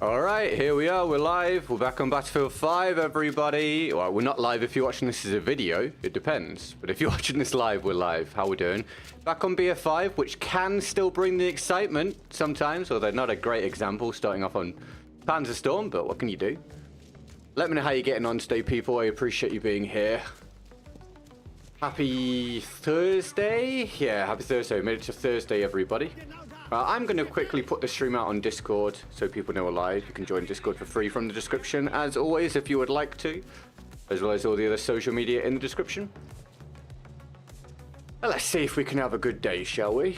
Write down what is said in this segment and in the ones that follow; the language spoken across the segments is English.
Alright, here we are, we're live. We're back on Battlefield 5, everybody. Well, we're not live if you're watching this as a video. It depends. But if you're watching this live, we're live. How we doing? Back on BF5, which can still bring the excitement sometimes, although not a great example starting off on Panzerstorm, but what can you do? Let me know how you're getting on today, people. I appreciate you being here. Happy Thursday? Yeah, happy Thursday. We made it to Thursday, everybody. I'm going to quickly put the stream out on Discord so people know we're live. You can join Discord for free from the description, as always, if you would like to, as well as all the other social media in the description. Well, let's see if we can have a good day, shall we?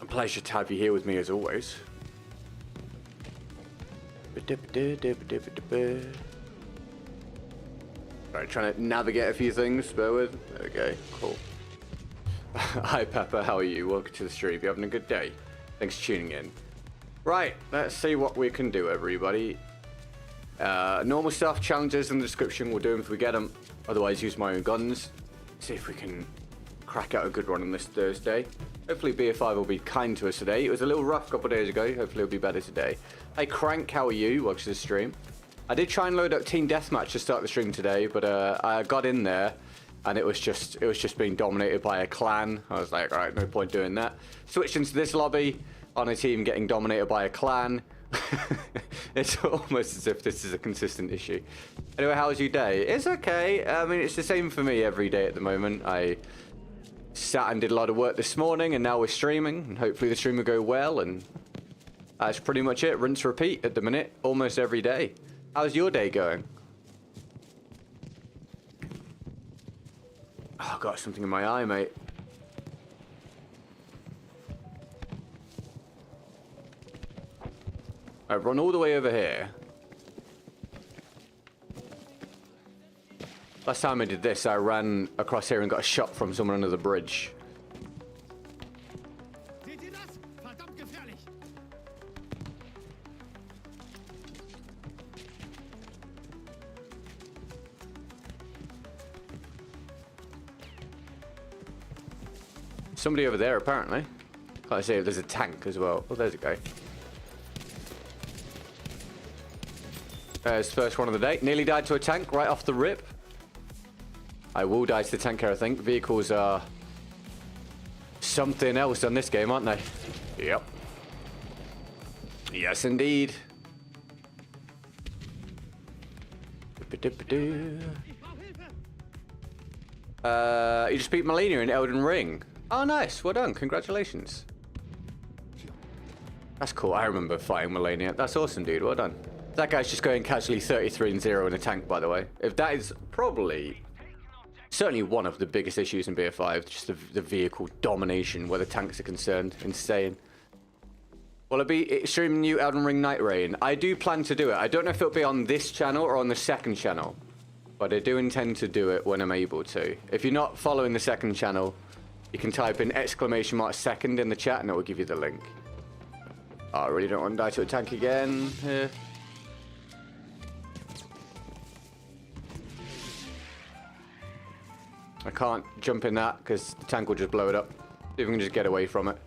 A pleasure to have you here with me, as always. Right, trying to navigate a few things, bear with. Okay, cool. Hi Pepper, how are you? Welcome to the stream. You having a good day? Thanks for tuning in. Right, let's see what we can do, everybody. Normal stuff, challenges in the description. We'll do them if we get them. Otherwise, use my own guns. See if we can crack out a good run on this Thursday. Hopefully BF5 will be kind to us today. It was a little rough a couple of days ago. Hopefully it'll be better today. Hey Crank, how are you? Welcome to the stream. I did try and load up Team Deathmatch to start the stream today, but I got in there. And it was just being dominated by a clan. I was like, all right, no point doing that. Switched into this lobby on a team getting dominated by a clan. It's almost as if this is a consistent issue. Anyway, how's your day? It's okay. I mean, it's the same for me every day at the moment. I sat and did a lot of work this morning, and now we're streaming. And hopefully the stream will go well. And that's pretty much it. Rinse, repeat at the minute, almost every day. How's your day going? Oh, I've got something in my eye, mate. I've run all the way over here. Last time I did this, I ran across here and got a shot from someone under the bridge. Somebody over there, apparently. Can't I say there's a tank as well? Oh, there's a guy. There's the first one of the day. Nearly died to a tank right off the rip. I will die to the tank here, I think. Vehicles are something else on this game, aren't they? Yep. Yes, indeed. You just beat Melania in Elden Ring. Oh, nice. Well done. Congratulations. That's cool. I remember fighting Melania. That's awesome, dude. Well done. That guy's just going casually 33-0 in a tank, by the way. If that is probably, certainly one of the biggest issues in BF5, just the vehicle domination where the tanks are concerned. Insane. Will it be streaming new Elden Ring Night Rain? I do plan to do it. I don't know if it'll be on this channel or on the second channel, but I do intend to do it when I'm able to. If you're not following the second channel, you can type in !second in the chat and it will give you the link. Oh, I really don't want to die to a tank again here. I can't jump in that because the tank will just blow it up. See if we can just get away from it.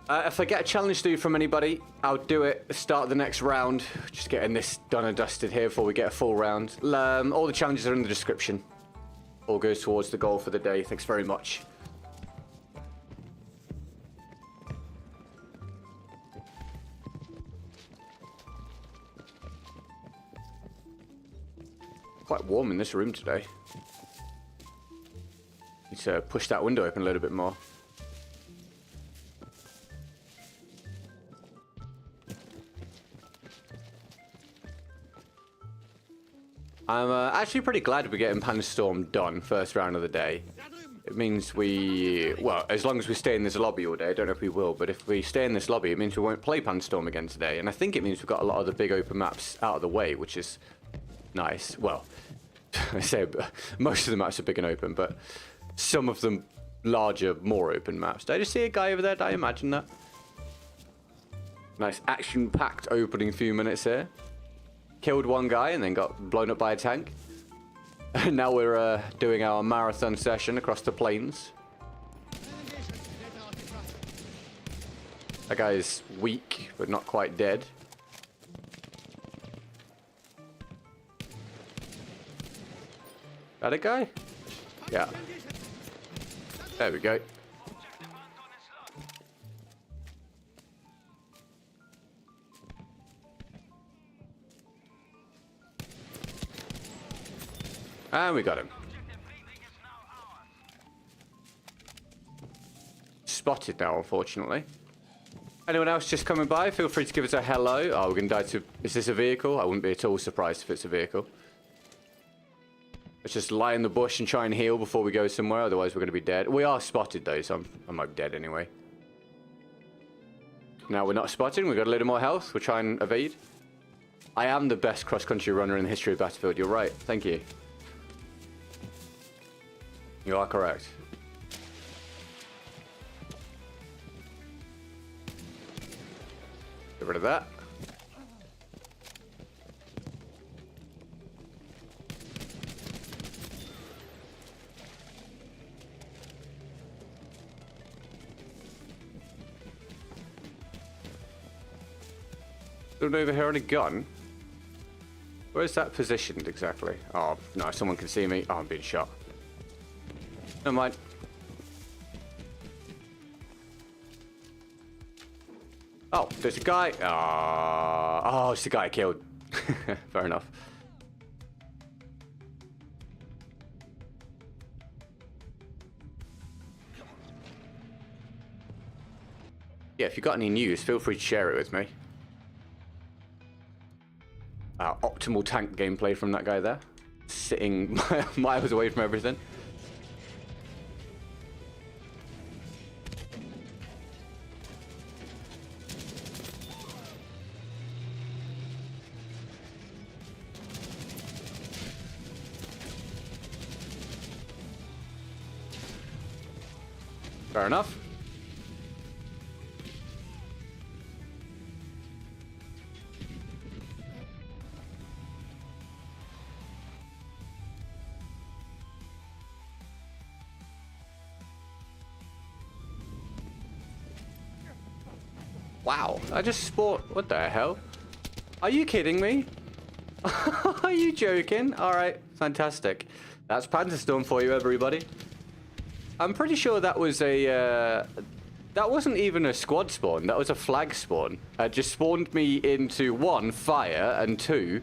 If I get a challenge to do from anybody, I'll do it at the start of the next round. Just getting this done and dusted here before we get a full round. All the challenges are in the description. All goes towards the goal for the day. Thanks very much. Quite warm in this room today. Need to push that window open a little bit more. I'm actually pretty glad we're getting Panzerstorm done first round of the day. It means well, as long as we stay in this lobby all day, I don't know if we will, but if we stay in this lobby, it means we won't play Panzerstorm again today. And I think it means we've got a lot of the big open maps out of the way, which is nice. Well, I say most of the maps are big and open, but some of them larger, more open maps. Did I just see a guy over there? Did I imagine that? Nice action-packed opening few minutes here. Killed one guy and then got blown up by a tank. And now we're doing our marathon session across the plains. That guy is weak, but not quite dead. That a guy? Yeah. There we go. And we got him. Spotted now, unfortunately. Anyone else just coming by? Feel free to give us a hello. Oh, we're going to die to... Is this a vehicle? I wouldn't be at all surprised if it's a vehicle. Let's just lie in the bush and try and heal before we go somewhere. Otherwise, we're going to be dead. We are spotted, though, so I might be dead anyway. Now, we're not spotted. We've got a little more health. We'll try and evade. I am the best cross-country runner in the history of Battlefield. You're right. Thank you. You are correct. Get rid of that. Someone over here on a gun. Where is that positioned exactly? Oh, no, someone can see me. Oh, I'm being shot. Never mind. Oh, there's a guy. Oh, it's the guy I killed. Fair enough. Yeah, if you've got any news, feel free to share it with me. Optimal tank gameplay from that guy there. Sitting miles away from everything. Fair enough. Wow, I just spawned. What the hell? Are you kidding me? Are you joking? Alright, fantastic. That's Panzerstorm for you, everybody. I'm pretty sure that was a... that wasn't even a squad spawn. That was a flag spawn. Just spawned me into 1, fire, and 2,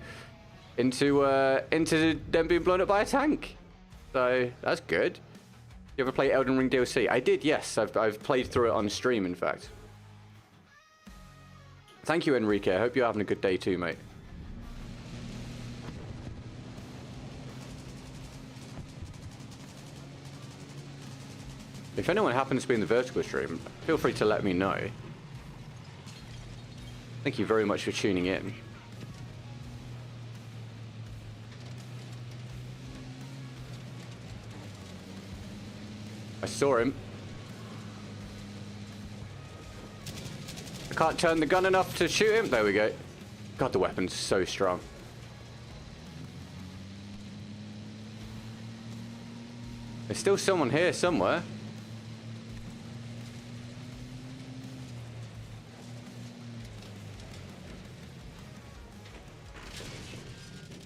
into them being blown up by a tank. So, that's good. You ever play Elden Ring DLC? I did, yes. I've played through it on stream, in fact. Thank you, Enrique. I hope you're having a good day too, mate. If anyone happens to be in the vertical stream, feel free to let me know. Thank you very much for tuning in. I saw him. I can't turn the gun enough to shoot him. There we go. God, the weapon's so strong. There's still someone here somewhere.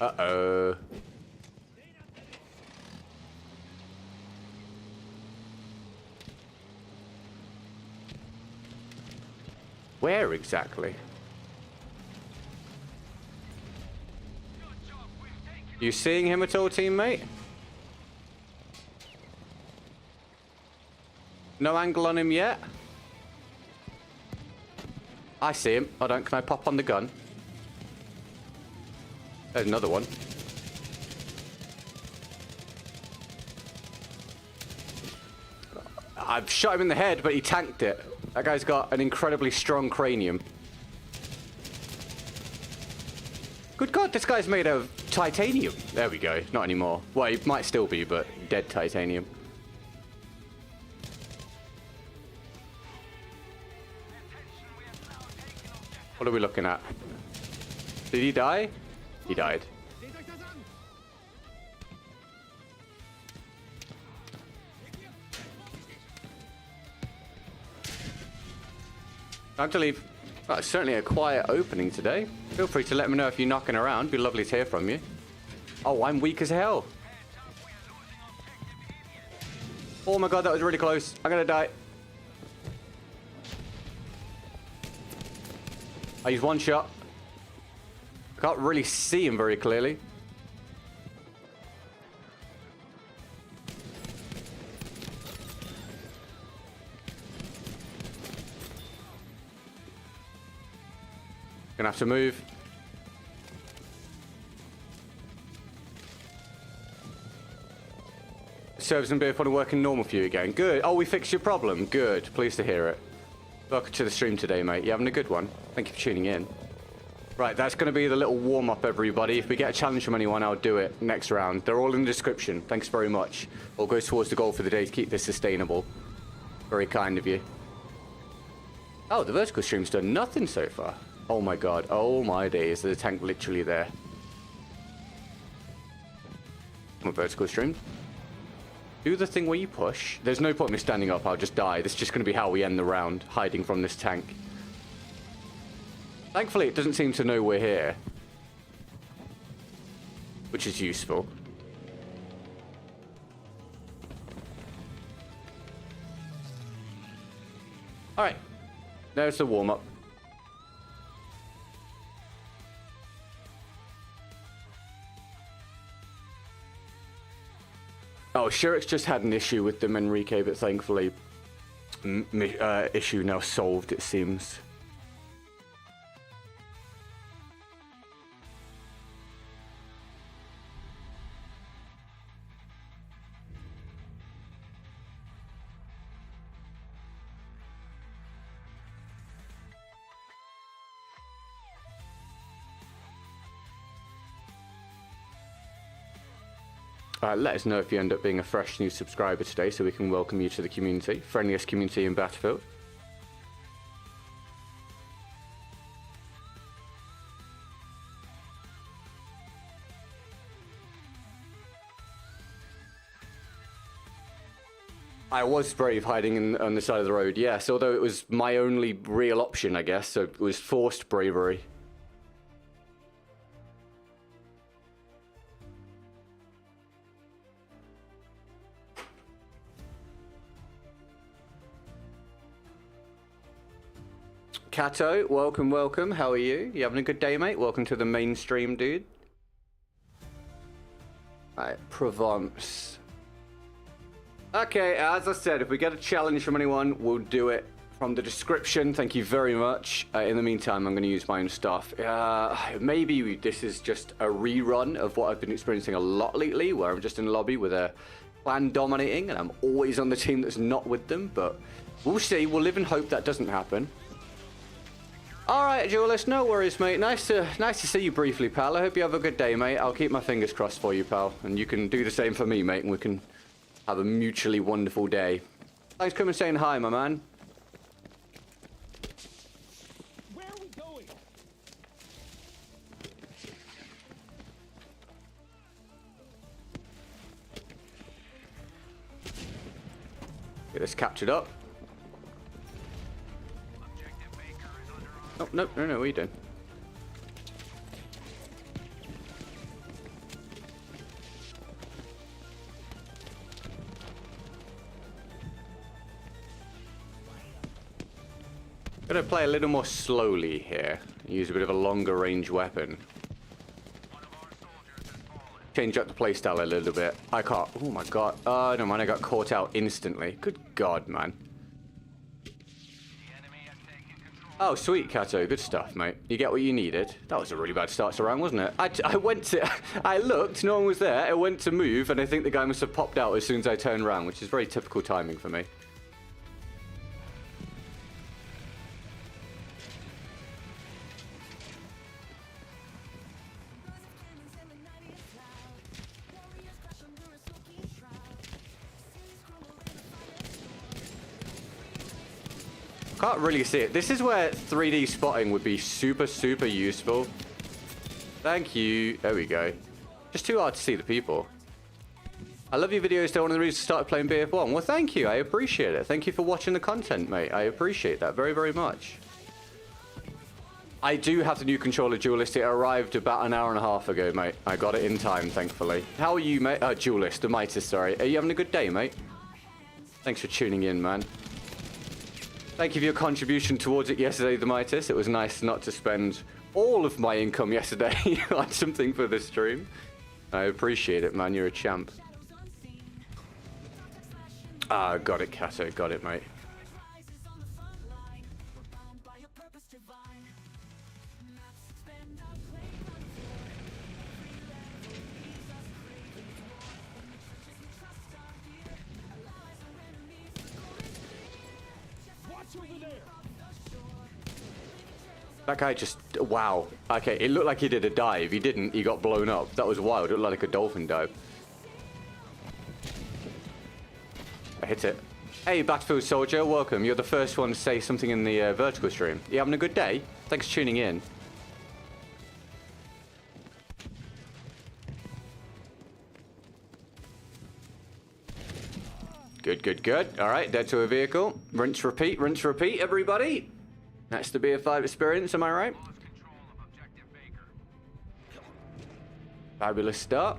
Uh-oh. Where exactly? You seeing him at all, teammate? No angle on him yet? I see him. Hold on, can I pop on the gun? There's another one. I've shot him in the head, but he tanked it. That guy's got an incredibly strong cranium. Good God, this guy's made of titanium. There we go. Not anymore. Well, he might still be, but dead titanium. What are we looking at? Did he die? He died. Time to leave. Well, it's certainly a quiet opening today. Feel free to let me know if you're knocking around. Be lovely to hear from you. Oh, I'm weak as hell. Oh my god, that was really close. I'm gonna die. I used one shot. I can't really see him very clearly. Gonna have to move. Servers and beer fun working normal for you again. Good. Oh, we fixed your problem. Good. Pleased to hear it. Welcome to the stream today, mate. You having a good one? Thank you for tuning in. Right, that's going to be the little warm-up, everybody. If we get a challenge from anyone, I'll do it next round. They're all in the description. Thanks very much. All goes towards the goal for the day to keep this sustainable. Very kind of you. Oh, the vertical stream's done nothing so far. Oh my god. Oh my days. There's a tank literally there. I'm a vertical stream. Do the thing where you push. There's no point in me standing up. I'll just die. This is just going to be how we end the round. Hiding from this tank. Thankfully, it doesn't seem to know we're here. Which is useful. Alright. There's the warm-up. Oh, Shirik's just had an issue with them, Enrique, but thankfully, issue now solved, it seems. Let us know if you end up being a fresh new subscriber today so we can welcome you to the community. Friendliest community in Battlefield. I was brave hiding on the side of the road, yes, although it was my only real option, I guess, so it was forced bravery. Kato, welcome, welcome. How are you? You having a good day, mate? Welcome to the main stream, dude. Alright, Provence. Okay, as I said, if we get a challenge from anyone, we'll do it from the description. Thank you very much. In the meantime, I'm going to use my own stuff. Maybe this is just a rerun of what I've been experiencing a lot lately, where I'm just in a lobby with a clan dominating, and I'm always on the team that's not with them, but we'll see. We'll live in hope that doesn't happen. Alright, Duelist, no worries, mate. Nice to see you briefly, pal. I hope you have a good day, mate. I'll keep my fingers crossed for you, pal. And you can do the same for me, mate, and we can have a mutually wonderful day. Thanks for coming and saying hi, my man. Where are we going? Get this captured up. Oh, no, what are you doing? Gonna play a little more slowly here. Use a bit of a longer range weapon. Change up the playstyle a little bit. I can't. Oh my god. Oh, no, man, I got caught out instantly. Good god, man. Oh, sweet, Kato. Good stuff, mate. You get what you needed. That was a really bad start to round, wasn't it? I went to... I looked, no one was there. I went to move, and I think the guy must have popped out as soon as I turned around, which is very typical timing for me. Can't really see it. This is where 3D spotting would be super, super useful. Thank you. There we go. Just too hard to see the people. I love your videos. They're one of the reasons I started playing BF1. Well, thank you. I appreciate it. Thank you for watching the content, mate. I appreciate that very, very much. I do have the new controller, Duelist. It arrived about an hour and a half ago, mate. I got it in time, thankfully. How are you, mate? Duelist, the Midas, sorry. Are you having a good day, mate? Thanks for tuning in, man. Thank you for your contribution towards it yesterday, the Midas. It was nice not to spend all of my income yesterday on something for the stream. I appreciate it, man. You're a champ. Ah, got it, Kato. Got it, mate. That guy just, wow. Okay, it looked like he did a dive. He didn't. He got blown up. That was wild. It looked like a dolphin dive. I hit it. Hey, Battlefield Soldier, welcome. You're the first one to say something in the vertical stream. You having a good day? Thanks for tuning in. Good, good, good. All right, dead to a vehicle. Rinse, repeat, everybody. That's the BF5 experience, am I right? Fabulous start.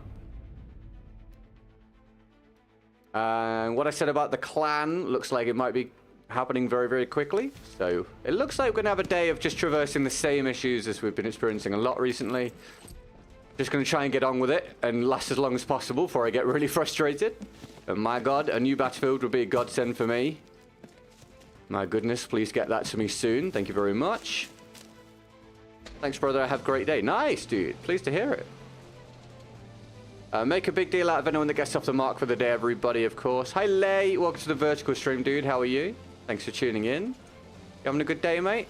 And what I said about the clan looks like it might be happening very, very quickly. So it looks like we're going to have a day of just traversing the same issues as we've been experiencing a lot recently. Just going to try and get on with it and last as long as possible before I get really frustrated. And my God, a new Battlefield would be a godsend for me. My goodness, please get that to me soon. Thank you very much. Thanks, brother. Have a great day. Nice, dude. Pleased to hear it. Make a big deal out of anyone that gets off the mark for the day, everybody, of course. Hi, Lay. Welcome to the vertical stream, dude. How are you? Thanks for tuning in. You having a good day, mate?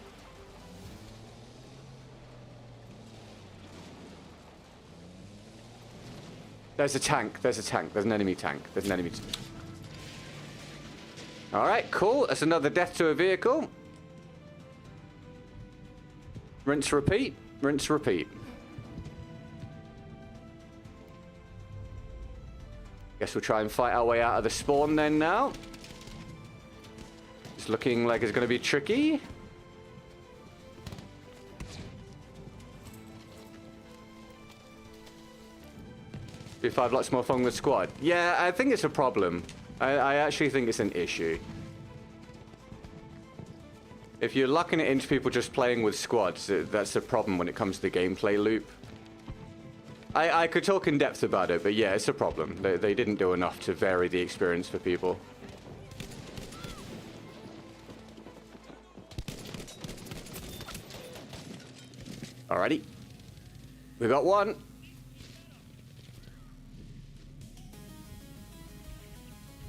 There's a tank. There's a tank. There's an enemy tank. There's an enemy tank. All right, cool. That's another death to a vehicle. Rinse, repeat. Rinse, repeat. Guess we'll try and fight our way out of the spawn then now. It's looking like it's going to be tricky. B5 lots more fun with squad. Yeah, I think it's a problem. I actually think it's an issue. If you're locking it into people just playing with squads, that's a problem when it comes to the gameplay loop. I could talk in depth about it, but yeah, it's a problem. They didn't do enough to vary the experience for people. Alrighty. We got one.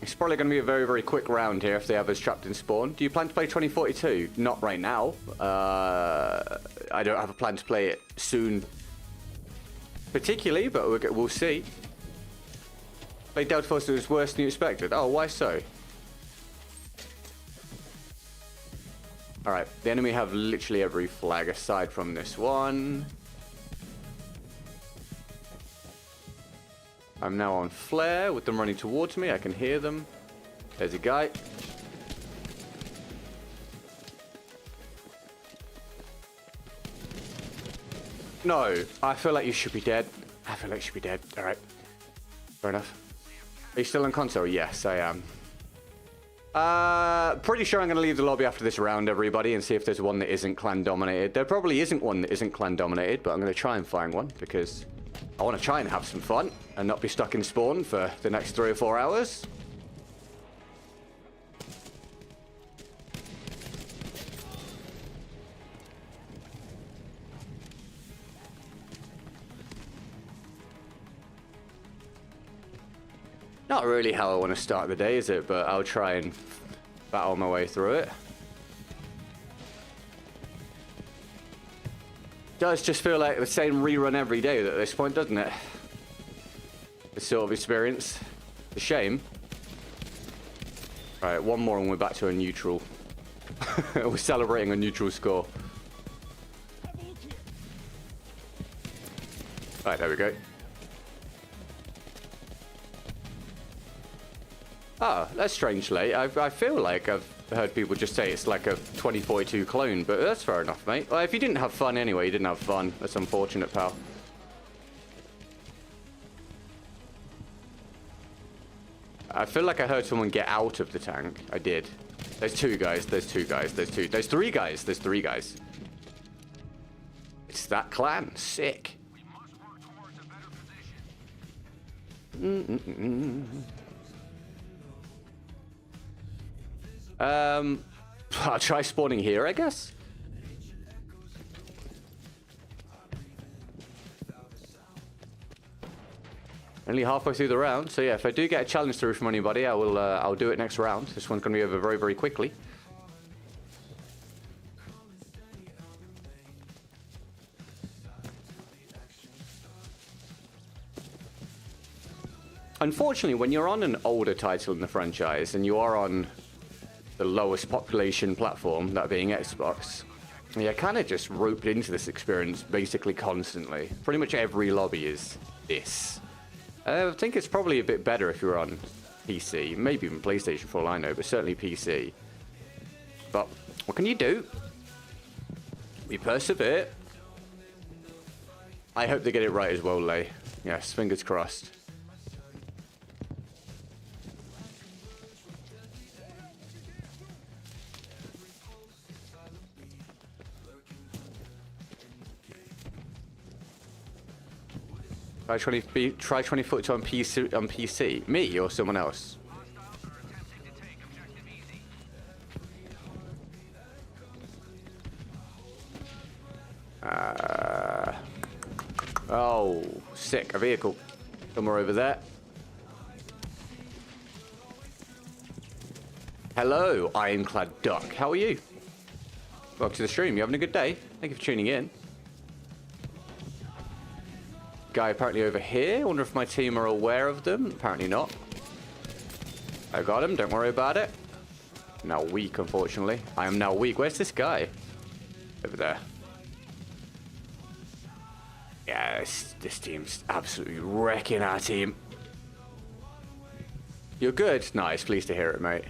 It's probably going to be a very, very quick round here if they have us trapped in spawn. Do you plan to play 2042? Not right now. I don't have a plan to play it soon, particularly, but we'll see. Play Delta Force was worse than you expected. Oh, why so? Alright, the enemy have literally every flag aside from this one. I'm now on flare with them running towards me. I can hear them. There's a guy. No, I feel like you should be dead. I feel like you should be dead. All right. Fair enough. Are you still on console? Yes, I am. Pretty sure I'm going to leave the lobby after this round, everybody, and see if there's one that isn't clan dominated. There probably isn't one that isn't clan dominated, but I'm going to try and find one because I want to try and have some fun and not be stuck in spawn for the next 3 or 4 hours. Not really how I want to start the day, is it? But I'll try and battle my way through it. Does just feel like the same rerun every day at this point, doesn't it? This sort of experience. It's a shame. Right, one more and we're back to a neutral. We're celebrating a neutral score. Right, there we go. Oh, that's strangely. I feel like I've heard people just say it's like a 2042 clone, but that's fair enough, mate. Well, if you didn't have fun anyway, you didn't have fun. That's unfortunate, pal. I feel like I heard someone get out of the tank. I did. There's two guys. There's two guys. There's two. There's three guys. There's three guys. It's that clan. Sick. We must work towards a better position. I'll try spawning here, I guess. Only halfway through the round, so yeah, if I do get a challenge through from anybody, I will. I'll do it next round. This one's going to be over very, very quickly. Unfortunately, when you're on an older title in the franchise and you are on the lowest population platform, that being Xbox, you're kind of just roped into this experience basically constantly. Pretty much every lobby is this. I think it's probably a bit better if you're on PC, maybe even PlayStation for all I know, but certainly PC. But what can you do? We persevere. I hope they get it right as well, Lay. Yes, fingers crossed. Try 20 foot on PC. Me or someone else? Oh, sick. A vehicle. Somewhere over there. Hello, ironclad duck. How are you? Welcome to the stream. You having a good day? Thank you for tuning in. Guy apparently over here. I wonder if my team are aware of them. Apparently not. I got him. Don't worry about it. Now weak, unfortunately. I am now weak. Where's this guy? Over there. Yeah, this team's absolutely wrecking our team. You're good? Nice. Pleased to hear it, mate.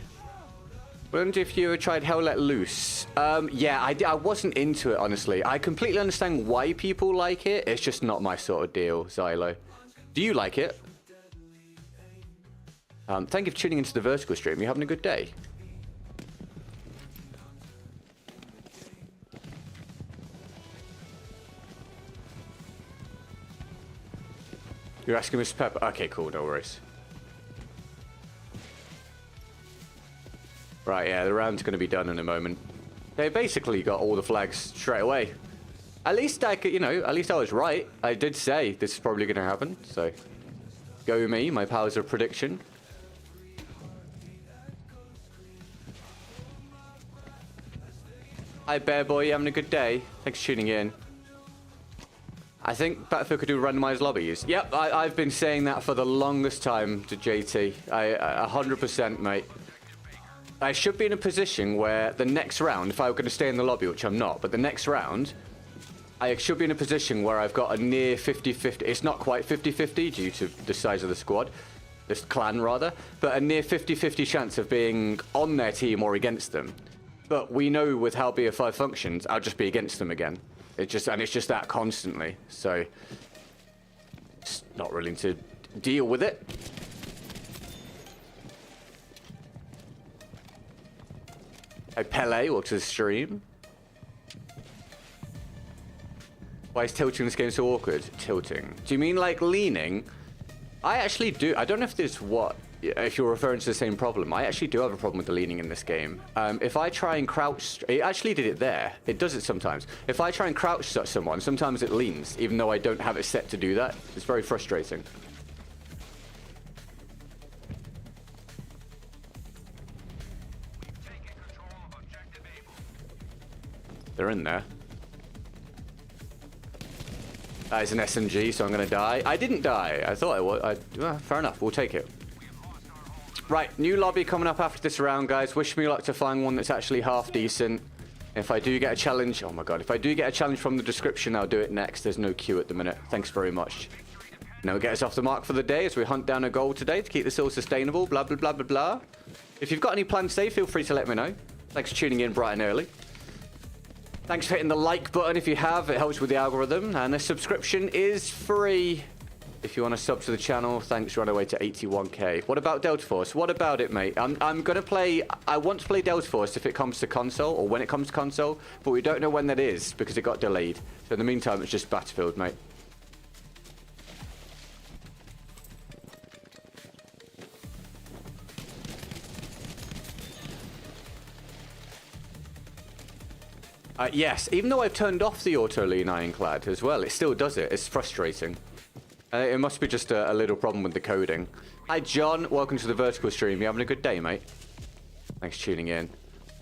Wonder if you tried Hell Let Loose. Yeah, I wasn't into it, honestly. I completely understand why people like it. It's just not my sort of deal, Xylo. Do you like it? Thank you for tuning into the Vertical stream. You having a good day? You're asking Mr. Pepper? Okay, cool. No worries. Right, yeah, the round's going to be done in a moment. They basically got all the flags straight away. At least I could, you know, at least I was right. I did say this is probably going to happen, so go me, my powers of prediction. Hi, Bear Boy, you having a good day? Thanks for tuning in. I think Battlefield could do randomized lobbies. Yep, I've been saying that for the longest time to JT. 100%, mate. I should be in a position where the next round, if I were going to stay in the lobby, which I'm not, but the next round, I should be in a position where I've got a near 50-50. It's not quite 50-50 due to the size of the squad, this clan rather, but a near 50-50 chance of being on their team or against them. But we know with how BF5 functions, I'll just be against them again. It's just that constantly. So, it's not willing to deal with it. Hey, Pele, welcome to the stream. Why is tilting this game so awkward? Tilting. Do you mean like leaning? I actually do. I don't know if this if you're referring to the same problem. I actually do have a problem with the leaning in this game. If I try and crouch, it actually did it there. It does it sometimes. If I try and crouch someone, sometimes it leans, even though I don't have it set to do that. It's very frustrating. They're in there. That is an SMG, so I'm going to die. I didn't die. I thought I would. Well, fair enough. We'll take it. Right, new lobby coming up after this round, guys. Wish me luck to find one that's actually half decent. If I do get a challenge... Oh, my God. If I do get a challenge from the description, I'll do it next. There's no queue at the minute. Thanks very much. Now we get us off the mark for the day as we hunt down a goal today to keep this all sustainable. Blah, blah, blah, blah, blah. If you've got any plans today, feel free to let me know. Thanks for tuning in bright and early. Thanks for hitting the like button if you have. It helps with the algorithm. And the subscription is free. If you want to sub to the channel, thanks. We're on our way to 81k. What about Delta Force? What about it, mate? I'm going to play... I want to play Delta Force if it comes to console, or when it comes to console, but we don't know when that is because it got delayed. So in the meantime, it's just Battlefield, mate. Yes, even though I've turned off the auto lean ironclad as well, it still does it. It's frustrating. It must be just a little problem with the coding. Hi, John. Welcome to the vertical stream. You having a good day, mate? Thanks for tuning in.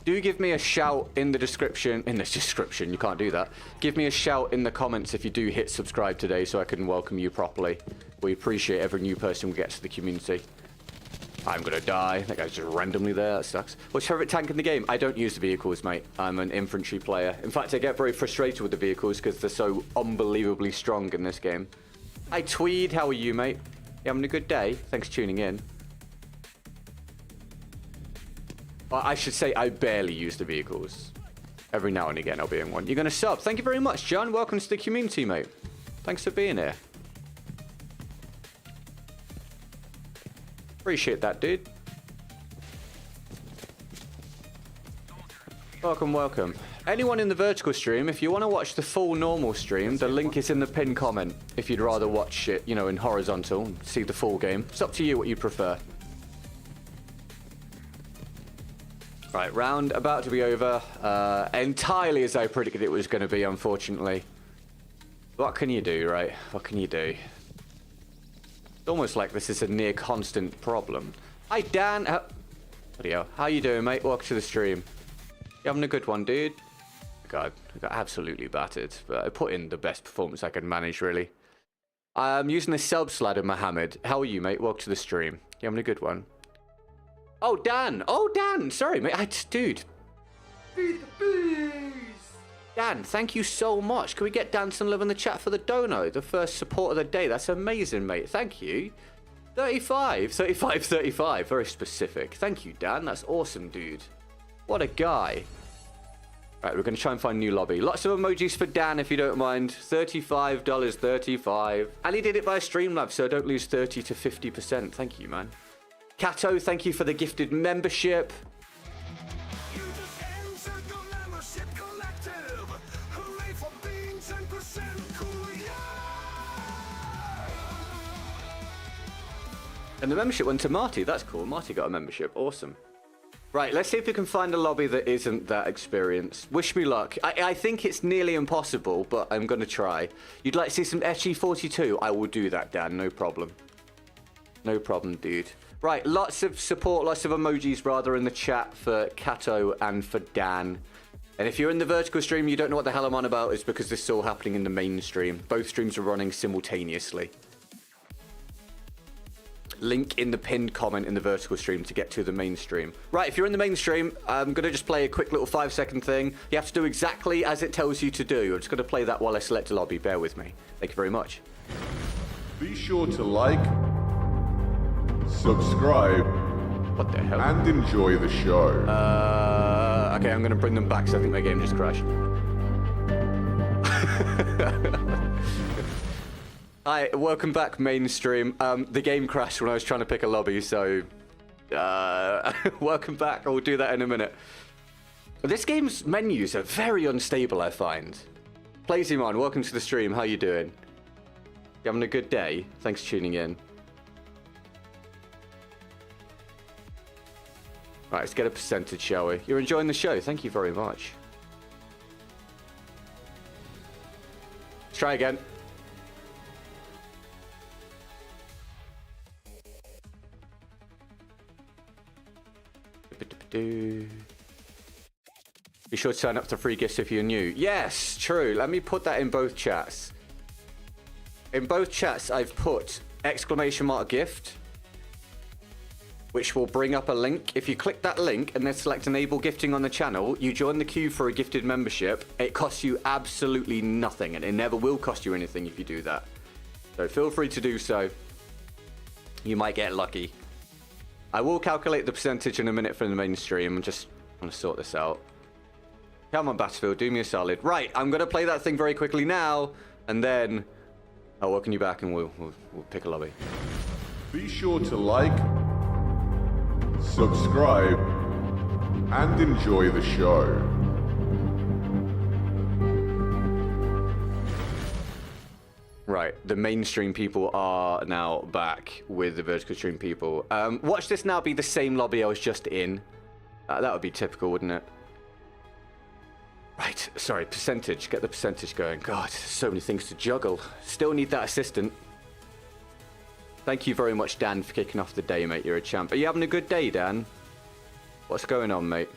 Do give me a shout in the description. In the description, you can't do that. Give me a shout in the comments if you do hit subscribe today so I can welcome you properly. We appreciate every new person we get to the community. I'm gonna die. That guy's just randomly there. That sucks. What's your favorite tank in the game? I don't use the vehicles, mate. I'm an infantry player. In fact, I get very frustrated with the vehicles because they're so unbelievably strong in this game. Hi, Tweed. How are you, mate? You having a good day? Thanks for tuning in. Well, I should say I barely use the vehicles. Every now and again, I'll be in one. You're gonna sub. Thank you very much, John. Welcome to the community, mate. Thanks for being here. Appreciate that, dude. Welcome, welcome. Anyone in the vertical stream, if you want to watch the full normal stream, the link is in the pinned comment. If you'd rather watch it, you know, in horizontal, and see the full game. It's up to you what you prefer. Right, round about to be over. Entirely as I predicted it was going to be, unfortunately. What can you do, right? What can you do? It's almost like this is a near constant problem. Hi, Dan. Bloody hell. How you doing, mate? Welcome to the stream. You having a good one, dude? God, I got absolutely battered. But I put in the best performance I could manage, really. I'm using the subs ladder, Mohammed. How are you, mate? Welcome to the stream. You having a good one? Oh, Dan. Oh, Dan. Sorry, mate. Dude. Feed the bees. Dan, thank you so much. Can we get Dan some love in the chat for the dono? The first support of the day. That's amazing, mate. Thank you. 35. 35, 35. Very specific. Thank you, Dan. That's awesome, dude. What a guy. Right, we're going to try and find a new lobby. Lots of emojis for Dan, if you don't mind. $35, 35. And he did it by Streamlabs, so don't lose 30 to 50%. Thank you, man. Kato, thank you for the gifted membership. You just entered the membership collective. Hooray for being 10% cool, yeah! And the membership went to Marty. That's cool. Marty got a membership. Awesome. Right, let's see if we can find a lobby that isn't that experienced. Wish me luck. I think it's nearly impossible, but I'm going to try. You'd like to see some SG42? I will do that, Dan. No problem. No problem, dude. Right, lots of support, lots of emojis, rather, in the chat for Kato and for Dan. And if you're in the vertical stream, you don't know what the hell I'm on about, it's because this is all happening in the main stream. Both streams are running simultaneously. Link in the pinned comment in the vertical stream to get to the main stream. Right, if you're in the main stream, I'm going to just play a quick little 5-second thing. You have to do exactly as it tells you to do. I'm just going to play that while I select a lobby. Bear with me. Thank you very much. Be sure to like, subscribe, What the hell? and enjoy the show. Okay, I'm going to bring them back, so I think my game just crashed. Hi, welcome back, mainstream. The game crashed when I was trying to pick a lobby, so... welcome back. I'll do that in a minute. This game's menus are very unstable, I find. Plazimon, welcome to the stream. How you doing? You having a good day? Thanks for tuning in. Right, let's get a percentage, shall we? You're enjoying the show. Thank you very much. Let's try again. Be sure to sign up to free gifts if you're new. Yes, true. Let me put that in both chats. In both chats, I've put !gift, which will bring up a link. If you click that link and then select enable gifting on the channel, you join the queue for a gifted membership. It costs you absolutely nothing, and it never will cost you anything if you do that. So feel free to do so. You might get lucky. I will calculate the percentage in a minute for the main stream. I'm just want to sort this out. Come on, Battlefield, do me a solid. Right, I'm going to play that thing very quickly now, and then I'll welcome you back and we'll pick a lobby. Be sure to like, subscribe, and enjoy the show. Right, the mainstream people are now back with the vertical stream people. Watch this now be the same lobby I was just in. That would be typical, wouldn't it? Right, sorry, percentage. Get the percentage going. God, so many things to juggle. Still need that assistant. Thank you very much, Dan, for kicking off the day, mate. You're a champ. Are you having a good day, Dan? What's going on, mate?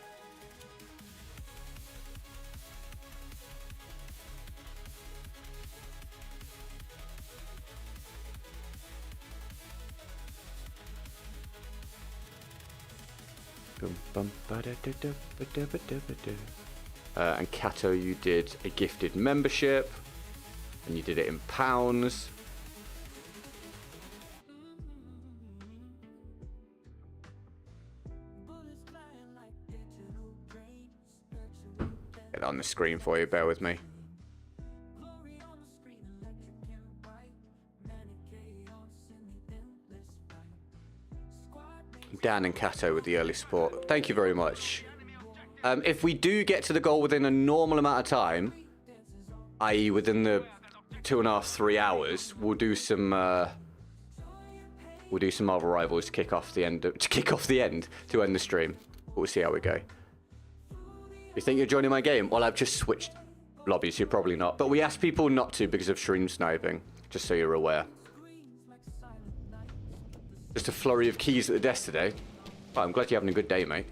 And Kato, you did a gifted membership, and you did it in pounds. Get that on the screen for you, bear with me. Dan and Kato with the early support. Thank you very much. If we do get to the goal within a normal amount of time, i.e. within the 2.5, 3 hours, we'll do some Marvel Rivals to kick off the end to end the stream. We'll see how we go. You think you're joining my game? Well, I've just switched lobbies. You're probably not, but we asked people not to because of stream sniping. Just so you're aware. Just a flurry of keys at the desk today. Oh, I'm glad you're having a good day, mate.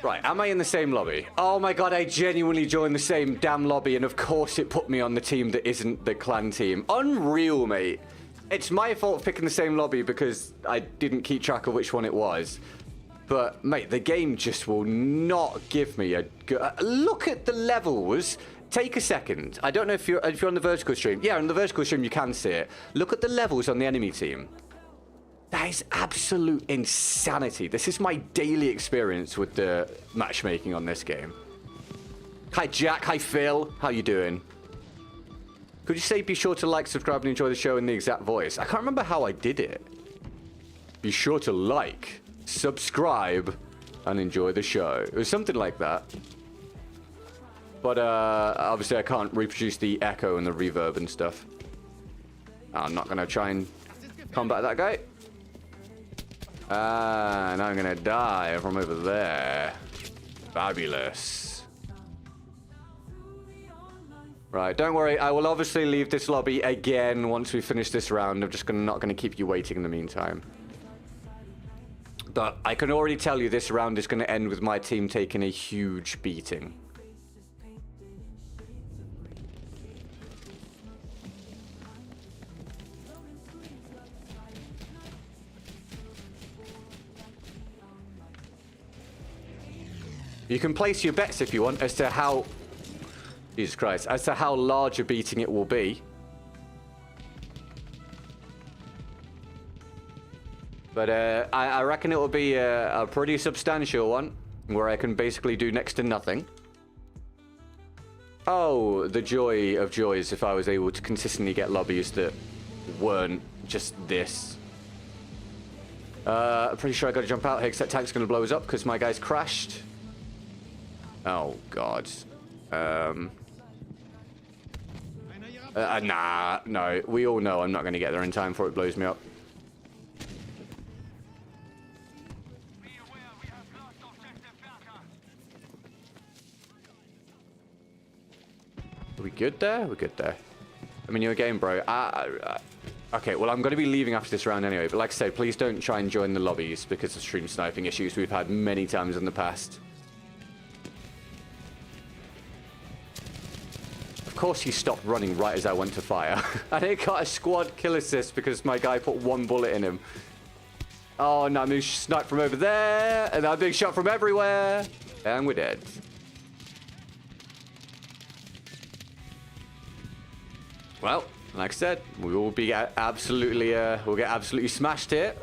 Right, am I in the same lobby? Oh my god, I genuinely joined the same damn lobby, and of course it put me on the team that isn't the clan team. Unreal, mate. It's my fault picking the same lobby because I didn't keep track of which one it was. But, mate, the game just will not give me a good... Look at the levels. Take a second. I don't know if you're on the vertical stream. Yeah, on the vertical stream you can see it. Look at the levels on the enemy team. That is absolute insanity. This is my daily experience with the matchmaking on this game. Hi, Jack. Hi, Phil. How you doing? Could you say be sure to like, subscribe, and enjoy the show in the exact voice? I can't remember how I did it. Be sure to like, subscribe, and enjoy the show. It was something like that. But obviously I can't reproduce the echo and the reverb and stuff. I'm not going to try and combat that guy. And I'm going to die from over there. Fabulous. Right, don't worry. I will obviously leave this lobby again once we finish this round. I'm just not going to keep you waiting in the meantime. But I can already tell you this round is going to end with my team taking a huge beating. You can place your bets if you want as to how... Jesus Christ. As to how large a beating it will be. But I reckon it will be a pretty substantial one. Where I can basically do next to nothing. Oh, the joy of joys if I was able to consistently get lobbies that weren't just this. I'm pretty sure I got to jump out here because that tank's going to blow us up because my guy's crashed. Oh, God. Nah, no. We all know I'm not going to get there in time before it blows me up. Are we good there? We're good there. I'm in your game, bro. Okay, well, I'm going to be leaving after this round anyway. But like I say, please don't try and join the lobbies because of stream sniping issues we've had many times in the past. Of course he stopped running right as I went to fire. And it got a squad kill assist because my guy put one bullet in him. Oh, no, I'm being sniped from over there. And I'm being shot from everywhere. And we're dead. Well, like I said, we will be absolutely, we'll get absolutely smashed here.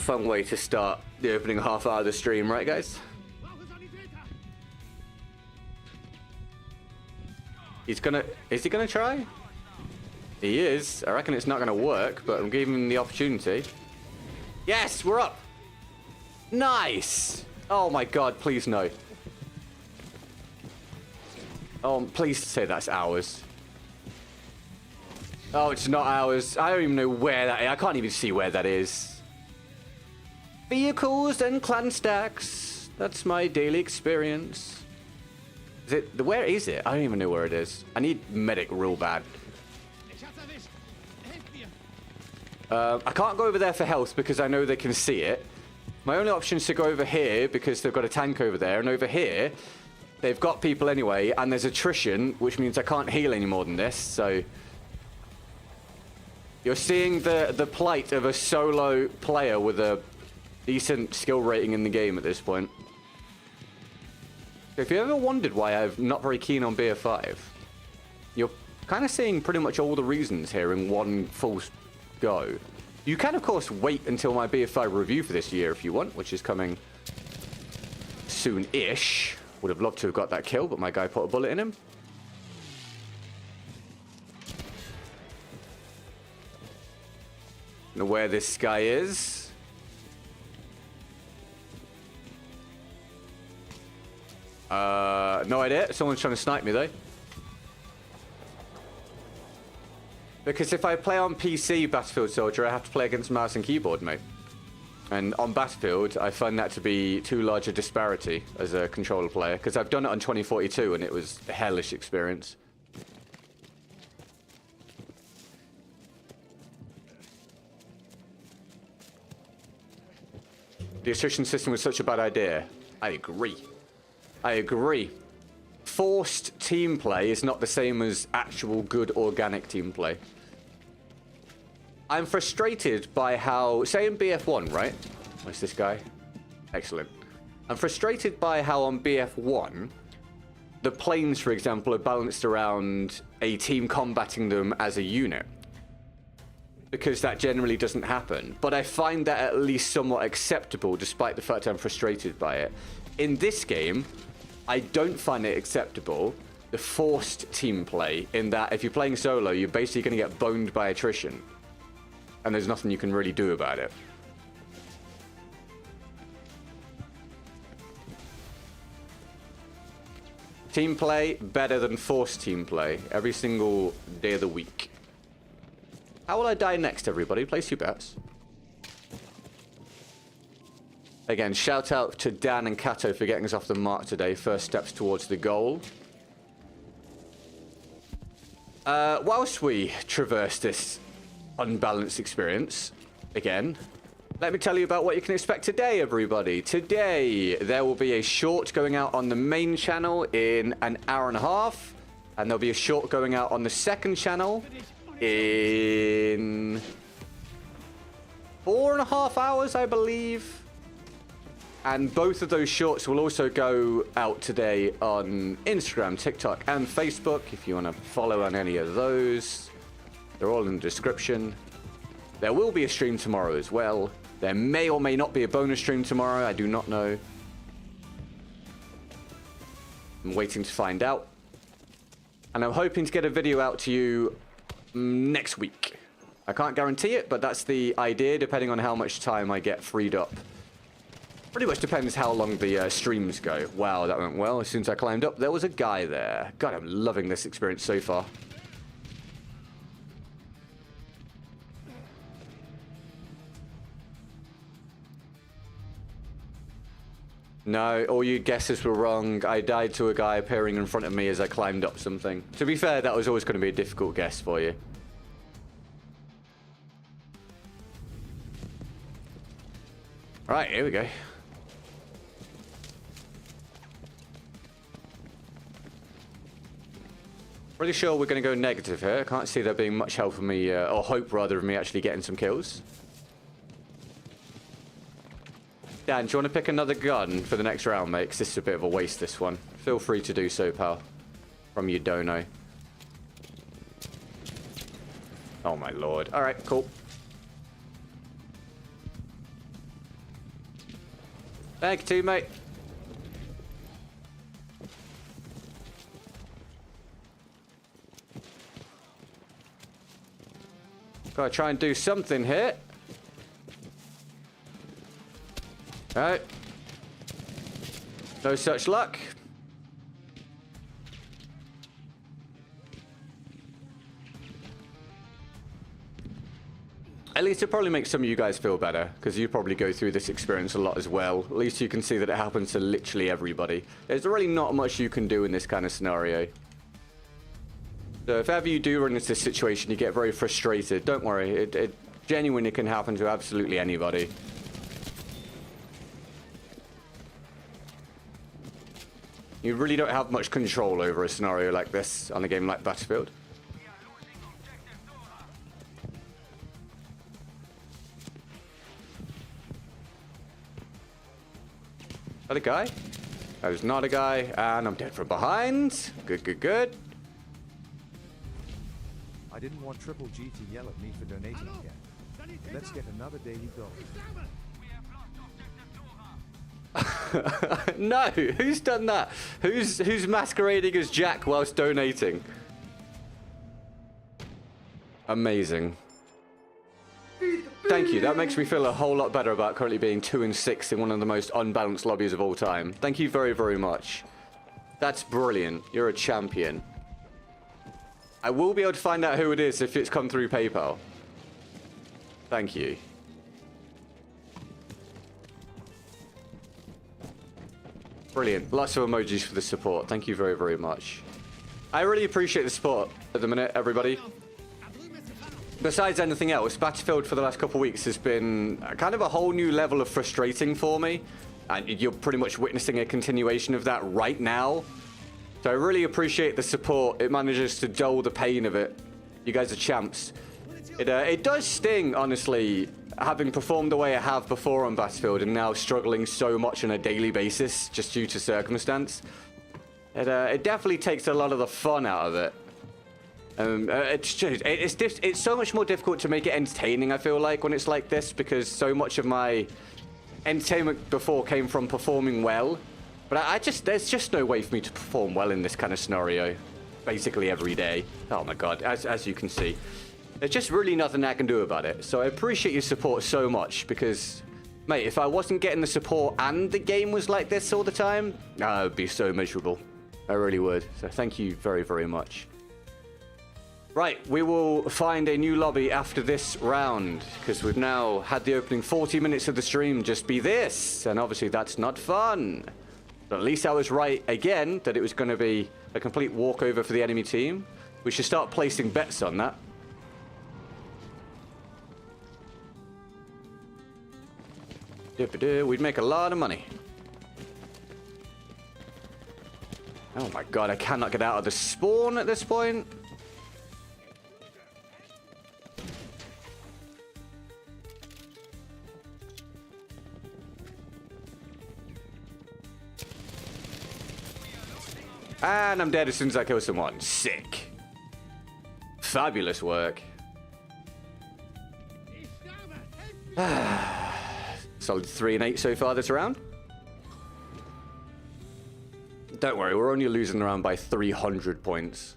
fun way to start the opening half hour of the stream, right, guys? Is he gonna try? He is. I reckon it's not gonna work, but I'm giving him the opportunity. Yes, we're up. Nice. Oh my god, please no. Oh, please say that's ours. Oh, it's not ours. I don't even know where that is. I can't even see where that is. Vehicles and clan stacks. That's my daily experience. Is it? Where is it? I don't even know where it is. I need medic real bad. I can't go over there for health because I know they can see it. My only option is to go over here because they've got a tank over there. And over here, they've got people anyway. And there's attrition, which means I can't heal any more than this. So you're seeing the plight of a solo player with a decent skill rating in the game at this point. If you ever wondered why I'm not very keen on BF5, you're kind of seeing pretty much all the reasons here in one full go. You can, of course, wait until my BF5 review for this year if you want, which is coming soon-ish. Would have loved to have got that kill, but my guy put a bullet in him. Don't know where this guy is. No idea. Someone's trying to snipe me, though. Because if I play on PC Battlefield Soldier, I have to play against mouse and keyboard, mate. And on Battlefield, I find that to be too large a disparity as a controller player. Because I've done it on 2042, and it was a hellish experience. The attrition system was such a bad idea. I agree. I agree. Forced team play is not the same as actual good organic team play. I'm frustrated by how, say in BF1, right? Where's this guy? Excellent. I'm frustrated by how on BF1, the planes, for example, are balanced around a team combating them as a unit. Because that generally doesn't happen. But I find that at least somewhat acceptable, despite the fact I'm frustrated by it. In this game, I don't find it acceptable, the forced team play, in that if you're playing solo, you're basically going to get boned by attrition. And there's nothing you can really do about it. Team play, better than forced team play, every single day of the week. How will I die next, everybody? Place your bets. Again, shout out to Dan and Kato for getting us off the mark today. First steps towards the goal. Whilst we traverse this unbalanced experience, again, let me tell you about what you can expect today, everybody. Today, there will be a short going out on the main channel in an hour and a half. And there'll be a short going out on the second channel in 4.5 hours, I believe. And both of those shorts will also go out today on Instagram, TikTok, and Facebook. If you want to follow on any of those, they're all in the description. There will be a stream tomorrow as well. There may or may not be a bonus stream tomorrow. I do not know. I'm waiting to find out. And I'm hoping to get a video out to you next week. I can't guarantee it, but that's the idea, depending on how much time I get freed up. Pretty much depends how long the streams go. Wow, that went well. As soon as I climbed up, there was a guy there. God, I'm loving this experience so far. No, all your guesses were wrong. I died to a guy appearing in front of me as I climbed up something. To be fair, that was always going to be a difficult guess for you. Alright, here we go. Pretty sure we're going to go negative here. I can't see there being much help for me, or hope rather, of me actually getting some kills. Dan, do you want to pick another gun for the next round, mate? 'Cause this is a bit of a waste, this one. Feel free to do so, pal. From your dono. Oh my lord. Alright, cool. Thank you, teammate. Gotta try and do something here. Alright. No such luck. At least it probably makes some of you guys feel better, because you probably go through this experience a lot as well. At least you can see that it happens to literally everybody. There's really not much you can do in this kind of scenario. So if ever you do run into this situation, you get very frustrated, don't worry. It genuinely can happen to absolutely anybody. You really don't have much control over a scenario like this on a game like Battlefield. Is that a guy? That is not a guy, and I'm dead from behind. Good, good, good. I didn't want Triple G to yell at me for donating again. Let's get another daily goal. No, who's done that? Who's masquerading as Jack whilst donating? Amazing. Thank you. That makes me feel a whole lot better about currently being 2-6 in one of the most unbalanced lobbies of all time. Thank you very, very much. That's brilliant. You're a champion. I will be able to find out who it is if it's come through PayPal. Thank you. Brilliant. Lots of emojis for the support. Thank you very, very much. I really appreciate the support at the minute, everybody. Besides anything else, Battlefield for the last couple of weeks has been kind of a whole new level of frustrating for me. And you're pretty much witnessing a continuation of that right now. So I really appreciate the support. It manages to dull the pain of it. You guys are champs. It does sting, honestly, having performed the way I have before on Battlefield and now struggling so much on a daily basis just due to circumstance. It definitely takes a lot of the fun out of it. It's so much more difficult to make it entertaining, I feel like, when it's like this, because so much of my entertainment before came from performing well. But there's just no way for me to perform well in this kind of scenario, basically every day. Oh my god, as you can see. There's just really nothing I can do about it. So I appreciate your support so much, because, mate, if I wasn't getting the support and the game was like this all the time, I would be so miserable. I really would. So thank you very, very much. Right, we will find a new lobby after this round, because we've now had the opening 40 minutes of the stream just be this, and obviously that's not fun. But at least I was right again that it was going to be a complete walkover for the enemy team. We should start placing bets on that. We'd make a lot of money. Oh my god, I cannot get out of the spawn at this point. And I'm dead as soon as I kill someone. Sick. Fabulous work. Solid 3 and 8 so far this round. Don't worry, we're only losing the round by 300 points.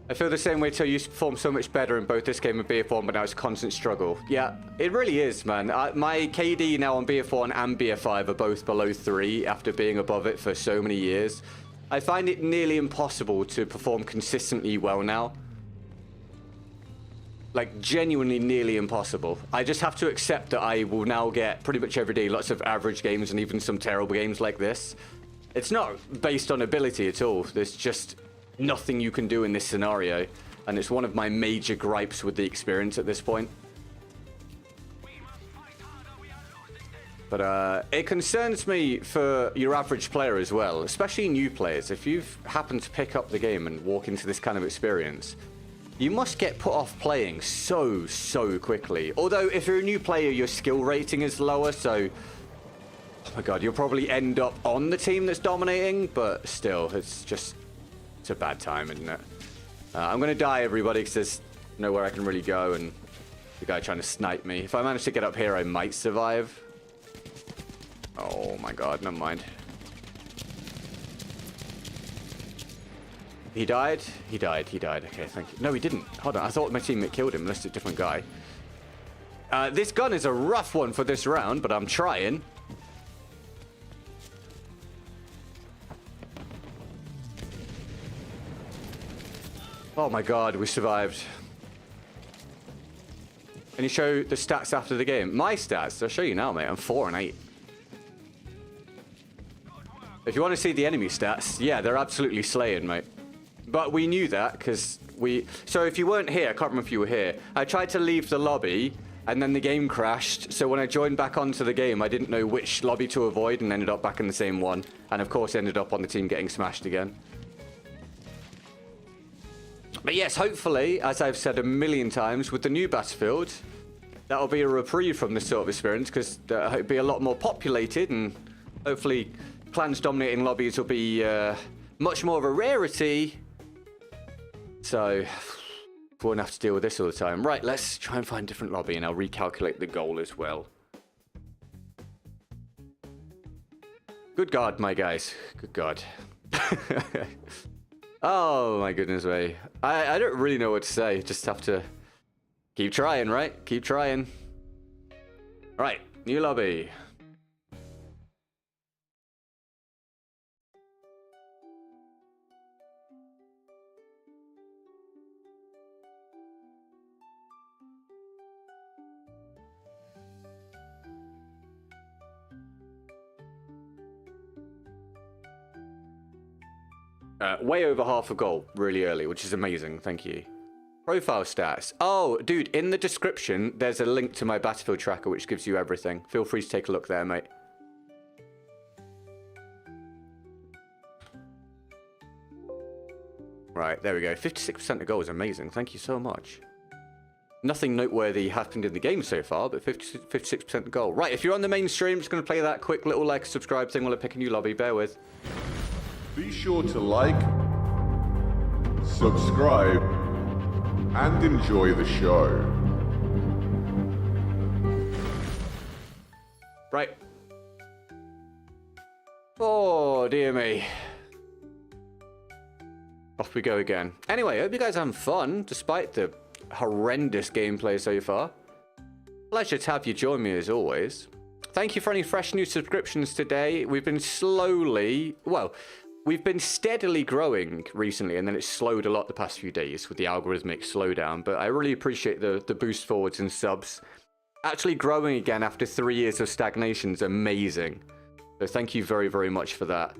I feel the same way too. You used to perform so much better in both this game and BF1, but now it's a constant struggle. Yeah, it really is, man. My KD now on BF1 and BF5 are both below 3 after being above it for so many years. I find it nearly impossible to perform consistently well now. Like, genuinely nearly impossible. I just have to accept that I will now get pretty much every day lots of average games and even some terrible games like this. It's not based on ability at all. There's just nothing you can do in this scenario, and it's one of my major gripes with the experience at this point. But it concerns me for your average player as well, especially new players. If you've happened to pick up the game and walk into this kind of experience, you must get put off playing so quickly. Although if you're a new player, your skill rating is lower, so oh my god, you'll probably end up on the team that's dominating, but still, it's a bad time, isn't it? I'm going to die, everybody, because there's nowhere I can really go, and The guy trying to snipe me. If I manage to get up here, I might survive. Oh my god, never mind. He died? He died. Okay, thank you. No, he didn't. Hold on, I thought my teammate killed him, unless it's a different guy. This gun is a rough one for this round, but I'm trying. Oh my god, we survived. Can you show the stats after the game? My stats? I'll show you now, mate. I'm 4 and 8. If you want to see the enemy stats, yeah, they're absolutely slaying, mate. But we knew that because we... So if you weren't here, I can't remember if you were here. I tried to leave the lobby and then the game crashed. So when I joined back onto the game, I didn't know which lobby to avoid and ended up back in the same one. And of course, ended up on the team getting smashed again. But yes, hopefully, as I've said a million times, with the new Battlefield, that'll be a reprieve from this sort of experience because it'll be a lot more populated and hopefully clans dominating lobbies will be much more of a rarity. So we won't have to deal with this all the time. Right, let's try and find a different lobby and I'll recalculate the goal as well. Good God, my guys. Good God. Oh, my goodness me. I don't really know what to say. Just have to keep trying, right? Keep trying. Right, new lobby. Way over half a goal really early, which is amazing. Thank you. Profile stats. Oh, dude, in the description, there's a link to my Battlefield tracker, which gives you everything. Feel free to take a look there, mate. Right, there we go. 56% of goal is amazing. Thank you so much. Nothing noteworthy happened in the game so far, but 56% goal. Right, if you're on the main stream, I'm just going to play that quick little like subscribe thing while I pick a new lobby. Bear with. Be sure to like, subscribe, and enjoy the show. Right. Oh, dear me. Off we go again. Anyway, I hope you guys are having fun, despite the horrendous gameplay so far. Pleasure to have you join me as always. Thank you for any fresh new subscriptions today. We've been slowly... Well... We've been steadily growing recently, and then it's slowed a lot the past few days with the algorithmic slowdown, but I really appreciate the boost forwards and subs. Actually growing again after 3 years of stagnation is amazing. So thank you very, very much for that.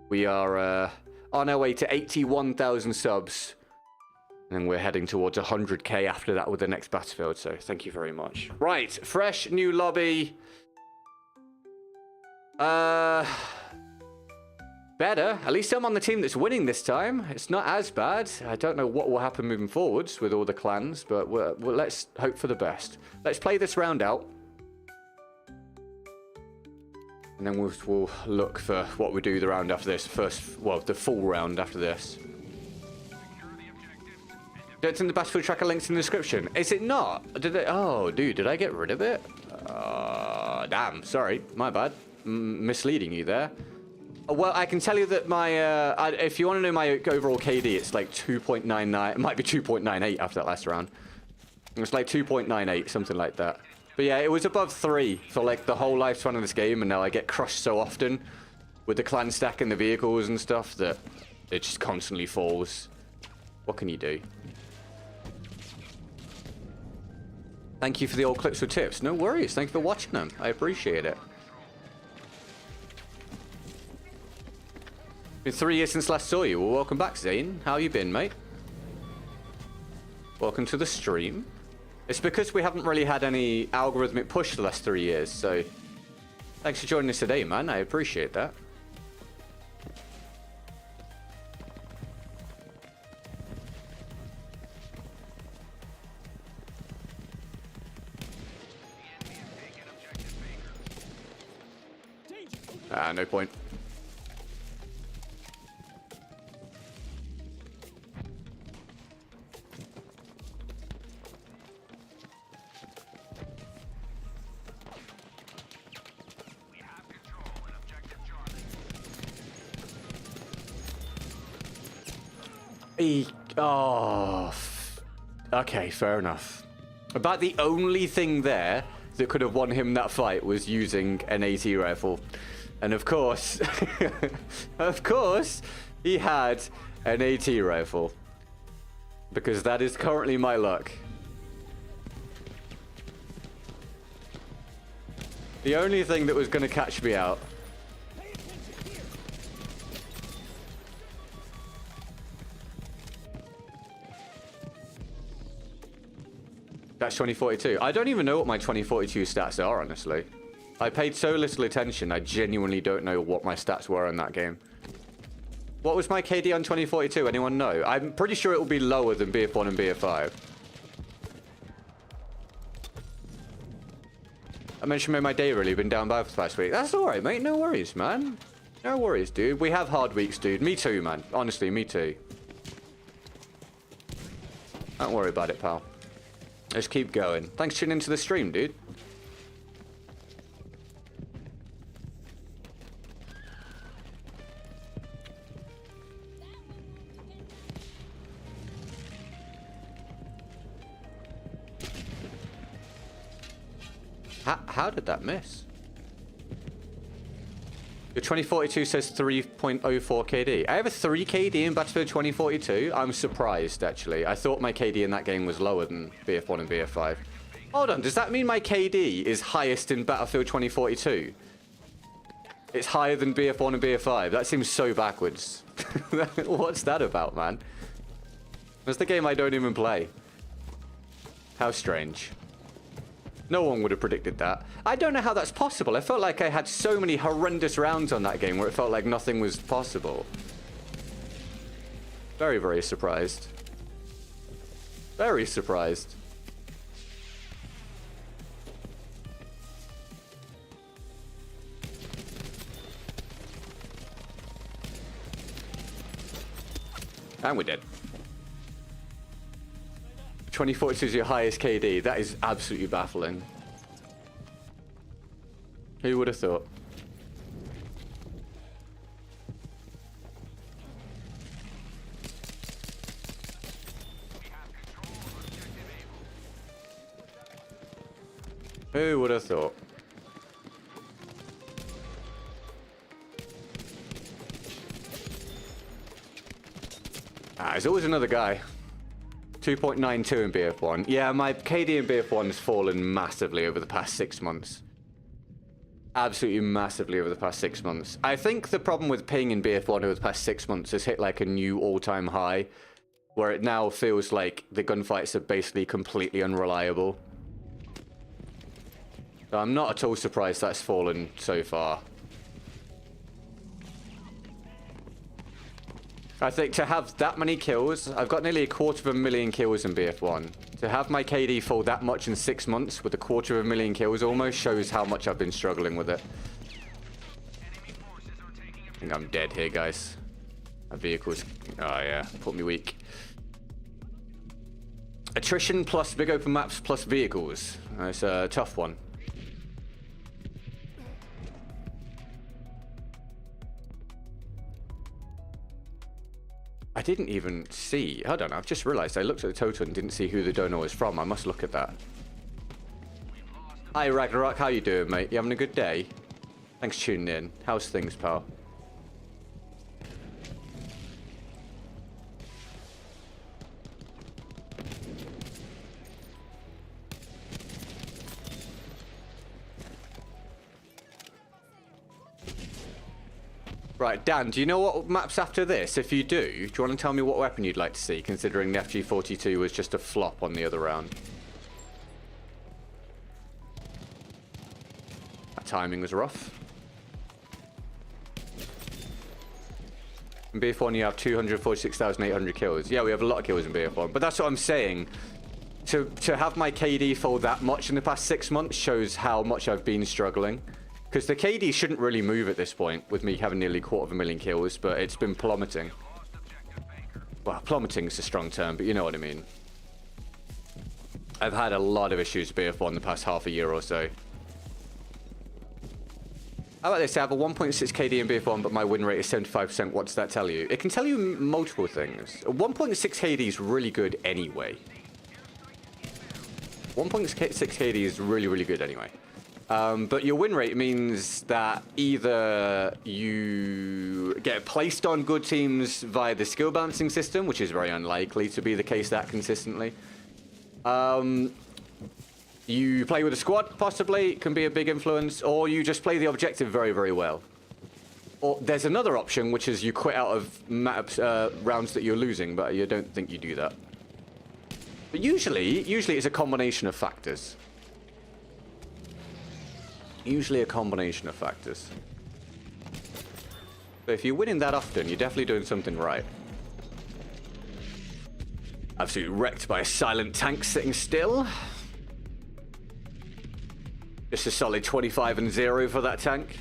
We are on our way to 81,000 subs, and we're heading towards 100k after that with the next Battlefield, so thank you very much. Right, fresh new lobby. Better. At least I'm on the team that's winning this time. It's not as bad. I don't know what will happen moving forwards with all the clans, but let's hope for the best. Let's play this round out. And then we'll look for what we do the round after this. The full round after this. Don't think the Battlefield tracker link's in the description. Is it not? Oh, dude, did I get rid of it? Damn, sorry. My bad. Misleading you there. Well, I can tell you that my, if you want to know my overall KD, it's like 2.99. It might be 2.98 after that last round. It's like 2.98, something like that. But yeah, it was above 3 for like the whole lifespan of this game, and now I get crushed so often with the clan stack and the vehicles and stuff that it just constantly falls. What can you do? Thank you for the old clips with tips. No worries. Thank you for watching them. I appreciate it. Been 3 years since last saw you. Well, welcome back, Zane. How you been, mate? Welcome to the stream. It's because we haven't really had any algorithmic push the last 3 years, so thanks for joining us today, man. I appreciate that. No point. Oh, okay, fair enough. About the only thing there that could have won him that fight was using an AT rifle. And of course, of course, he had an AT rifle. Because that is currently my luck. The only thing that was going to catch me out. That's 2042. I don't even know what my 2042 stats are, honestly. I paid so little attention, I genuinely don't know what my stats were in that game. What was my KD on 2042? Anyone know? I'm pretty sure it will be lower than BF1 and BF5. I mentioned my day really been down bad for the past week. That's alright, mate. No worries, man. No worries, dude. We have hard weeks, dude. Me too, man. Honestly, me too. Don't worry about it, pal. Let's keep going. Thanks for tuning into the stream, dude. How did that miss? Your 2042 says 3.04 KD. I have a 3 KD in Battlefield 2042. I'm surprised, actually. I thought my KD in that game was lower than BF1 and BF5. Hold on, does that mean my KD is highest in Battlefield 2042? It's higher than BF1 and BF5. That seems so backwards. What's that about, man? That's the game I don't even play. How strange. No one would have predicted that. I don't know how that's possible. I felt like I had so many horrendous rounds on that game where it felt like nothing was possible. Very, very surprised. Very surprised. And we're dead. 2042 is your highest KD. That is absolutely baffling. Who would have thought? Who would have thought? Ah, there's always another guy. 2.92 in BF1. Yeah, my KD in BF1 has fallen massively over the past 6 months. Absolutely massively over the past 6 months. I think the problem with ping in BF1 over the past 6 months has hit like a new all-time high, where it now feels like the gunfights are basically completely unreliable. So I'm not at all surprised that's fallen so far. I think to have that many kills, I've got nearly 250,000 kills in BF1. To have my KD fall that much in 6 months with 250,000 kills almost shows how much I've been struggling with it. I think I'm dead here, guys. My vehicle's... Oh, yeah. Put me weak. Attrition plus big open maps plus vehicles. It's a tough one. I didn't even see. Hold on, I've just realized I looked at the total and didn't see who the donor was from. I must look at that. Hi, Ragnarok. How you doing, mate? You having a good day? Thanks for tuning in. How's things, pal? Right, Dan, do you know what map's after this? If you do you want to tell me what weapon you'd like to see, considering the FG42 was just a flop on the other round? That timing was rough. In BF1 you have 246,800 kills. Yeah, we have a lot of kills in BF1, but that's what I'm saying. To have my KD fall that much in the past 6 months shows how much I've been struggling. Because the KD shouldn't really move at this point, with me having nearly 250,000 kills, but it's been plummeting. Well, plummeting is a strong term, but you know what I mean. I've had a lot of issues with BF1 the past half a year or so. How about this? I have a 1.6 KD in BF1, but my win rate is 75%. What does that tell you? It can tell you multiple things. 1.6 KD is really good anyway. 1.6 KD is really, really good anyway. But your win rate means that either you get placed on good teams via the skill balancing system, which is very unlikely to be the case that consistently. You play with a squad, possibly, can be a big influence, or you just play the objective very, very well. Or there's another option, which is you quit out of rounds that you're losing, but you don't think you do that. But usually it's a combination of factors. Usually a combination of factors. But if you're winning that often, you're definitely doing something right. Absolutely wrecked by a silent tank sitting still. Just a solid 25-0 for that tank.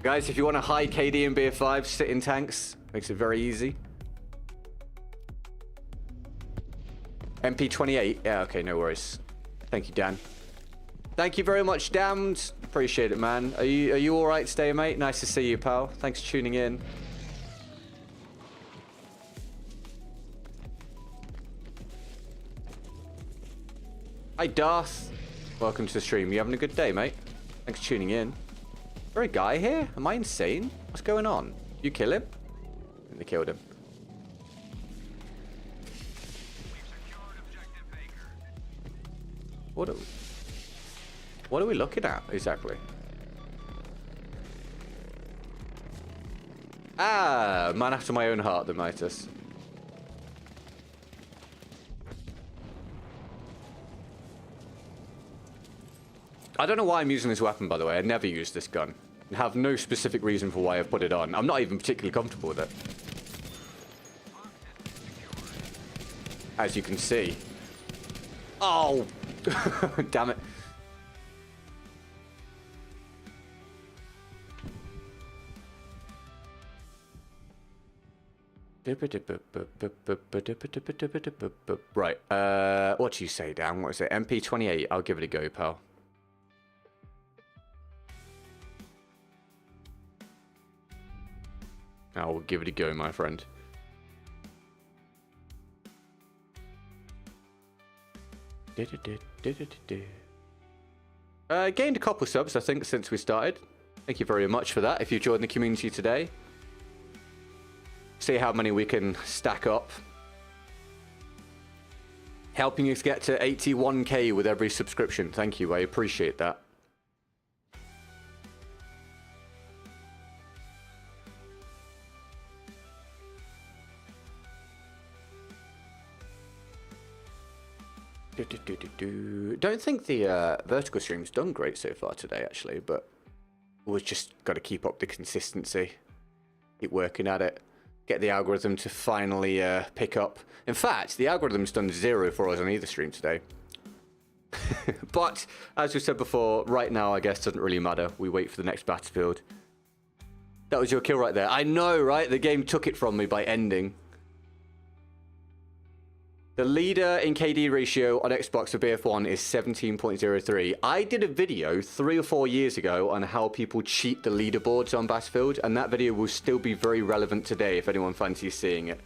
Guys, if you want a high KD in BF5, sit in tanks. Makes it very easy. MP28? Yeah, okay, no worries. Thank you, Dan. Thank you very much, Damned. Appreciate it, man. Are you all right today, mate? Nice to see you, pal. Thanks for tuning in. Hi, Darth. Welcome to the stream. You having a good day, mate? Thanks for tuning in. Is there a guy here? Am I insane? What's going on? You kill him? I think they killed him. What are we looking at exactly? Ah, man after my own heart, the Midas. I don't know why I'm using this weapon, by the way. I never use this gun. I have no specific reason for why I've put it on. I'm not even particularly comfortable with it. As you can see. Oh! Damn it. Right. What do you say, Dan? What is it? MP28. I'll give it a go, pal. I will give it a go, my friend. Gained a couple subs, I think, since we started. Thank you very much for that. If you joined the community today, see how many we can stack up. Helping us get to 81k with every subscription. Thank you, I appreciate that. Don't think the vertical stream's done great so far today, actually, but we've just got to keep up the consistency. Keep working at it. Get the algorithm to finally pick up. In fact, the algorithm's done 0 for us on either stream today. But, as we said before, right now, I guess, doesn't really matter. We wait for the next battlefield. That was your kill right there. I know, right? The game took it from me by ending. The leader in KD ratio on Xbox for BF1 is 17.03. I did a video 3 or 4 years ago on how people cheat the leaderboards on Battlefield, and that video will still be very relevant today if anyone fancies seeing it.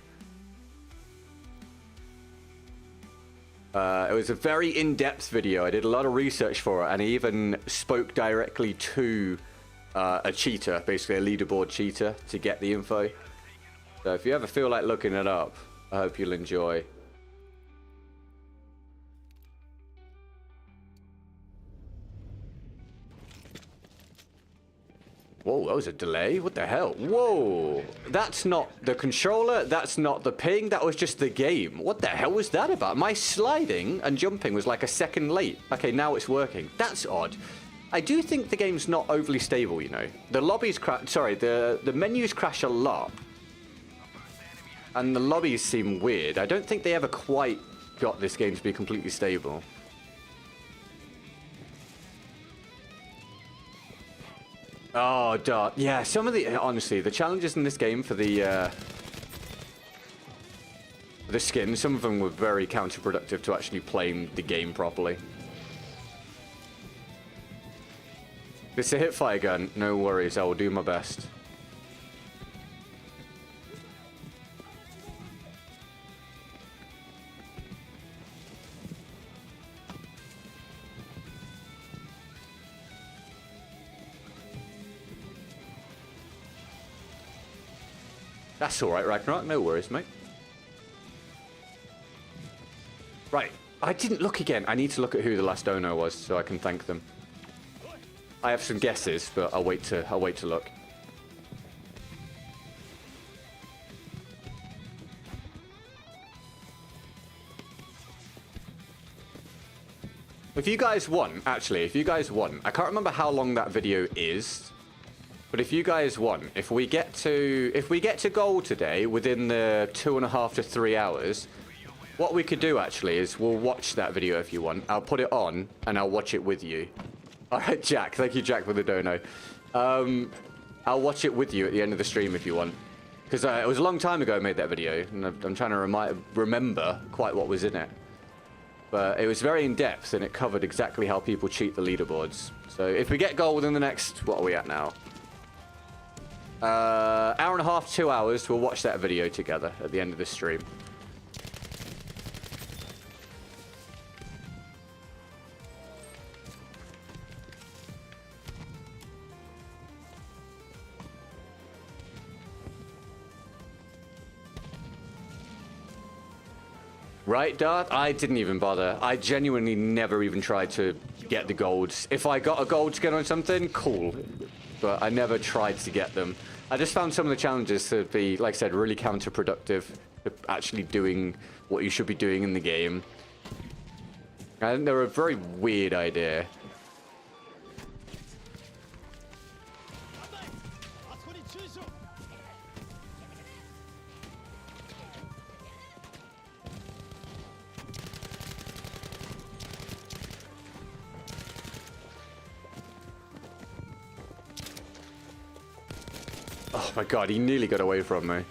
It was a very in-depth video. I did a lot of research for it, and I even spoke directly to a cheater, basically a leaderboard cheater, to get the info. So if you ever feel like looking it up, I hope you'll enjoy. Whoa, that was a delay. What the hell? Whoa. That's not the controller. That's not the ping. That was just the game. What the hell was that about? My sliding and jumping was like a second late. Okay, now it's working. That's odd. I do think the game's not overly stable, you know. The lobbies crash. Sorry, the menus crash a lot. And the lobbies seem weird. I don't think they ever quite got this game to be completely stable. Oh, dark. Yeah, some of the... Honestly, the challenges in this game for the skin, some of them were very counterproductive to actually playing the game properly. It's a Hipfire gun. No worries, I will do my best. That's alright, Ragnarok. No worries, mate. Right. I didn't look again. I need to look at who the last owner was so I can thank them. I have some guesses, but I'll wait to look. If you guys want, actually, if you guys want, I can't remember how long that video is. But if you guys want, if we get to goal today within the 2.5 to 3 hours, what we could do actually is we'll watch that video if you want. I'll put it on and I'll watch it with you. All right, Jack. Thank you, Jack, for the dono. I'll watch it with you at the end of the stream if you want, because it was a long time ago I made that video, and I'm trying to remember quite what was in it. But it was very in depth and it covered exactly how people cheat the leaderboards. So if we get goal within the next, what are we at now? Hour and a half, 2 hours, we'll watch that video together at the end of the stream. Right, Darth? I didn't even bother. I genuinely never even tried to get the golds. If I got a gold skin on something, cool. But I never tried to get them. I just found some of the challenges to be, like I said, really counterproductive to actually doing what you should be doing in the game. I think they're a very weird idea. Oh my god, he nearly got away from me.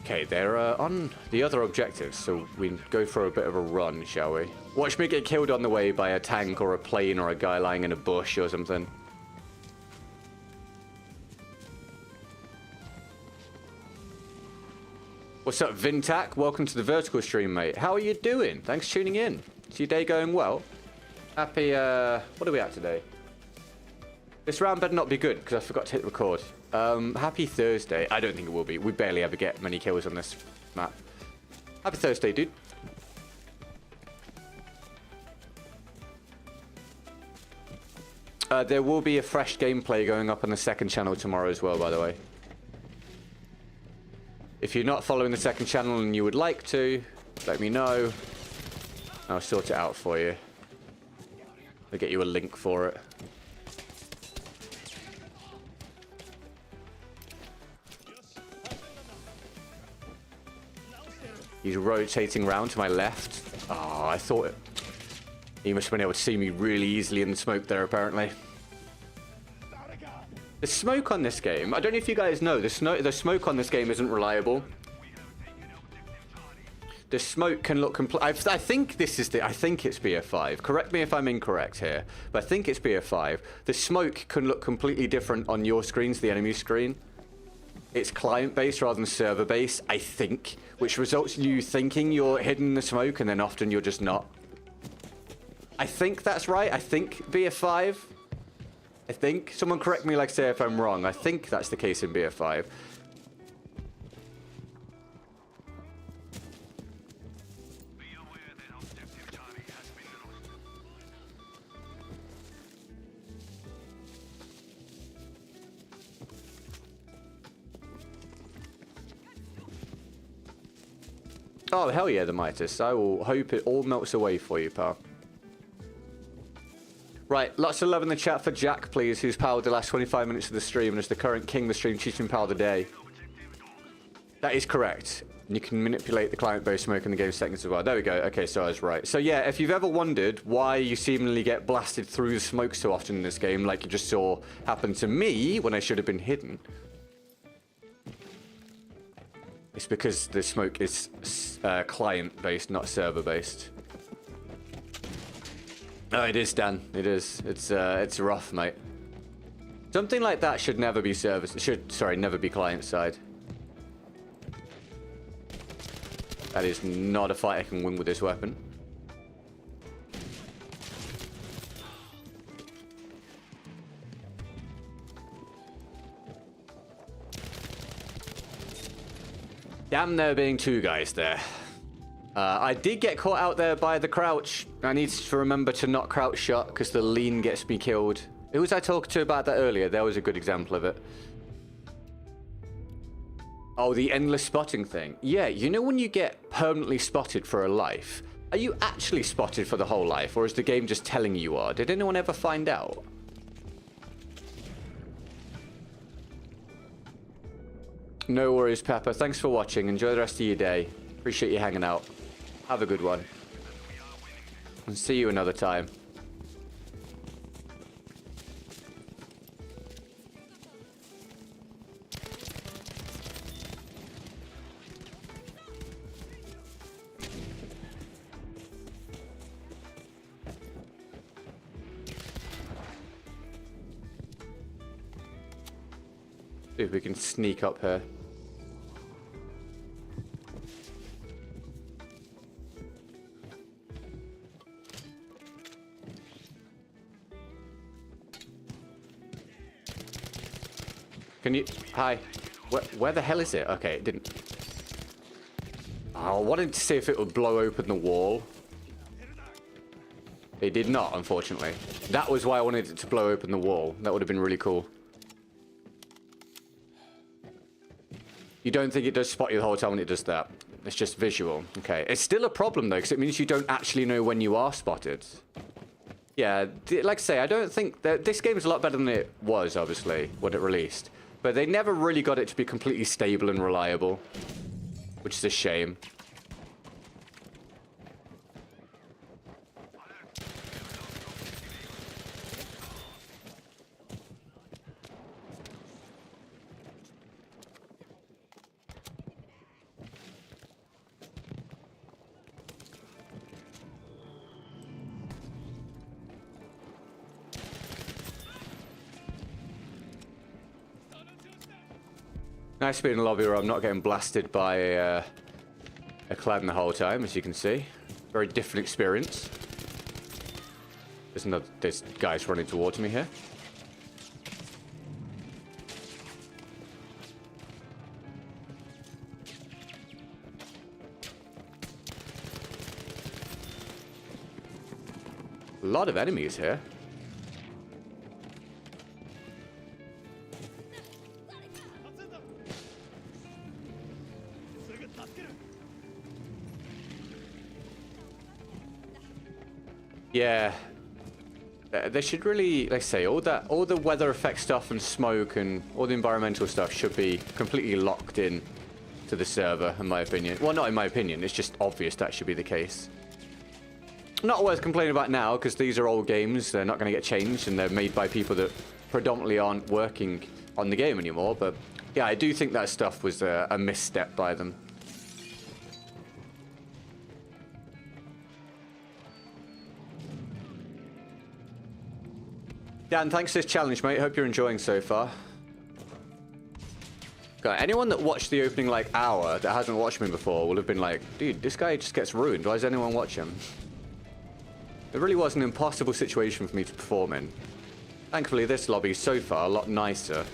Okay, they're on the other objectives, so we go for a bit of a run, shall we? Watch me get killed on the way by a tank or a plane or a guy lying in a bush or something. What's up, Vintac? Welcome to the vertical stream, mate. How are you doing? Thanks for tuning in. Is your day going well? Happy, what are we at today? This round better not be good, because I forgot to hit record. Happy Thursday. I don't think it will be. We barely ever get many kills on this map. Happy Thursday, dude. There will be a fresh gameplay going up on the second channel tomorrow as well, by the way. If you're not following the second channel and you would like to, let me know. I'll sort it out for you. I'll get you a link for it. He's rotating round to my left. Oh, I thought it. He must have been able to see me really easily in the smoke there, apparently. The smoke on this game, I don't know if you guys know, the smoke on this game isn't reliable. The smoke can look I think this is I think it's BF5. Correct me if I'm incorrect here, but I think it's BF5. The smoke can look completely different on your screen to the enemy screen. It's client-based rather than server-based, I think, which results in you thinking you're hidden in the smoke and then often you're just not. I think that's right. I think BF5. I think. Someone correct me, like, say if I'm wrong. I think that's the case in BF5. Oh, hell yeah, the Midas. I will hope it all melts away for you, pal. Right, lots of love in the chat for Jack, please, who's powered the last 25 minutes of the stream and is the current king of the stream teaching power of the day. That is correct. You can manipulate the client-based smoke in the game settings as well. There we go. Okay, so I was right. So yeah, if you've ever wondered why you seemingly get blasted through the smoke so often in this game, like you just saw happen to me when I should have been hidden, It's because the smoke is client-based, not server-based. Oh, it is, Dan. It is. It's rough, mate. Something like that should never be never be client-side. That is not a fight I can win with this weapon. Damn, there being two guys there. I did get caught out there by the crouch. I need to remember to not crouch shot because the lean gets me killed. Who was I talking to about that earlier? There was a good example of it. Oh, the endless spotting thing. Yeah, you know when you get permanently spotted for a life, are you actually spotted for the whole life, or is the game just telling you are? Did anyone ever find out? No worries, Pepper. Thanks for watching. Enjoy the rest of your day. Appreciate you hanging out. Have a good one. And see you another time. See if we can sneak up here. Can you... Hi. Where the hell is it? Okay, it didn't... Oh, I wanted to see if it would blow open the wall. It did not, unfortunately. That was why I wanted it to blow open the wall. That would have been really cool. You don't think it does spot you the whole time when it does that? It's just visual. Okay. It's still a problem, though, because it means you don't actually know when you are spotted. Yeah, like I say, I don't think that this game is a lot better than it was, obviously, when it released. But they never really got it to be completely stable and reliable, which is a shame. Nice to be in a lobby where I'm not getting blasted by a clan the whole time, as you can see. Very different experience. There's guys running towards me here. A lot of enemies here. Yeah, they should really, like I say, all the weather effect stuff and smoke and all the environmental stuff should be completely locked in to the server, in my opinion. Well, not in my opinion, it's just obvious that should be the case. Not worth complaining about now, because these are old games, they're not going to get changed, and they're made by people that predominantly aren't working on the game anymore, but yeah, I do think that stuff was a misstep by them. Dan, thanks for this challenge, mate. Hope you're enjoying so far. God, anyone that watched the opening, like, hour that hasn't watched me before will have been like, dude, this guy just gets ruined. Why does anyone watch him? It really was an impossible situation for me to perform in. Thankfully, this lobby is so far a lot nicer.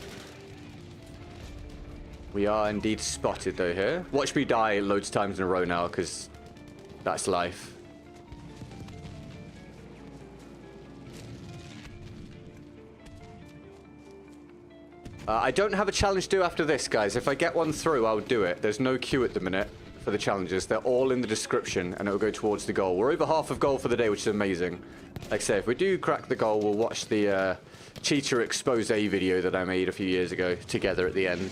We are indeed spotted, though, here. Watch me die loads of times in a row now, because that's life. I don't have a challenge due after this, guys. If I get one through, I'll do it. There's no queue at the minute for the challenges. They're all in the description, and it'll go towards the goal. We're over half of goal for the day, which is amazing. Like I say, if we do crack the goal, we'll watch the cheater expose video that I made a few years ago together at the end.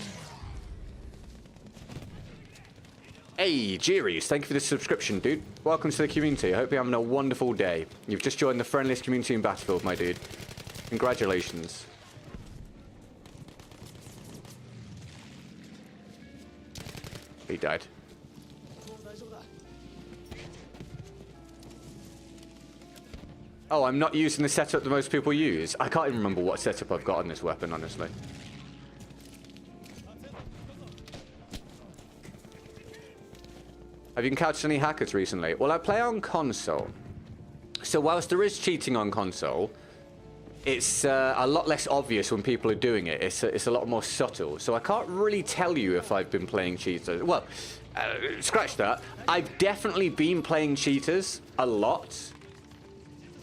Hey, Jeeries, thank you for the subscription, dude. Welcome to the community. I hope you're having a wonderful day. You've just joined the friendliest community in Battlefield, my dude. Congratulations. He died. Oh, I'm not using the setup that most people use. I can't even remember what setup I've got on this weapon, honestly. Have you encountered any hackers recently? Well, I play on console. So whilst there is cheating on console, it's a lot less obvious when people are doing it. It's a lot more subtle. So I can't really tell you if I've been playing cheaters. Well, scratch that. I've definitely been playing cheaters a lot.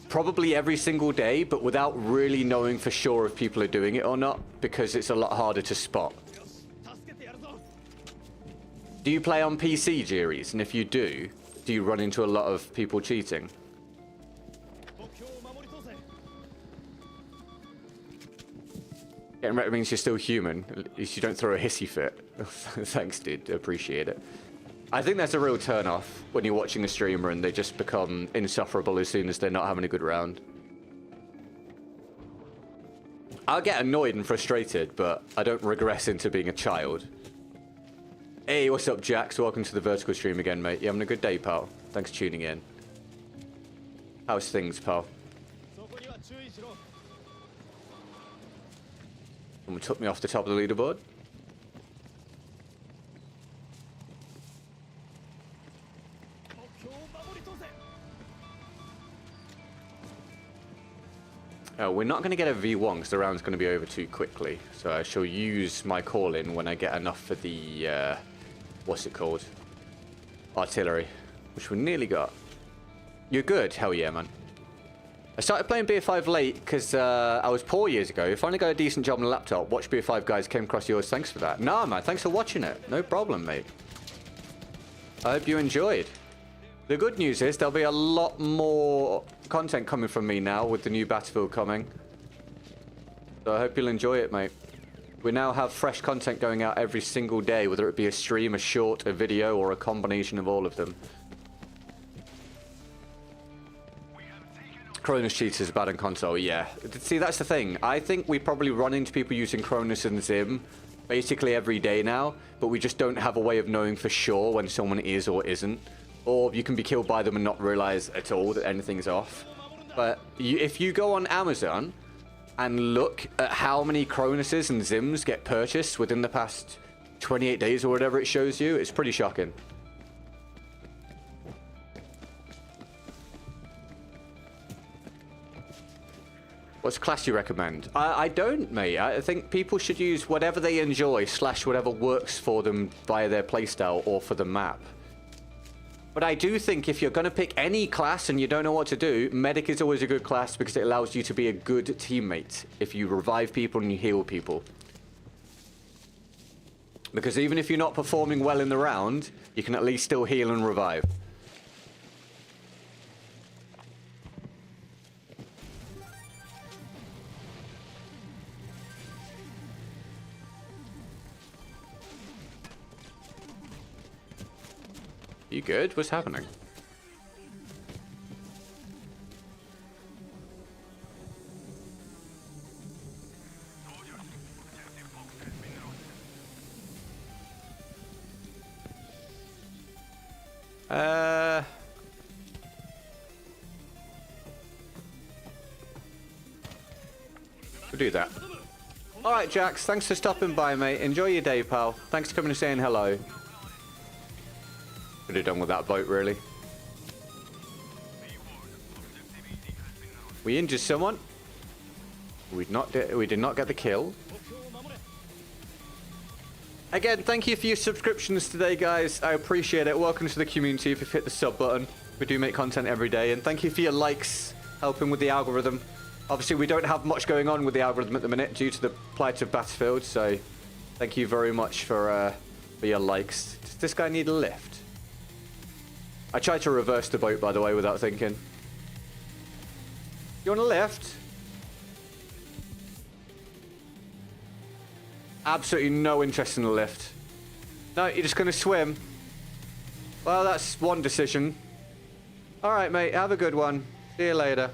Probably every single day, but without really knowing for sure if people are doing it or not, because it's a lot harder to spot. Do you play on PC, Jiris? And if you do you run into a lot of people cheating? Getting wrecked means you're still human. At least you don't throw a hissy fit. Thanks, dude. Appreciate it. I think that's a real turn-off when you're watching a streamer and they just become insufferable as soon as they're not having a good round. I'll get annoyed and frustrated, but I don't regress into being a child. Hey, what's up, Jax? Welcome to the Vertical stream again, mate. You having a good day, pal? Thanks for tuning in. How's things, pal? Someone took me off the top of the leaderboard. We're not going to get a V1 because the round's going to be over too quickly. So I shall use my call-in when I get enough for the, what's it called? Artillery, which we nearly got. You're good? Hell yeah, man. I started playing BF5 late because I was poor years ago. Finally got a decent job on a laptop. Watch BF5 guys, came across yours. Thanks for that. Nah, man, thanks for watching it. No problem, mate. I hope you enjoyed. The good news is there'll be a lot more content coming from me now with the new Battlefield coming. So I hope you'll enjoy it, mate. We now have fresh content going out every single day, whether it be a stream, a short, a video, or a combination of all of them. Cronus cheats is bad on console, yeah. See, that's the thing. I think we probably run into people using Cronus and Zim basically every day now, but we just don't have a way of knowing for sure when someone is or isn't. Or you can be killed by them and not realize at all that anything's off. But if you go on Amazon and look at how many Cronuses and Zims get purchased within the past 28 days or whatever it shows you, it's pretty shocking. What's class you recommend? I don't, mate. I think people should use whatever they enjoy / whatever works for them via their playstyle or for the map. But I do think if you're going to pick any class and you don't know what to do, Medic is always a good class because it allows you to be a good teammate if you revive people and you heal people. Because even if you're not performing well in the round, you can at least still heal and revive. You good? What's happening? We'll do that. Alright, Jax. Thanks for stopping by, mate. Enjoy your day, pal. Thanks for coming and saying hello. Could have done with that boat, really. We injured someone. We did not get the kill. Again, thank you for your subscriptions today, guys. I appreciate it. Welcome to the community if you've hit the sub button. We do make content every day. And thank you for your likes, helping with the algorithm. Obviously, we don't have much going on with the algorithm at the minute due to the plight of Battlefield. So thank you very much for your likes. Does this guy need a lift? I tried to reverse the boat, by the way, without thinking. You want a lift? Absolutely no interest in a lift. No, you're just going to swim. Well, that's one decision. All right, mate. Have a good one. See you later.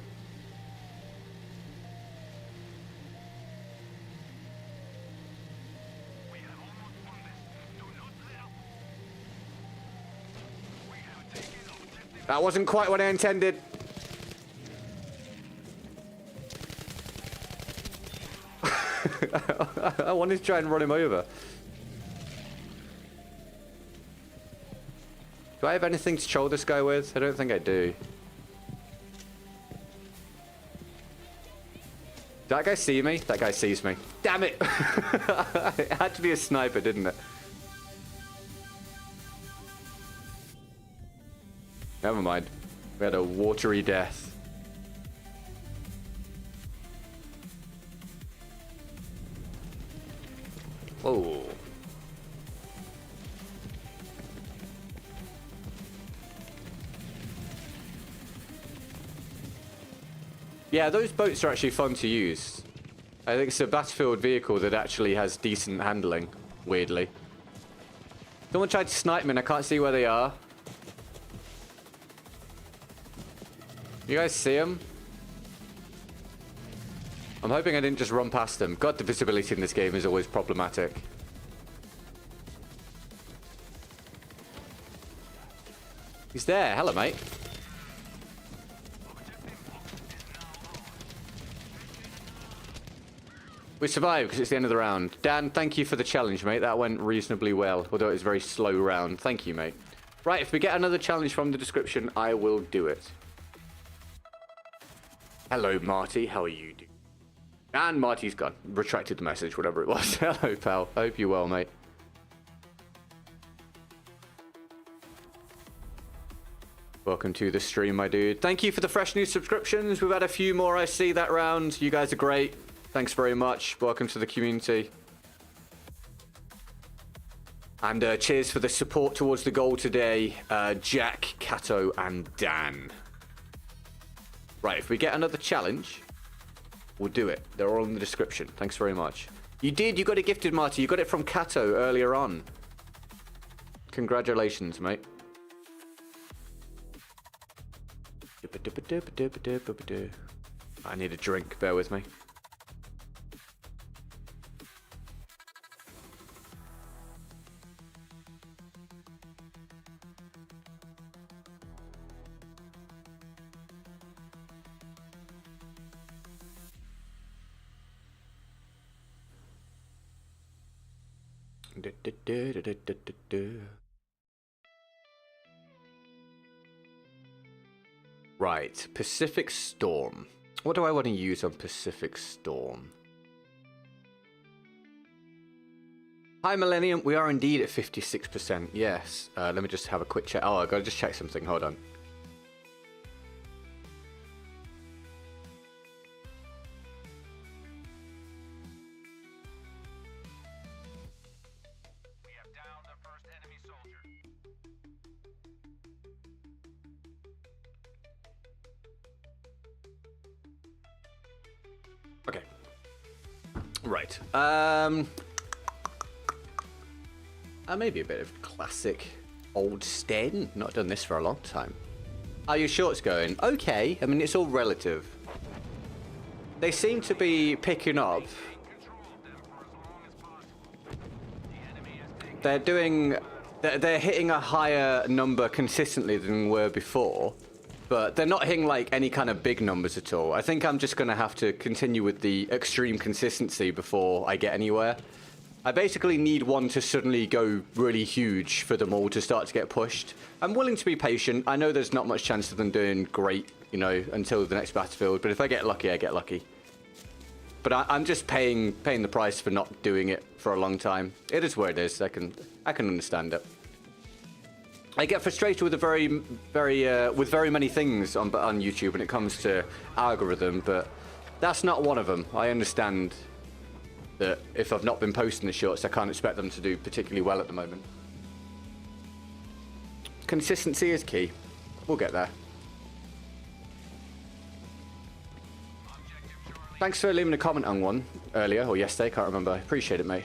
That wasn't quite what I intended. I wanted to try and run him over. Do I have anything to troll this guy with? I don't think I do. Did that guy see me? That guy sees me. Damn it! It had to be a sniper, didn't it? Never mind. We had a watery death. Whoa. Yeah, those boats are actually fun to use. I think it's a battlefield vehicle that actually has decent handling, weirdly. Someone tried to snipe me and I can't see where they are. You guys see them? I'm hoping I didn't just run past them. God, the visibility in this game is always problematic. He's there. Hello, mate. We survived because it's the end of the round. Dan, thank you for the challenge, mate. That went reasonably well, although it was a very slow round. Thank you, mate. Right, if we get another challenge from the description, I will do it. Hello, Marty. How are you doing? And Marty's gone. Retracted the message, whatever it was. Hello, pal. I hope you're well, mate. Welcome to the stream, my dude. Thank you for the fresh new subscriptions. We've had a few more, I see, that round. You guys are great. Thanks very much. Welcome to the community. And cheers for the support towards the goal today, Jack, Kato, and Dan. Right, if we get another challenge, we'll do it. They're all in the description. Thanks very much. You did. You got it gifted, Marty. You got it from Kato earlier on. Congratulations, mate. I need a drink. Bear with me. Right, Pacific Storm. What do I want to use on Pacific Storm? Hi, Millennium. We are indeed at 56%. Yes. Let me just have a quick check. Oh, I gotta just check something. Hold on. Okay. Right. Maybe a bit of classic old Sten. Not done this for a long time. How are your shorts going? Okay. I mean, it's all relative. They seem to be picking up. They're hitting a higher number consistently than were before. But they're not hitting like any kind of big numbers at all. I think I'm just going to have to continue with the extreme consistency before I get anywhere. I basically need one to suddenly go really huge for them all to start to get pushed. I'm willing to be patient. I know there's not much chance of them doing great, you know, until the next battlefield. But if I get lucky, I get lucky. But I'm just paying the price for not doing it for a long time. It is where it is. I can understand it. I get frustrated with very many things on YouTube when it comes to algorithm, but that's not one of them. I understand that if I've not been posting the shorts, I can't expect them to do particularly well at the moment. Consistency is key. We'll get there. Thanks for leaving a comment on one earlier or yesterday, can't remember. Appreciate it, mate.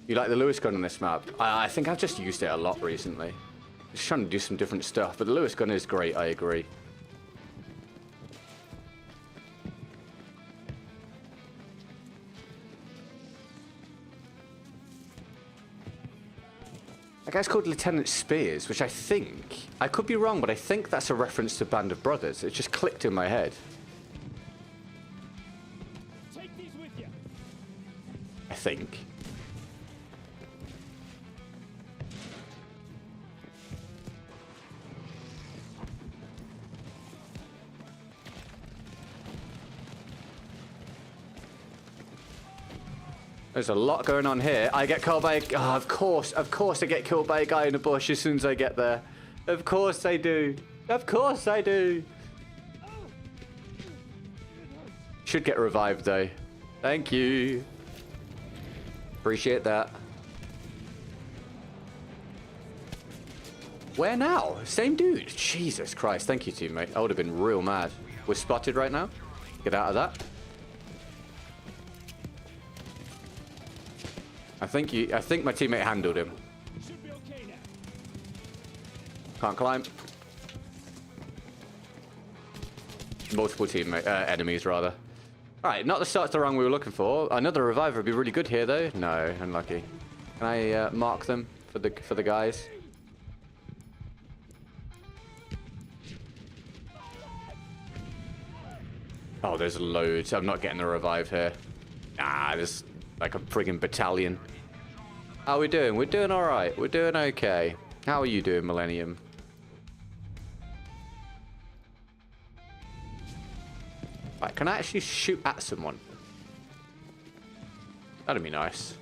You like the Lewis gun on this map? I think I've just used it a lot recently. Just trying to do some different stuff, but the Lewis gun is great, I agree. That guy's called Lieutenant Spears, which I think... I could be wrong, but I think that's a reference to Band of Brothers. It just clicked in my head. Take these with you. I think. There's a lot going on here. I get killed by a... Oh, of course I get killed by a guy in a bush as soon as I get there. Of course I do. Of course I do. Should get revived though. Thank you. Appreciate that. Where now? Same dude. Jesus Christ. Thank you, teammate. I would have been real mad. We're spotted right now. Get out of that. I think my teammate handled him. Should be okay now. Can't climb. Multiple teammate enemies rather. All right, not the start to the run we were looking for. Another reviver would be really good here though. No, unlucky. Can I mark them for the guys? Oh, there's loads. I'm not getting the revive here. Ah, there's like a friggin' battalion. How are we doing? We're doing all right. We're doing okay. How are you doing, Millennium? Right, can I actually shoot at someone? That'd be nice.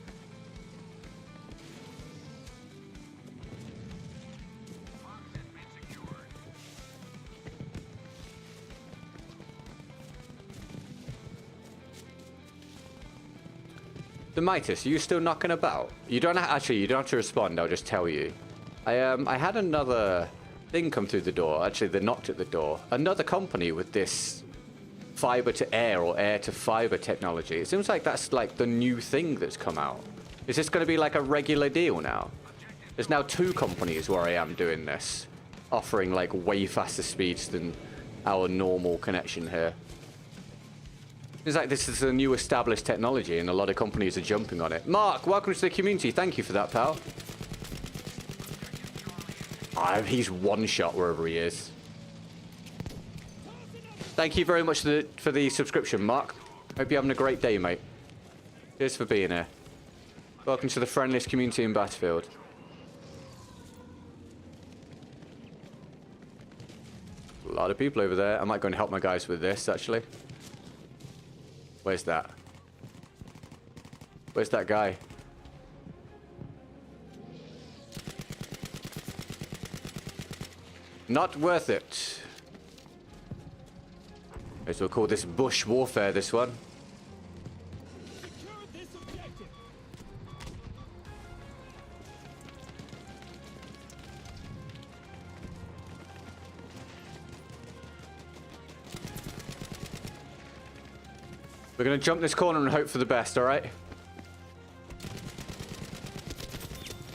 The Midas, are you still knocking about? You don't have to respond. I'll just tell you. I had another thing come through the door. Actually, they knocked at the door. Another company with this fiber to air or air to fiber technology. It seems like that's like the new thing that's come out. Is this going to be like a regular deal now? There's now 2 companies where I am doing this, offering like way faster speeds than our normal connection here. It's like this is a new established technology and a lot of companies are jumping on it. Mark, welcome to the community. Thank you for that, pal. Oh, he's one shot wherever he is. Thank you very much for the subscription, Mark. Hope you're having a great day, mate. Cheers for being here. Welcome to the friendliest community in Battlefield. A lot of people over there. I might go and help my guys with this, actually. Where's that? Where's that guy? Not worth it. Okay, so we'll call this bush warfare, this one. Secure this objective. We're going to jump this corner and hope for the best, all right?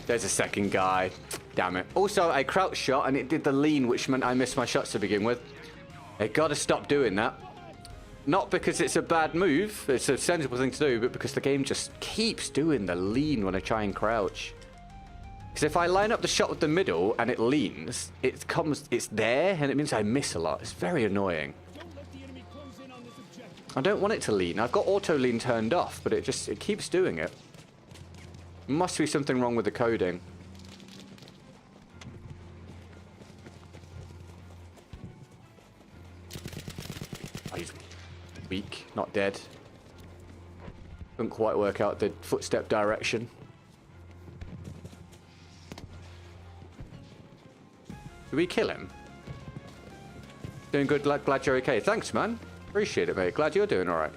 There's a second guy. Damn it. Also, I crouch shot and it did the lean, which meant I missed my shots to begin with. I gotta stop doing that. Not because it's a bad move, it's a sensible thing to do, but because the game just keeps doing the lean when I try and crouch. Because if I line up the shot with the middle and it leans, it's there, and it means I miss a lot. It's very annoying. Don't let the enemy close in on this objective. I don't want it to lean. I've got auto lean turned off, but it keeps doing it. Must be something wrong with the coding. Oh, he's weak, not dead. Couldn't quite work out the footstep direction. Did we kill him? Doing good, glad you're okay. Thanks, man. Appreciate it, mate. Glad you're doing all right.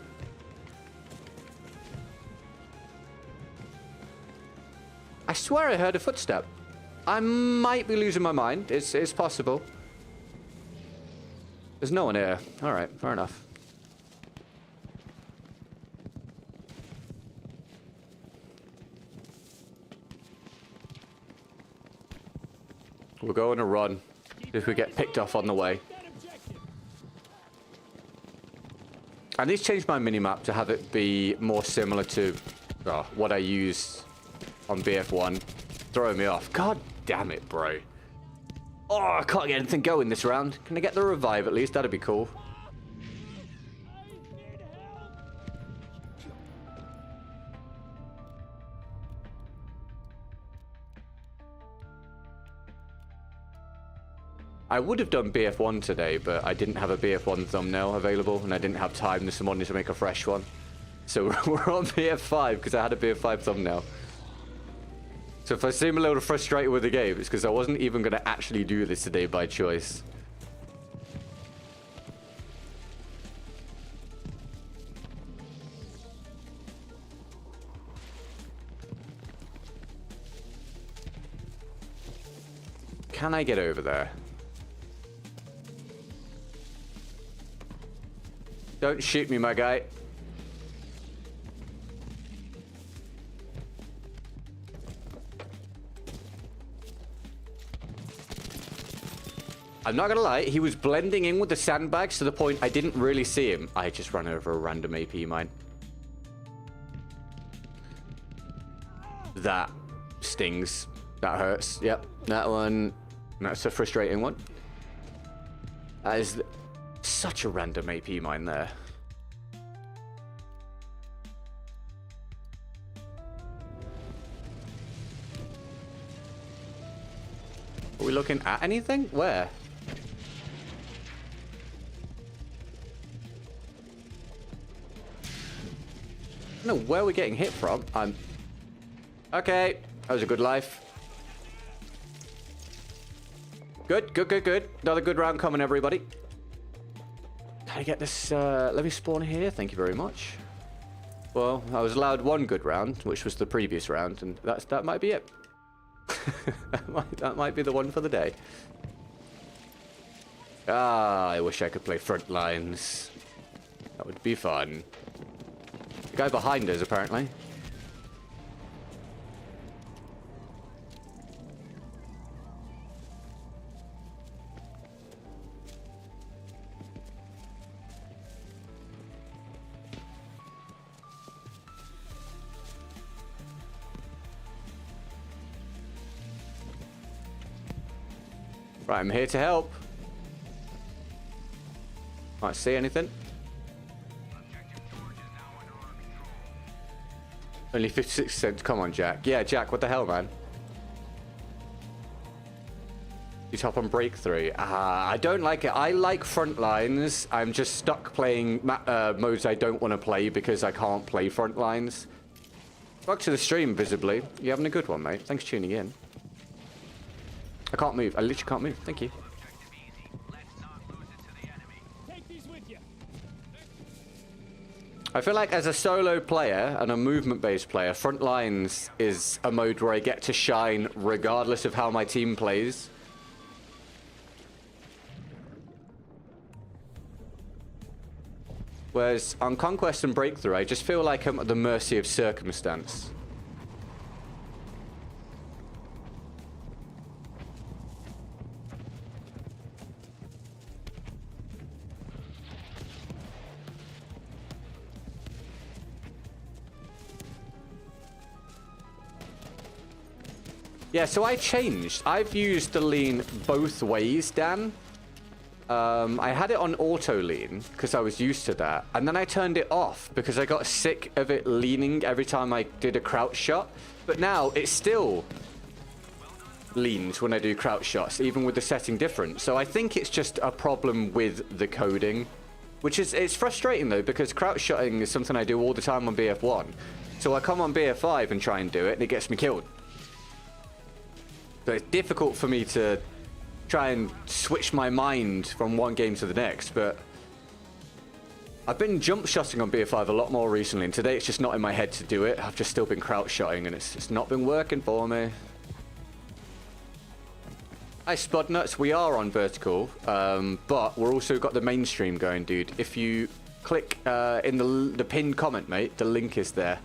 I swear I heard a footstep. I might be losing my mind. It's possible. There's no one here. All right, fair enough. We'll go on a run if we get picked off on the way. That objective. I need to change my minimap to have it be more similar to what I use on BF1. throwing me off. God damn it, bro. Oh, I can't get anything going this round. Can I get the revive at least? That'd be cool. I would have done BF1 today, but I didn't have a BF1 thumbnail available, and I didn't have time this morning to make a fresh one. So we're on BF5 because I had a BF5 thumbnail. So if I seem a little frustrated with the game, it's because I wasn't even going to actually do this today by choice. Can I get over there? Don't shoot me, my guy. I'm not gonna lie, he was blending in with the sandbags to the point I didn't really see him. I just ran over a random AP mine. That stings. That hurts. Yep, that one. That's a frustrating one. That is such a random AP mine there. Are we looking at anything? Where? I don't know where we're getting hit from. Okay, that was a good life. Good, good, good, good. Another good round coming, everybody. Can I get this? Let me spawn here. Thank you very much. Well, I was allowed one good round, which was the previous round, and that might be it. that might be the one for the day. Ah, I wish I could play front lines. That would be fun. The guy behind us, apparently. Right, I'm here to help. Can't see anything. Only 56%. Come on, Jack. Yeah, Jack, what the hell, man? You top on breakthrough. I don't like it. I like front lines. I'm just stuck playing modes I don't want to play because I can't play front lines. Back to the stream, visibly. You having a good one, mate? Thanks for tuning in. I can't move. I literally can't move. Thank you. Take these with you. I feel like as a solo player and a movement-based player, front lines is a mode where I get to shine regardless of how my team plays. Whereas on Conquest and Breakthrough, I just feel like I'm at the mercy of circumstance. Yeah, so I changed. I've used the lean both ways, Dan. I had it on auto lean because I was used to that. And then I turned it off because I got sick of it leaning every time I did a crouch shot. But now it still leans when I do crouch shots, even with the setting different. So I think it's just a problem with the coding, which is it's frustrating though because crouch shotting is something I do all the time on BF1. So I come on BF5 and try and do it and it gets me killed. So it's difficult for me to try and switch my mind from one game to the next, but I've been jump shotting on BF5 a lot more recently, and today it's just not in my head to do it. I've just still been crouch shotting, and it's not been working for me. Hi, Spudnuts. We are on vertical, but we're also got the mainstream going, dude. If you click in the pinned comment, mate, the link is there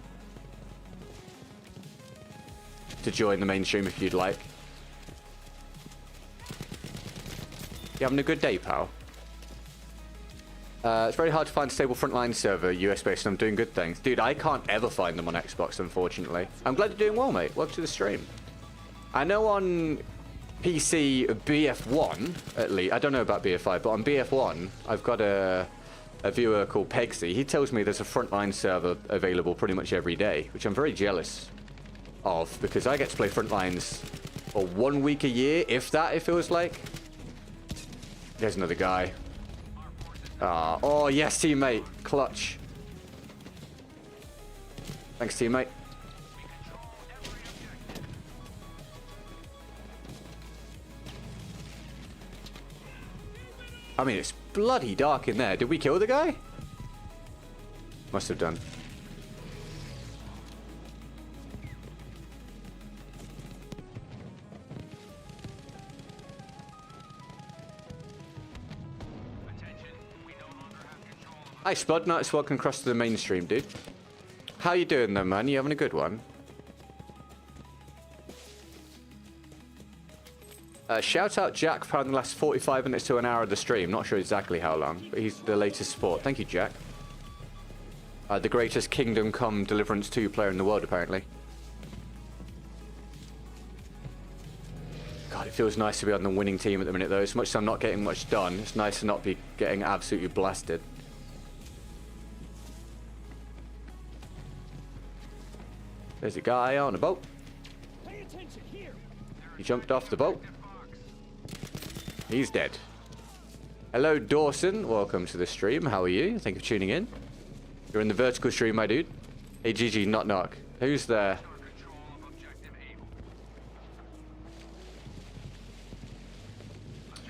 to join the mainstream if you'd like. You having a good day, pal? It's very hard to find a stable frontline server, US-based, and I'm doing good things. Dude, I can't ever find them on Xbox, unfortunately. I'm glad you're doing well, mate. Welcome to the stream. I know on PC BF1, at least, I don't know about BF5, but on BF1, I've got a viewer called Pegsy. He tells me there's a frontline server available pretty much every day, which I'm very jealous of, because I get to play frontlines for 1 week a year, if that, it feels like. There's another guy. Oh, yes, teammate. Clutch. Thanks, teammate. I mean, it's bloody dark in there. Did we kill the guy? Must have done. Hi, Spud. Nice. Welcome across to the mainstream, dude. How you doing, though, man? You having a good one? Shout out Jack for the last 45 minutes to an hour of the stream. Not sure exactly how long, but he's the latest support. Thank you, Jack. The greatest Kingdom Come Deliverance 2 player in the world, apparently. God, it feels nice to be on the winning team at the minute, though. As much as I'm not getting much done, it's nice to not be getting absolutely blasted. There's a guy on a boat. Pay attention here. He jumped off the boat. He's dead. Hello, Dawson. Welcome to the stream. How are you? Thank you for tuning in. You're in the vertical stream, my dude. Hey, GG, knock knock. Who's there?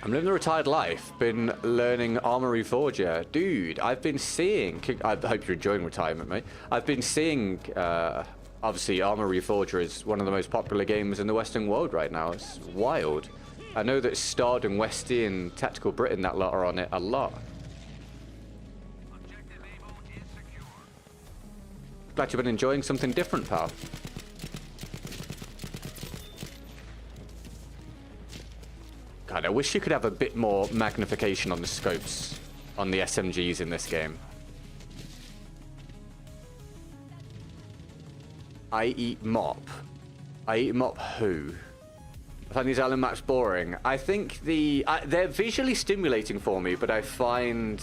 I'm living the retired life. Been learning Armory Forger. Dude, I've been seeing... I hope you're enjoying retirement, mate. I've been seeing... obviously, Armory Forger is one of the most popular games in the Western world right now. It's wild. I know that Starred and Westy and Tactical Britain, that lot, are on it a lot. Glad you've been enjoying something different, pal. God, I wish you could have a bit more magnification on the scopes on the SMGs in this game. I eat mop. I eat mop who? I find these island maps boring. I think they're visually stimulating for me, but I find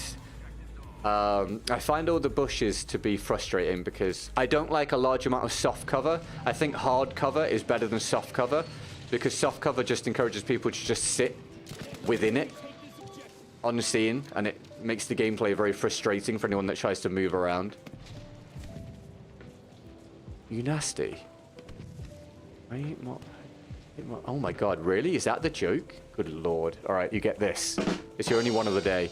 all the bushes to be frustrating because I don't like a large amount of soft cover. I think hard cover is better than soft cover because soft cover just encourages people to just sit within it on the scene, and it makes the gameplay very frustrating for anyone that tries to move around. You nasty. I eat mop. Oh my god, really? Is that the joke? Good lord. Alright, you get this. It's your only one of the day.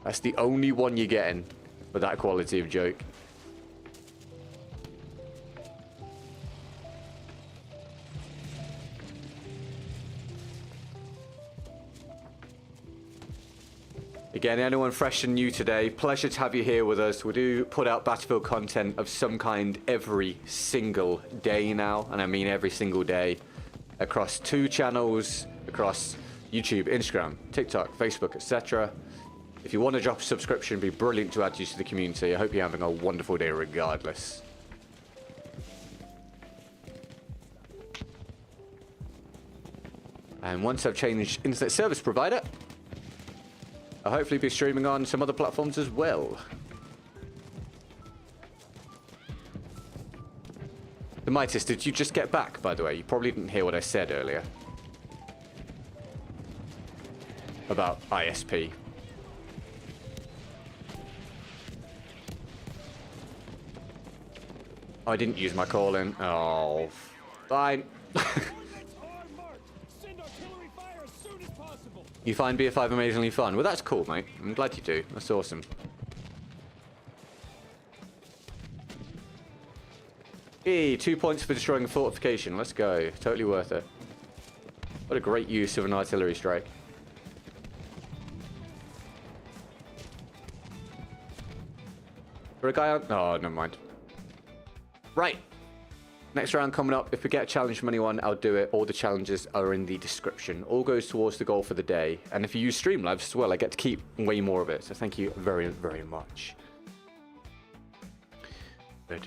That's the only one you're getting with that quality of joke. Again, anyone fresh and new today, pleasure to have you here with us. We do put out Battlefield content of some kind every single day now, and I mean every single day, across 2 channels, across YouTube, Instagram, TikTok, Facebook, etc. If you want to drop a subscription, it'd be brilliant to add you to the community. I hope you're having a wonderful day regardless. And once I've changed internet service provider, I'll hopefully be streaming on some other platforms as well. The Mitis, did you just get back, by the way? You probably didn't hear what I said earlier about ISP. Oh, I didn't use my call-in. Oh, fine. You find BF5 amazingly fun? Well, that's cool, mate. I'm glad you do. That's awesome. Hey, 2 points for destroying a fortification. Let's go. Totally worth it. What a great use of an artillery strike. For a guy on... Oh, never mind. Right. Next round coming up. If we get a challenge from anyone, I'll do it. All the challenges are in the description. All goes towards the goal for the day. And if you use Streamlabs as well, I get to keep way more of it. So thank you very, very much. How's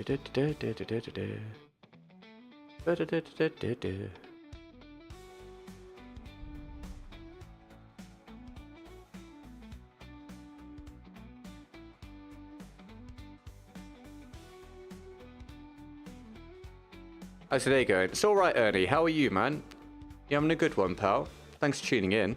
today going? It's alright, Ernie. How are you, man? You having a good one, pal? Thanks for tuning in.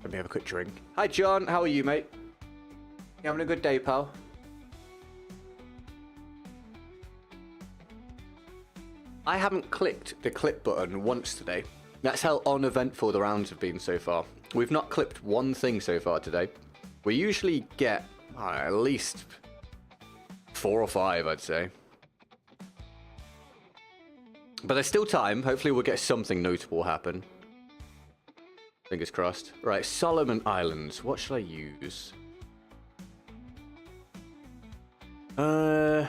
Let me have a quick drink. Hi, John. How are you, mate? You having a good day, pal? I haven't clicked the clip button once today. That's how uneventful the rounds have been so far. We've not clipped one thing so far today. We usually get at least 4 or 5, I'd say. But there's still time. Hopefully we'll get something notable happen. Fingers crossed. Right, Solomon Islands. What should I use? Oh,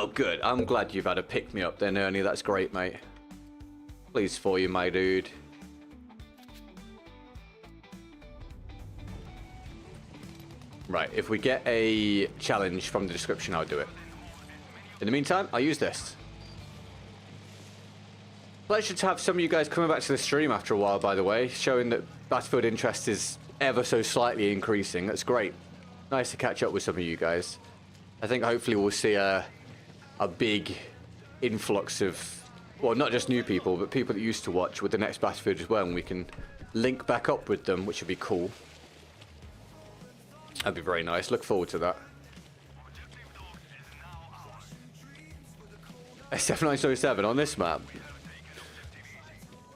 good. I'm glad you've had a pick-me-up then, Ernie. That's great, mate. Pleased for you, my dude. Right, if we get a challenge from the description, I'll do it. In the meantime, I'll use this. Pleasure to have some of you guys coming back to the stream after a while, by the way, showing that Battlefield interest is ever so slightly increasing. That's great. Nice to catch up with some of you guys. I think hopefully we'll see a big influx of, well, not just new people, but people that used to watch with the next Battlefield as well, and we can link back up with them, which would be cool. That'd be very nice. Look forward to that. SF907 on this map.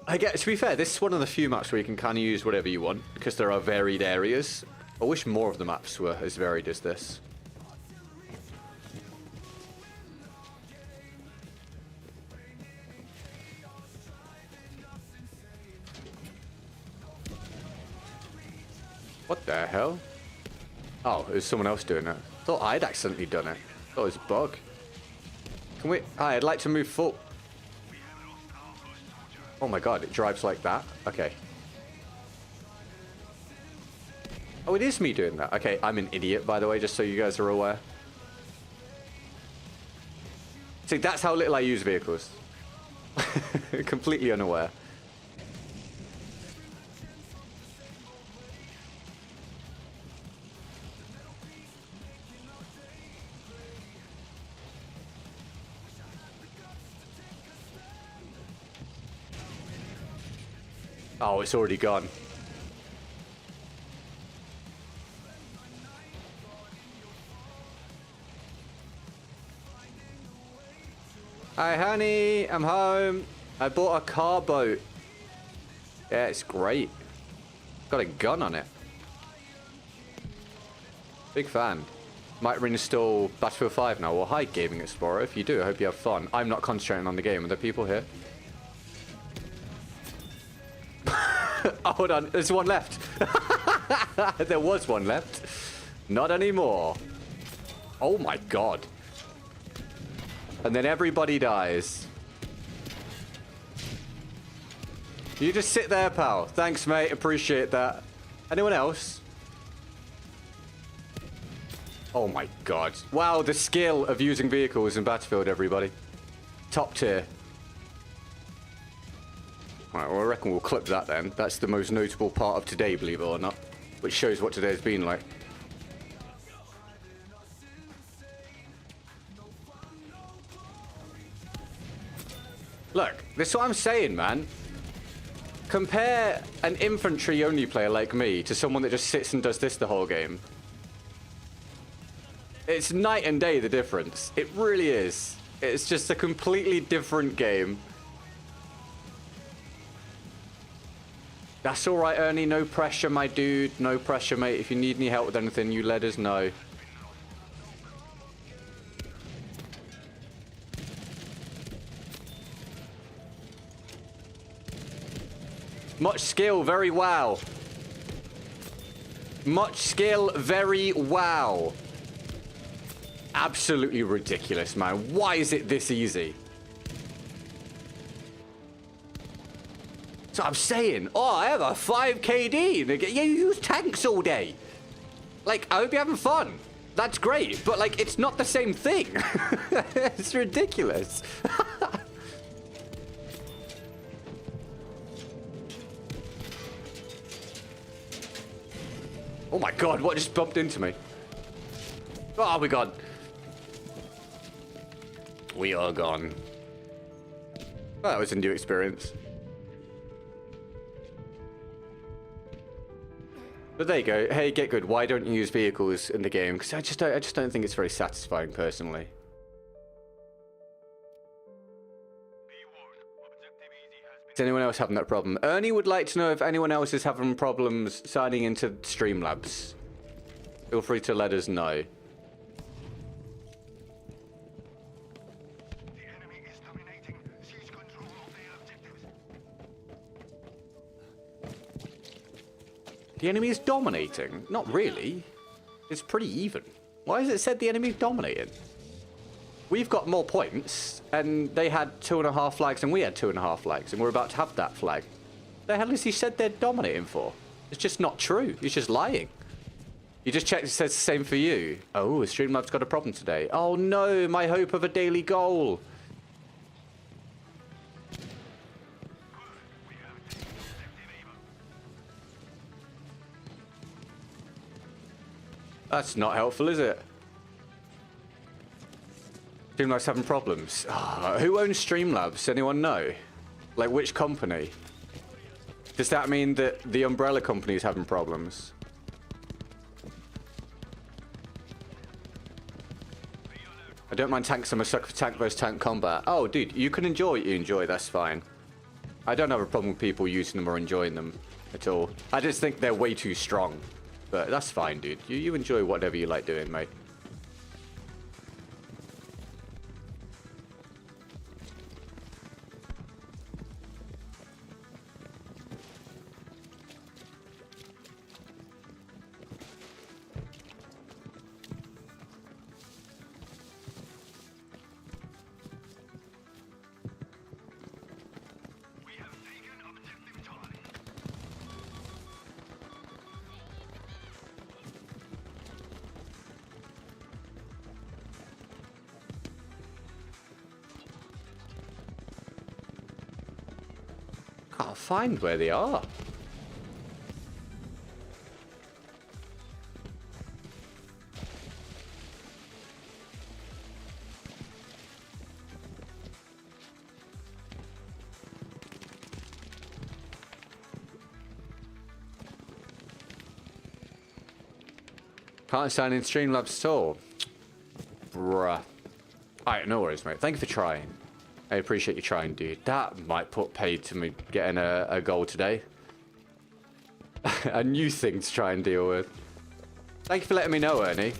I guess, to be fair, this is one of the few maps where you can kind of use whatever you want, because there are varied areas. I wish more of the maps were as varied as this. What the hell? Oh, it was someone else doing it. I thought I'd accidentally done it. I thought it was a bug. Can we... Hi, I'd like to move full... Oh my god, it drives like that? Okay. Oh, it is me doing that. Okay, I'm an idiot, by the way, just so you guys are aware. See, that's how little I use vehicles. Completely unaware. Oh, it's already gone. Hi, honey. I'm home. I bought a car boat. Yeah, it's great. Got a gun on it. Big fan. Might reinstall Battlefield 5 now. Well, hi, Gaming Explorer. If you do, I hope you have fun. I'm not concentrating on the game. Are there people here? Oh, hold on. There's one left. There was one left. Not anymore. Oh, my God. And then everybody dies. You just sit there, pal. Thanks, mate. Appreciate that. Anyone else? Oh, my God. Wow, the skill of using vehicles in Battlefield, everybody. Top tier. Right, well, I reckon we'll clip that then. That's the most notable part of today, believe it or not. Which shows what today's been like. Look, this is what I'm saying, man. Compare an infantry-only player like me to someone that just sits and does this the whole game. It's night and day, the difference. It really is. It's just a completely different game. That's alright, Ernie. No pressure, my dude. No pressure, mate. If you need any help with anything, you let us know. Much skill, very well. Much skill, very wow. Absolutely ridiculous, man. Why is it this easy? So I'm saying, oh, I have a 5 KD. Yeah, you use tanks all day. Like, I hope you're having fun. That's great, but like, it's not the same thing. It's ridiculous. Oh my god, what just bumped into me? Oh, we're gone. We are gone. Well, that was a new experience. But there you go. Hey, get good. Why don't you use vehicles in the game? Because I just don't think it's very satisfying personally. Is anyone else having that problem? Ernie would like to know if anyone else is having problems signing into Streamlabs. Feel free to let us know. The enemy is dominating. Seize control of their objectives. The enemy is dominating? Not really. It's pretty even. Why has it said the enemy is dominating? We've got more points, and they had 2.5 flags, and we had 2.5 flags, and we're about to have that flag. The hell has he said they're dominating for? It's just not true. He's just lying. You just checked, it says the same for you. Oh, Streamlabs got a problem today. Oh no, my hope of a daily goal. That's not helpful, is it? Streamlabs having problems. Oh, who owns Streamlabs? Anyone know? Like, which company? Does that mean that the umbrella company is having problems? I don't mind tanks. I'm a sucker for tank versus tank combat. Oh, dude, you can enjoy what you enjoy. That's fine. I don't have a problem with people using them or enjoying them at all. I just think they're way too strong. But that's fine, dude. You enjoy whatever you like doing, mate. Can't find where they are. Can't sign in Streamlabs at all. Bruh. Alright, no worries, mate. Thank you for trying. I appreciate you trying, dude. That might put paid to me getting a goal today. A new thing to try and deal with. Thank you for letting me know, Ernie.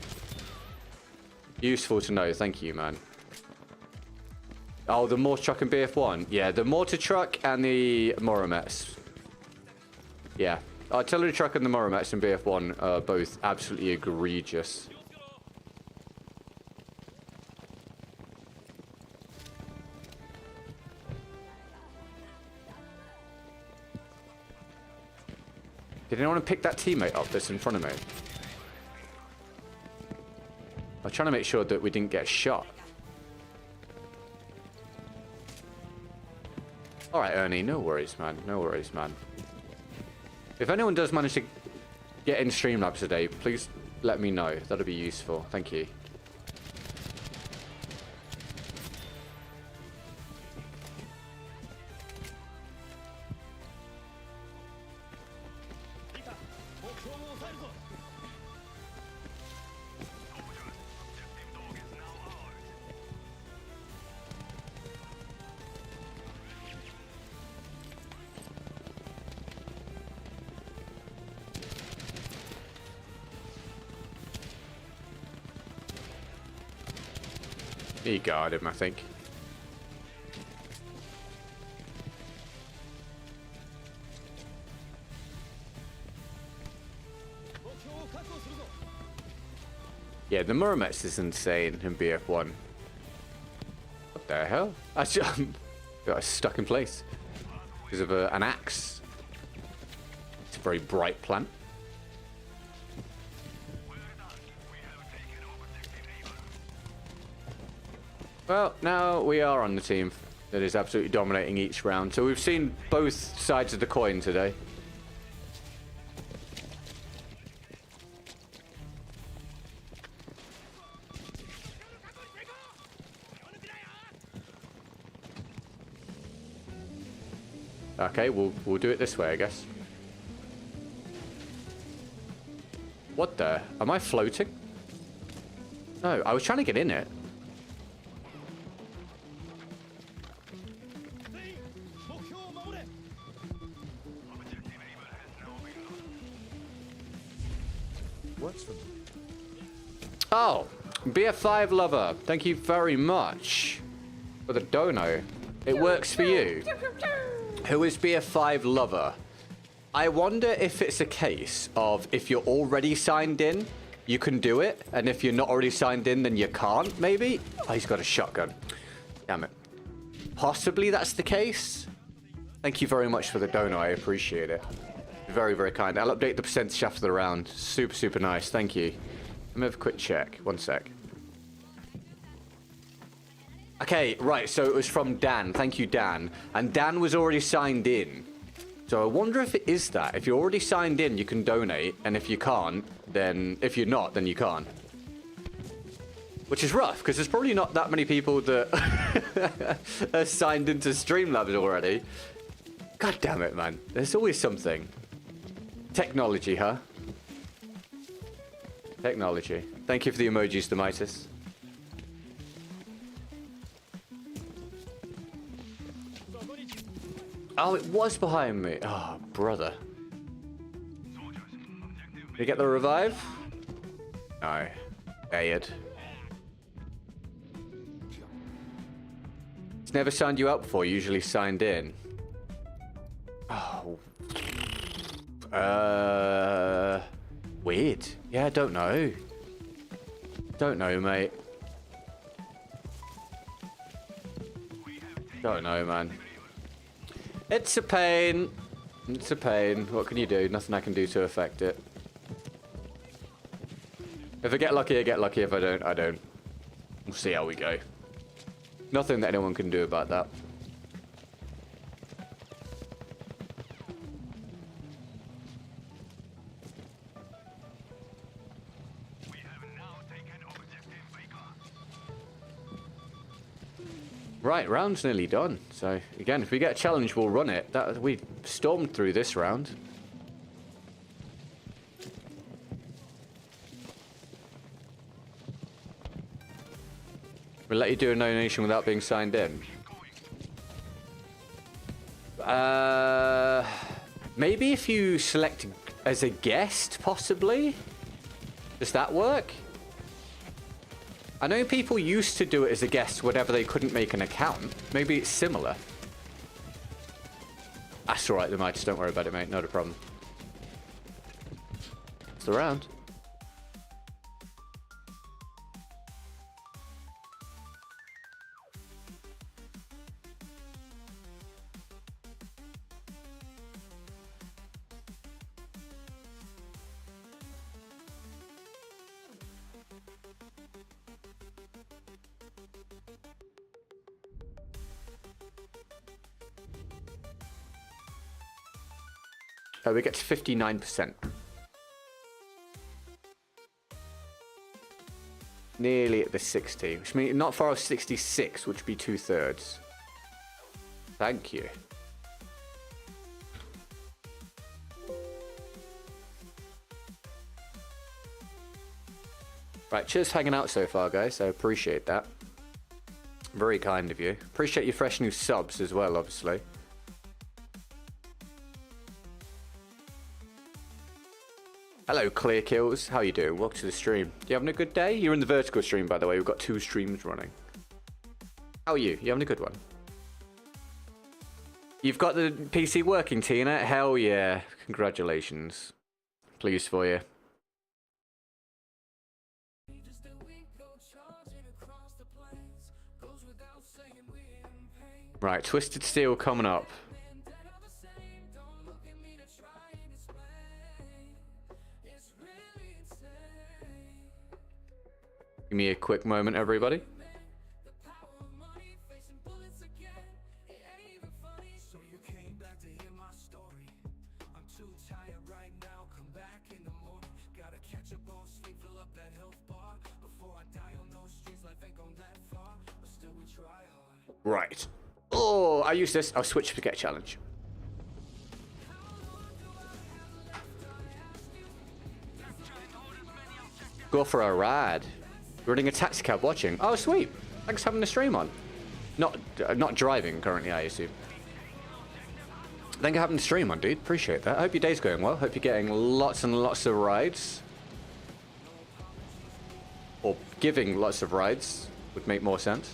Useful to know. Thank you, man. Oh, the mortar truck and BF1. Yeah, the mortar truck and the Moromets. Yeah. Artillery truck and the Moromets and BF1 are both absolutely egregious. Did anyone pick that teammate up that's in front of me? I was trying to make sure that we didn't get shot. Alright, Ernie, no worries, man. No worries, man. If anyone does manage to get in Streamlabs today, please let me know. That'll be useful. Thank you. He got him, I think. Yeah, the Murmets is insane in BF1. What the hell? I just got stuck in place because of an axe. It's a very bright plant. Well, now we are on the team that is absolutely dominating each round. So we've seen both sides of the coin today. Okay, we'll do it this way, I guess. What the? Am I floating? No, I was trying to get in it. What's the... Oh, BF5 lover, thank you very much for the dono. It works for you. Who is BF5 lover? I wonder if it's a case of if you're already signed in, you can do it, and if you're not already signed in, then you can't, maybe? Oh, he's got a shotgun. Damn it. Possibly that's the case. Thank you very much for the dono, I appreciate it. Very, very kind. I'll update the percentage after the round. Super, super nice. Thank you. Let me have a quick check. One sec. Okay, right. So it was from Dan. Thank you, Dan. And Dan was already signed in. So I wonder if it is that. If you're already signed in, you can donate. And if you can't, then... If you're not, then you can't. Which is rough, because there's probably not that many people that are signed into Streamlabs already. God damn it, man. There's always something. Technology, huh? Technology. Thank you for the emojis, Demitis. Oh, it was behind me. Oh, brother. Did you get the revive? No. Dead. It's never signed you up before, usually signed in. Oh. Weird. Yeah, I don't know. Don't know, mate. Don't know, man. It's a pain. It's a pain. What can you do? Nothing I can do to affect it. If I get lucky, I get lucky. If I don't, I don't. We'll see how we go. Nothing that anyone can do about that. Right, round's nearly done. So, again, if we get a challenge, we'll run it. We stormed through this round. We'll let you do a donation without being signed in. Maybe if you select as a guest, possibly? Does that work? I know people used to do it as a guest whenever they couldn't make an account. Maybe it's similar. That's alright, they might. Just don't worry about it, mate. Not a problem. It's the round. We get to 59%. Nearly at the 60, which means not far off 66, which would be 2/3. Thank you. Right, cheers for hanging out so far, guys. I appreciate that. Very kind of you. Appreciate your fresh new subs as well, obviously. Hello, Clear Kills. How you doing? Welcome to the stream. You having a good day? You're in the vertical stream, by the way. We've got 2 streams running. How are you? You having a good one? You've got the PC working, Tina? Hell yeah. Congratulations. Pleased for you. Right, Twisted Steel coming up. Give me a quick moment, everybody. Right. Oh, I use this. I'll switch to get a challenge. Go for a ride. Running a taxi cab watching. Oh, sweet. Thanks for having the stream on. Not driving currently, I assume. Thank you for having the stream on, dude. Appreciate that. I hope your day's going well. Hope you're getting lots and lots of rides. Or giving lots of rides would make more sense.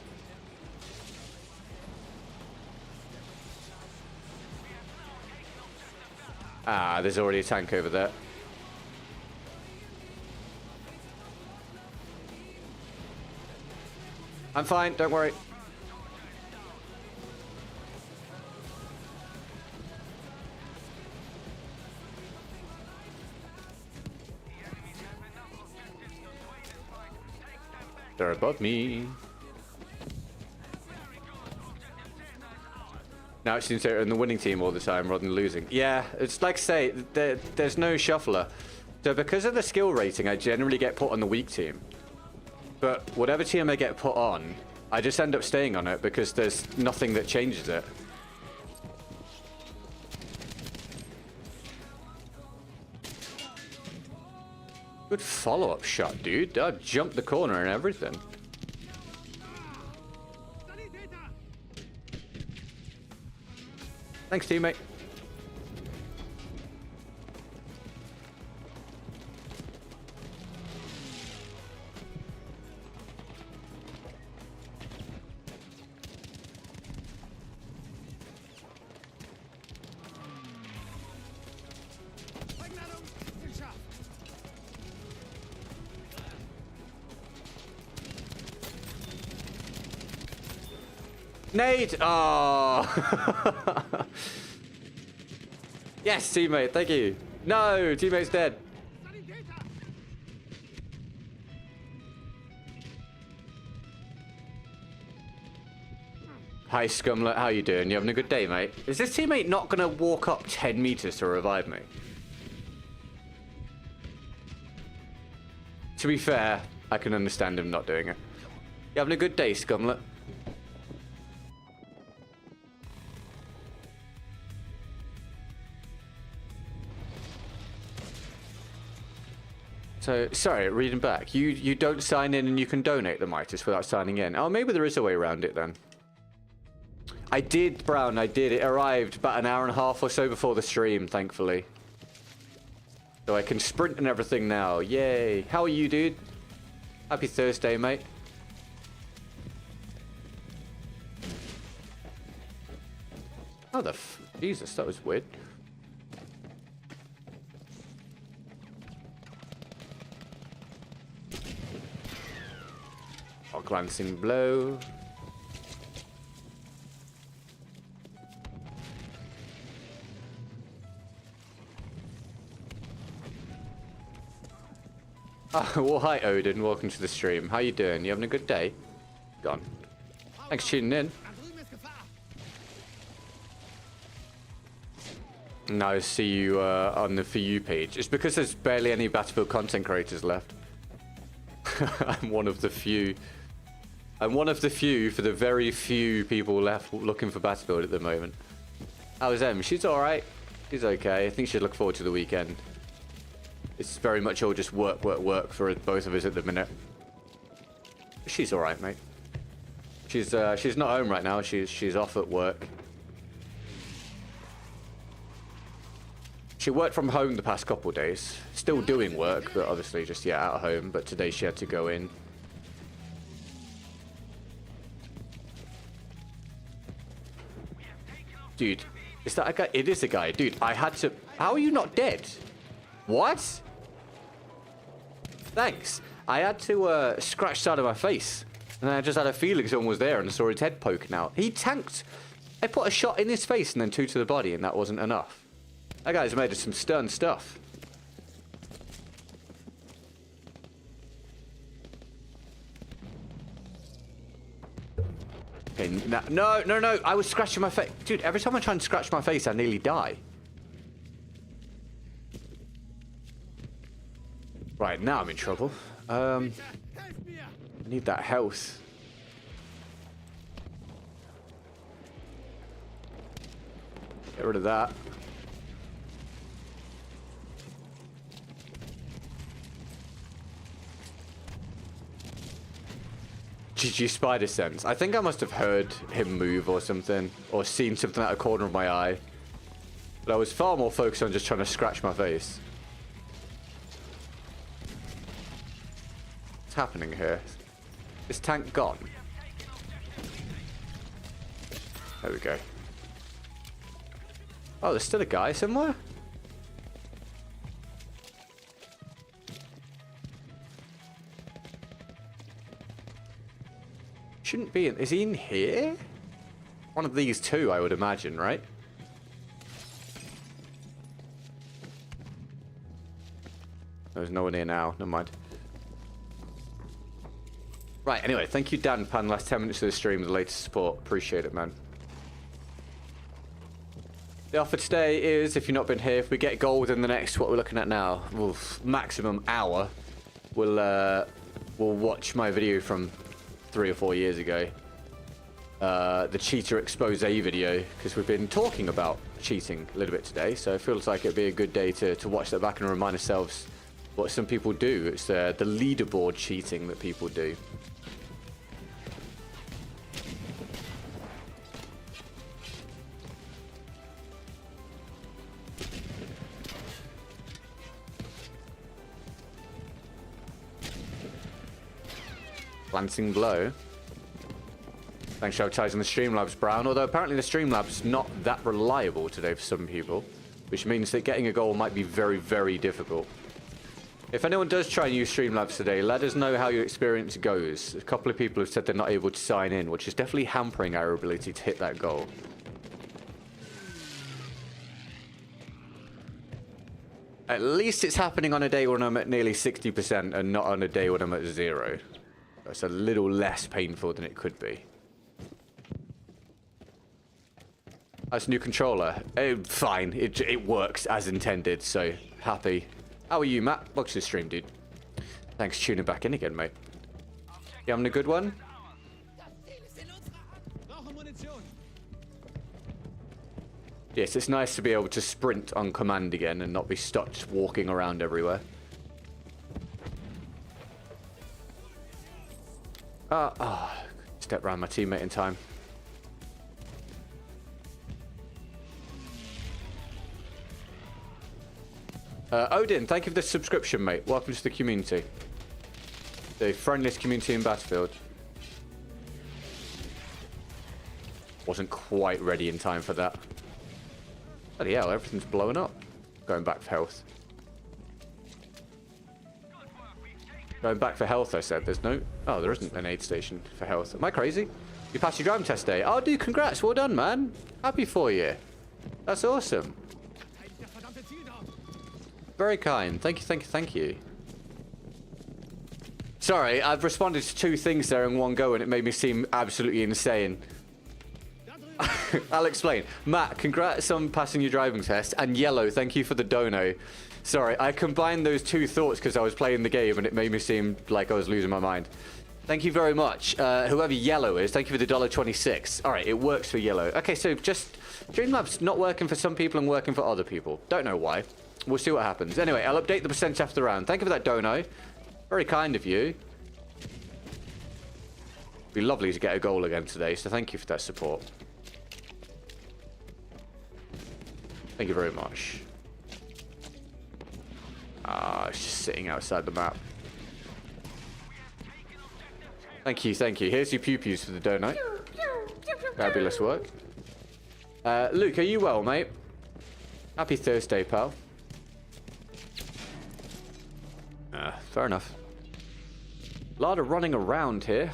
Ah, there's already a tank over there. I'm fine, don't worry. They're above me. Now it seems they're in the winning team all the time rather than losing. Yeah, it's like I say, there's no shuffler. So because of the skill rating, I generally get put on the weak team. But whatever team I get put on, I just end up staying on it because there's nothing that changes it. Good follow-up shot, dude. I jumped the corner and everything. Thanks, teammate. Nade! Oh! Yes, teammate, thank you. No, teammate's dead. Hi, Scumlet, how you doing? You having a good day, mate? Is this teammate not going to walk up 10 meters to revive me? To be fair, I can understand him not doing it. You having a good day, Scumlet? So, sorry, reading back. You don't sign in and you can donate the Midas without signing in. Oh, maybe there is a way around it then. I did, Brown, I did. It arrived about an hour and a half or so before the stream, thankfully. So I can sprint and everything now. Yay. How are you, dude? Happy Thursday, mate. Oh, Jesus, that was weird. Oh, glancing blow. Oh, well, hi, Odin. Welcome to the stream. How you doing? You having a good day? Gone. Thanks for tuning in. Now I see you on the For You page. It's because there's barely any Battlefield content creators left. I'm one of the few. I'm one of the few for the very few people left looking for Battlefield at the moment. How's Em? She's alright. She's okay. I think she'd look forward to the weekend. It's very much all just work, work, work for both of us at the minute. She's alright, mate. She's not home right now. She's off at work. She worked from home the past couple of days. Still doing work, but obviously just, yeah, at home. But today she had to go in. Dude, is that a guy? It is a guy. Dude, I had to... How are you not dead? What? Thanks. I had to scratch the side of my face. And I just had a feeling someone was there and saw his head poking out. He tanked I put a shot in his face and then 2 to the body, and that wasn't enough. That guy's made of some stern stuff. Okay, no. I was scratching my face. Dude, every time I try and scratch my face, I nearly die. Right, now I'm in trouble. I need that health. Get rid of that. GG spider sense. I think I must have heard him move or something, or seen something out of the corner of my eye. But I was far more focused on just trying to scratch my face. What's happening here? Is tank gone? There we go. Oh, there's still a guy somewhere? Shouldn't be in. Is he in here? One of these two, I would imagine, right? There's no one here now. Never mind. Right, anyway, thank you, Dan Pan. Last 10 minutes of the stream, the latest support. Appreciate it, man. The offer today is, if you've not been here, if we get gold within the next, what we're looking at now, maximum hour, we'll watch my video from 3 or 4 years ago. The cheater expose video, because we've been talking about cheating a little bit today, so it feels like it'd be a good day to watch that back and remind ourselves what some people do. It's the leaderboard cheating that people do. Glancing blow. Thanks for advertising the Streamlabs, Brown. Although apparently the Streamlabs not that reliable today for some people, which means that getting a goal might be very, very difficult. If anyone does try and use Streamlabs today, let us know how your experience goes. A couple of people have said they're not able to sign in, which is definitely hampering our ability to hit that goal. At least it's happening on a day when I'm at nearly 60% and not on a day when I'm at 0. It's a little less painful than it could be. That's a new controller. Fine. It works as intended, so happy. How are you, Matt? Welcome to the stream, dude. Thanks for tuning back in again, mate. You having a good one? Yes, it's nice to be able to sprint on command again and not be stuck just walking around everywhere. Step around my teammate in time. Odin, thank you for the subscription, mate. Welcome to the community. The friendliest community in Battlefield. Wasn't quite ready in time for that. Bloody hell, everything's blowing up. Going back for health. Going back for health, I said. There's no... Oh, there isn't an aid station for health. Am I crazy? You passed your driving test day. Oh, dude, congrats. Well done, man. Happy for you. That's awesome. Very kind. Thank you, thank you, thank you. Sorry, I've responded to 2 things there in one go, and it made me seem absolutely insane. I'll explain. Matt, congrats on passing your driving test. And Yellow, thank you for the dono. Sorry, I combined those 2 thoughts because I was playing the game and it made me seem like I was losing my mind. Thank you very much. Whoever Yellow is, thank you for the $1.26. All right, it works for Yellow. Okay, so just Streamlabs not working for some people and working for other people. Don't know why. We'll see what happens. Anyway, I'll update the percentage after the round. Thank you for that dono. Very kind of you. It'd be lovely to get a goal again today, so thank you for that support. Thank you very much. It's just sitting outside the map. Thank you, thank you. Here's your pew-pews for the donut. Fabulous work. Luke, are you well, mate? Happy Thursday, pal. Fair enough. A lot of running around here.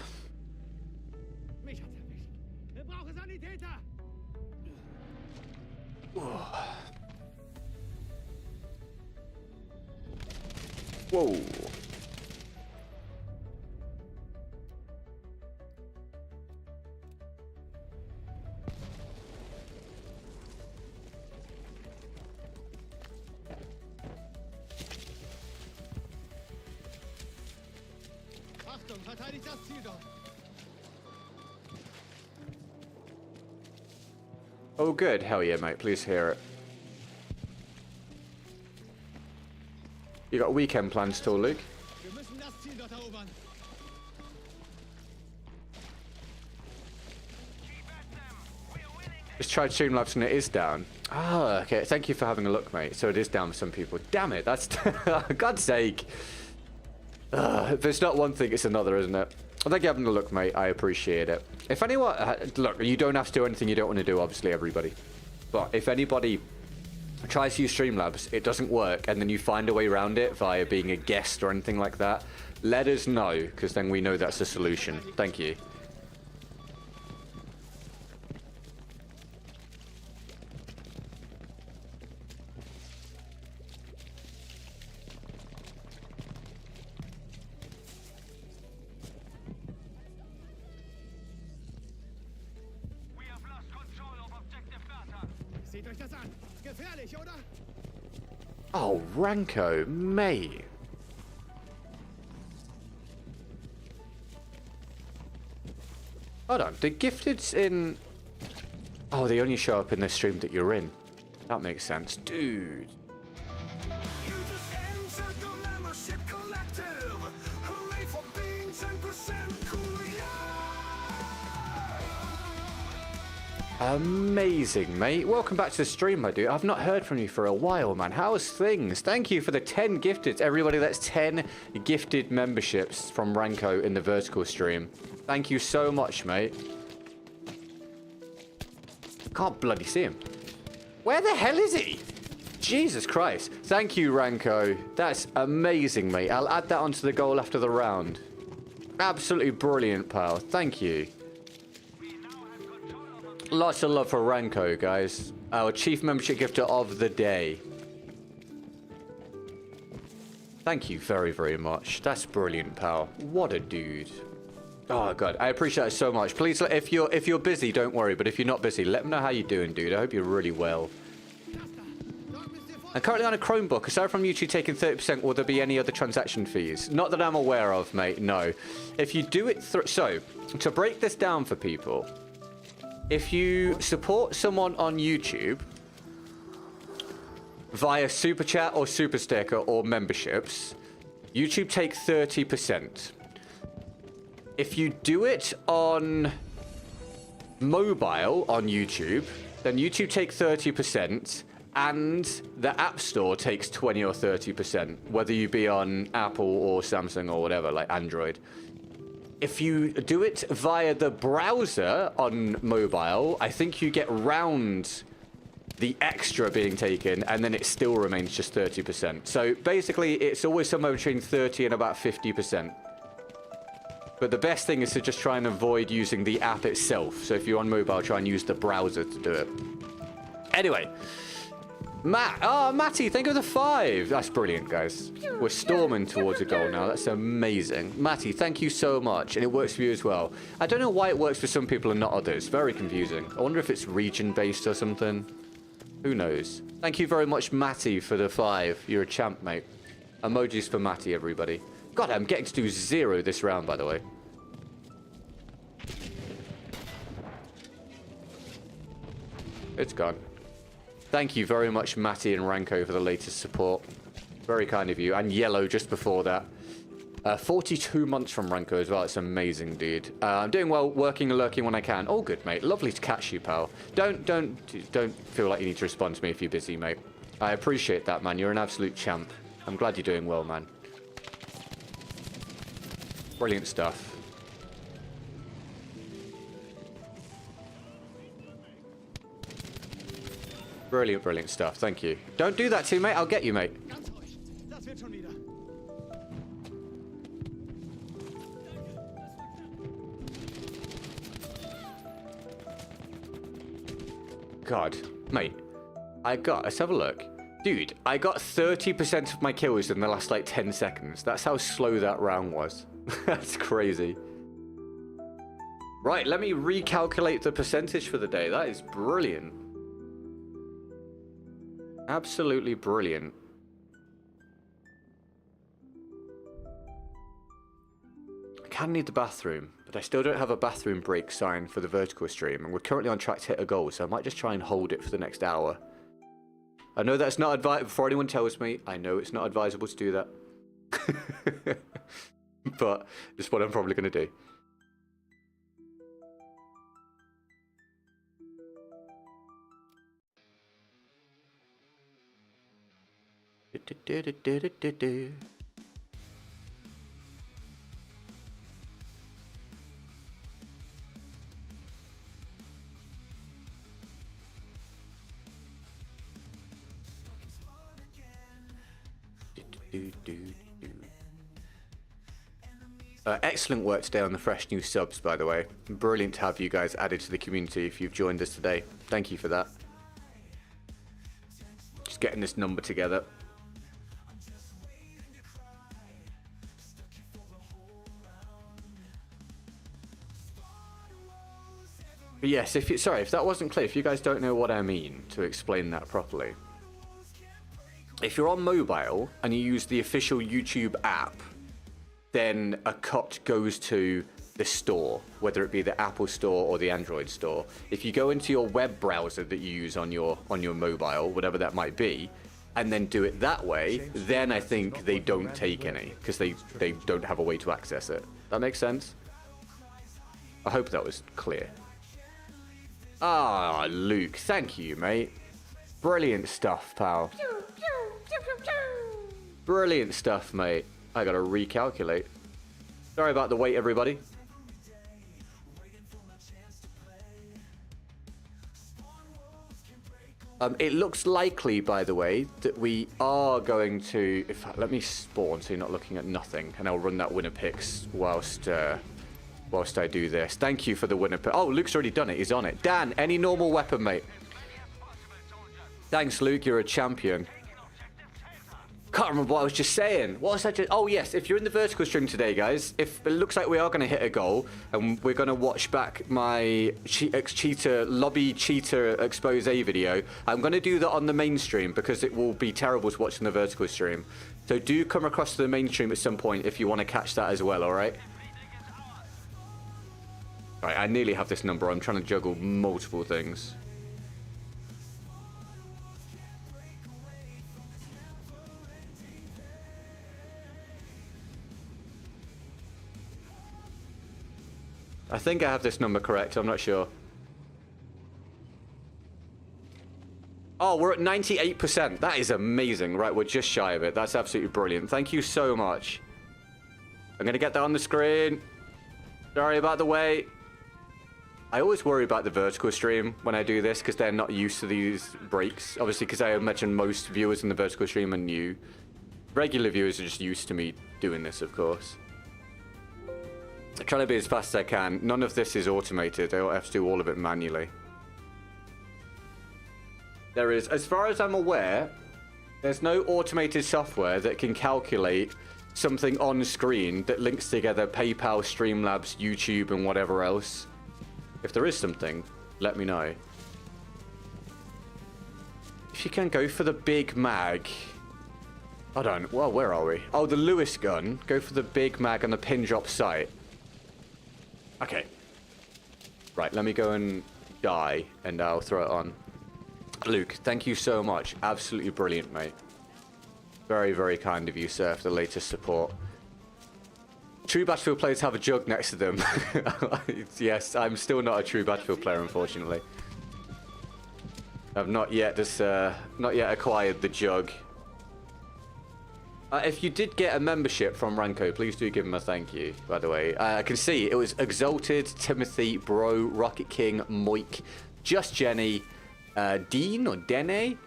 Whoa. Achtung, verteidigt das Ziel dort. Oh, good. Hell yeah, mate. Please hear it. You got weekend plans too, Luke? Wir müssen das Ziel dort erobern. Just tried Streamlabs and it is down. Ah, okay. Thank you for having a look, mate. So it is down for some people. Damn it. That's... God's sake. If it's not one thing, it's another, isn't it? Well, thank you for having a look, mate. I appreciate it. If anyone... look, you don't have to do anything you don't want to do, obviously, everybody. But if anybody tries to use Streamlabs, it doesn't work, and then you find a way around it via being a guest or anything like that, let us know, because then we know that's the solution. Thank you. Seht euch das an. Gefährlich, oder? Oh, Ranko, mate. Hold on, the gifted's in... Oh, they only show up in the stream that you're in. That makes sense. Dude. You just entered the membership collective. Hooray for being 10% cool, yeah! Amazing, mate. Welcome back to the stream, my dude. I've not heard from you for a while, man. How's things? Thank you for the 10 gifted. Everybody, that's 10 gifted memberships from Ranko in the vertical stream. Thank you so much, mate. Can't bloody see him. Where the hell is he? Jesus Christ. Thank you, Ranko. That's amazing, mate. I'll add that onto the goal after the round. Absolutely brilliant, pal. Thank you. Lots of love for Ranko, guys. Our chief membership gifter of the day. Thank you very, very much. That's brilliant, pal. What a dude. Oh god, I appreciate it so much. Please, if you're busy, don't worry. But if you're not busy, let me know how you're doing, dude. I hope you're really well. I'm currently on a Chromebook. Aside from YouTube taking 30%, will there be any other transaction fees? Not that I'm aware of, mate. No. If you do it through, so to break this down for people, if you support someone on YouTube via Super Chat or Super Sticker or memberships, YouTube take 30%. If you do it on mobile on YouTube, then YouTube takes 30% and the App Store takes 20 or 30%, whether you be on Apple or Samsung or whatever, like Android. If you do it via the browser on mobile, I think you get round the extra being taken, and then it still remains just 30%. So basically, it's always somewhere between 30 and about 50%. But the best thing is to just try and avoid using the app itself. So if you're on mobile, try and use the browser to do it. Anyway. Matty, thank you for the 5. That's brilliant, guys. We're storming towards a goal now. That's amazing. Matty, thank you so much. And it works for you as well. I don't know why it works for some people and not others. Very confusing. I wonder if it's region-based or something. Who knows? Thank you very much, Matty, for the 5. You're a champ, mate. Emojis for Matty, everybody. God, I'm getting to do 0 this round, by the way. It's gone. Thank you very much, Matty and Ranko, for the latest support. Very kind of you. And Yellow just before that. 42 months from Ranko as well. It's amazing, dude. I'm doing well, working and lurking when I can. All good, mate. Lovely to catch you, pal. Don't feel like you need to respond to me if you're busy, mate. I appreciate that, man. You're an absolute champ. I'm glad you're doing well, man. Brilliant stuff. Brilliant, brilliant stuff. Thank you. Don't do that to me, mate. I'll get you, mate. Ganz ruhig. Das wird schon wieder. God, mate. Let's have a look. Dude, I got 30% of my kills in the last like 10 seconds. That's how slow that round was. That's crazy. Right, let me recalculate the percentage for the day. That is brilliant. Absolutely brilliant. I can need the bathroom, but I still don't have a bathroom break sign for the vertical stream, and we're currently on track to hit a goal, so I might just try and hold it for the next hour. I know that's not advisable. Before anyone tells me, I know it's not advisable to do that. But it's what I'm probably going to do. Excellent work today on the fresh new subs, by the way. Brilliant to have you guys added to the community if you've joined us today. Thank you for that. Just getting this number together. But yes, sorry, if that wasn't clear, if you guys don't know what I mean, to explain that properly. If you're on mobile and you use the official YouTube app, then a cut goes to the store, whether it be the Apple Store or the Android Store. If you go into your web browser that you use on your mobile, whatever that might be, and then do it that way, then I think they don't take any, because they don't have a way to access it. That makes sense? I hope that was clear. Ah, Luke, thank you, mate. Brilliant stuff, pal. Brilliant stuff, mate. I gotta recalculate. Sorry about the wait, everybody. It looks likely, by the way, that we are going to... let me spawn so you're not looking at nothing, and I'll run that winner picks whilst I do this. Thank you for the winner pick. Oh, Luke's already done it. He's on it. Dan, any normal weapon, mate? Thanks, Luke. You're a champion. Can't remember what I was just saying. What was I just... Oh, yes. If you're in the vertical stream today, guys, if it looks like we are going to hit a goal and we're going to watch back my lobby cheater expose video, I'm going to do that on the main stream because it will be terrible to watch on the vertical stream. So do come across to the main stream at some point if you want to catch that as well, all right? All right, I nearly have this number. I'm trying to juggle multiple things. I think I have this number correct. I'm not sure. Oh, we're at 98%. That is amazing. Right, we're just shy of it. That's absolutely brilliant. Thank you so much. I'm going to get that on the screen. Sorry about the wait. I always worry about the vertical stream when I do this because they're not used to these breaks. Obviously, because I imagine most viewers in the vertical stream are new. Regular viewers are just used to me doing this, of course. I'm trying to be as fast as I can. None of this is automated. I have to do all of it manually. There is, as far as I'm aware, there's no automated software that can calculate something on screen that links together PayPal, Streamlabs, YouTube, and whatever else. If there is something, let me know. If you can go for the big mag. Hold on. Well, where are we? Oh, the Lewis gun. Go for the big mag on the pin drop site. Okay. Right, let me go and die, and I'll throw it on. Luke, thank you so much. Absolutely brilliant, mate. Very, very kind of you, sir, for the latest support. True Battlefield players have a jug next to them. Yes, I'm still not a true Battlefield player, unfortunately. I've not yet acquired the jug. If you did get a membership from Ranko, please do give him a thank you, by the way. I can see it was Exalted, Timothy, Bro, Rocket King, Moik, Just Jenny, Dean or Dene,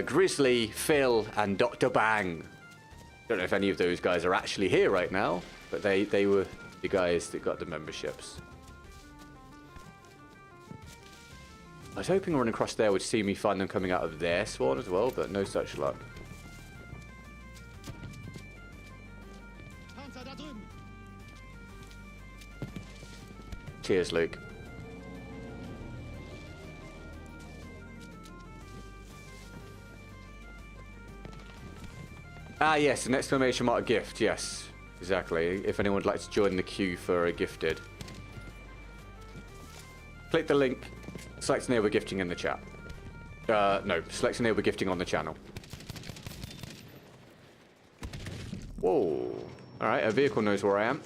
Grizzly, Phil, and Dr. Bang. Don't know if any of those guys are actually here right now, but they were the guys that got the memberships. I was hoping running across there would see me find them coming out of their spawn as well, but no such luck. Panzer da drüben. Cheers, Luke. Ah, yes, an exclamation mark gift. Yes, exactly. If anyone would like to join the queue for a gifted. Click the link. Select enable gifting in the chat. No, select enable gifting on the channel. Whoa. Alright, a vehicle knows where I am.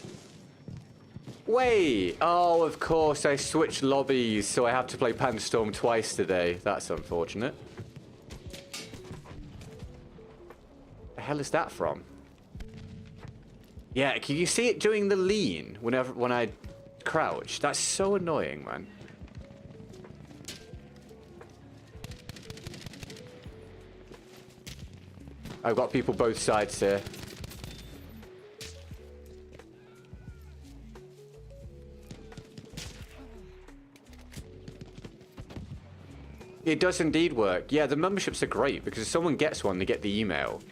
Wait! Oh, of course, I switched lobbies, so I have to play Panderstorm twice today. That's unfortunate. The hell is that from? Yeah, can you see it doing the lean when I crouch? That's so annoying, man. I've got people both sides here. It does indeed work. Yeah, the memberships are great because if someone gets one, they get the email.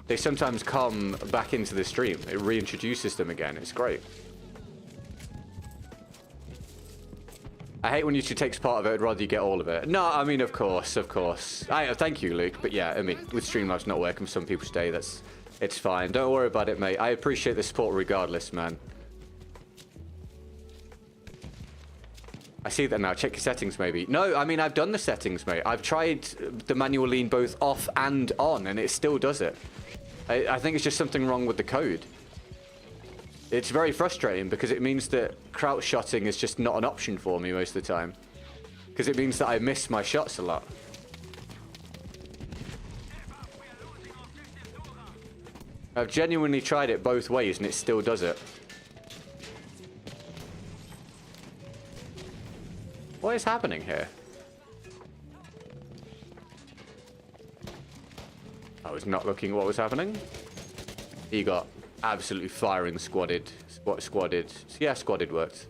They sometimes come back into the stream. It reintroduces them again. It's great. I hate when YouTube takes part of it. I'd rather you get all of it. No, I mean, of course, of course. Thank you, Luke. But yeah, I mean, with Streamlabs not working for some people's day, it's fine. Don't worry about it, mate. I appreciate the support regardless, man. I see that now. Check your settings, maybe. No, I mean, I've done the settings, mate. I've tried the manual lean both off and on, and it still does it. I think it's just something wrong with the code. It's very frustrating because it means that crouch shotting is just not an option for me most of the time. Because it means that I miss my shots a lot. I've genuinely tried it both ways and it still does it. What is happening here? I was not looking at what was happening. He got absolutely firing squadded. Squadded. Yeah, squadded worked.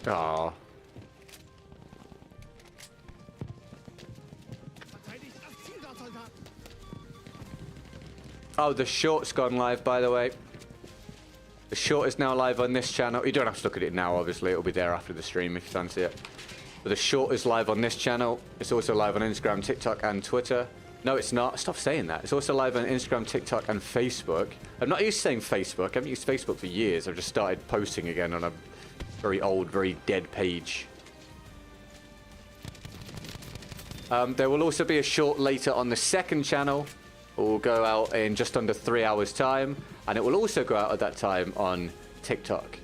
Aww. Verteidigt das Ziel dort, Soldaten. Oh, the short's gone live, by the way. The short is now live on this channel. You don't have to look at it now, obviously. It'll be there after the stream if you fancy it. But the short is live on this channel. It's also live on Instagram, TikTok, and Twitter. No, it's not. Stop saying that. It's also live on Instagram, TikTok, and Facebook. I'm not used to saying Facebook. I haven't used Facebook for years. I've just started posting again on a very old, very dead page. There will also be a short later on the second channel. It will go out in just under 3 hours' time. And it will also go out at that time on TikTok,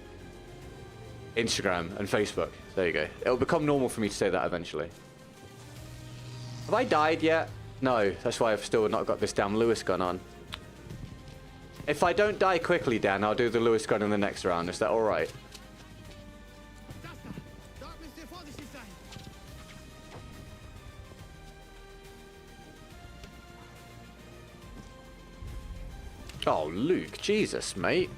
Instagram, and Facebook. There you go. It'll become normal for me to say that eventually. Have I died yet? No, that's why I've still not got this damn Lewis gun on. If I don't die quickly, Dan, I'll do the Lewis gun in the next round. Is that alright? Das da. Dort müsst ihr vorsichtig sein. Oh, Luke, Jesus, mate.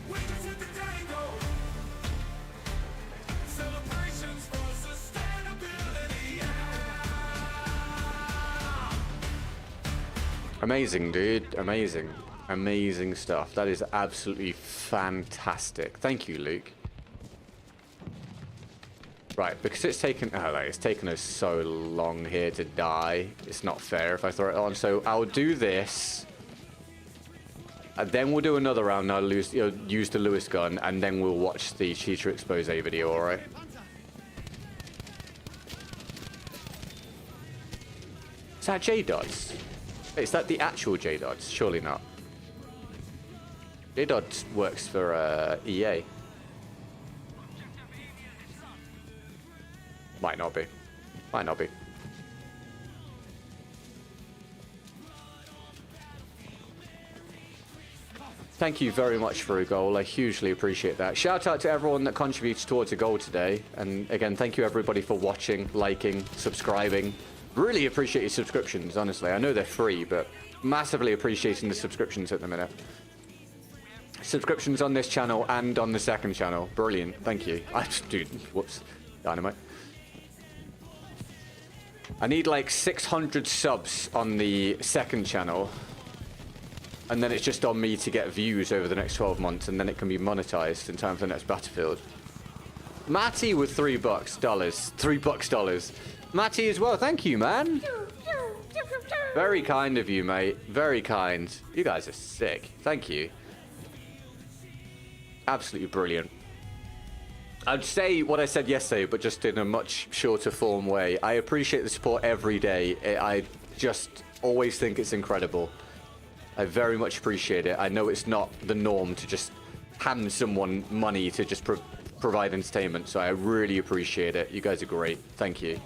Witness at the tango. Celebrations for sustainability. Yeah. Amazing, dude. Amazing. Amazing stuff. That is absolutely fantastic. Thank you, Luke. Right, because it's taken us so long here to die. It's not fair if I throw it on. So I'll do this. And then we'll do another round. And I'll use the Lewis gun, and then we'll watch the cheater expose video, alright? Panzer. Is that J-Dots? Is that the actual J-Dots? Surely not. J-Dots works for EA. Might not be. Might not be. Thank you very much for a goal. I hugely appreciate that. Shout out to everyone that contributes towards a goal today. And again, thank you everybody for watching, liking, subscribing. Really appreciate your subscriptions, honestly. I know they're free, but massively appreciating the subscriptions at the minute. Subscriptions on this channel and on the second channel. Brilliant. Thank you. Dude, whoops. Dynamite. I need like 600 subs on the second channel. And then it's just on me to get views over the next 12 months, and then it can be monetized in time for the next Battlefield. Matty with $3 $3 Matty as well, thank you, man. Very kind of you, mate. Very kind. You guys are sick. Thank you. Absolutely brilliant. I'd say what I said yesterday, but just in a much shorter form way. I appreciate the support every day. I just always think it's incredible. I very much appreciate it. I know it's not the norm to just hand someone money to just provide entertainment, so I really appreciate it. You guys are great. Thank you.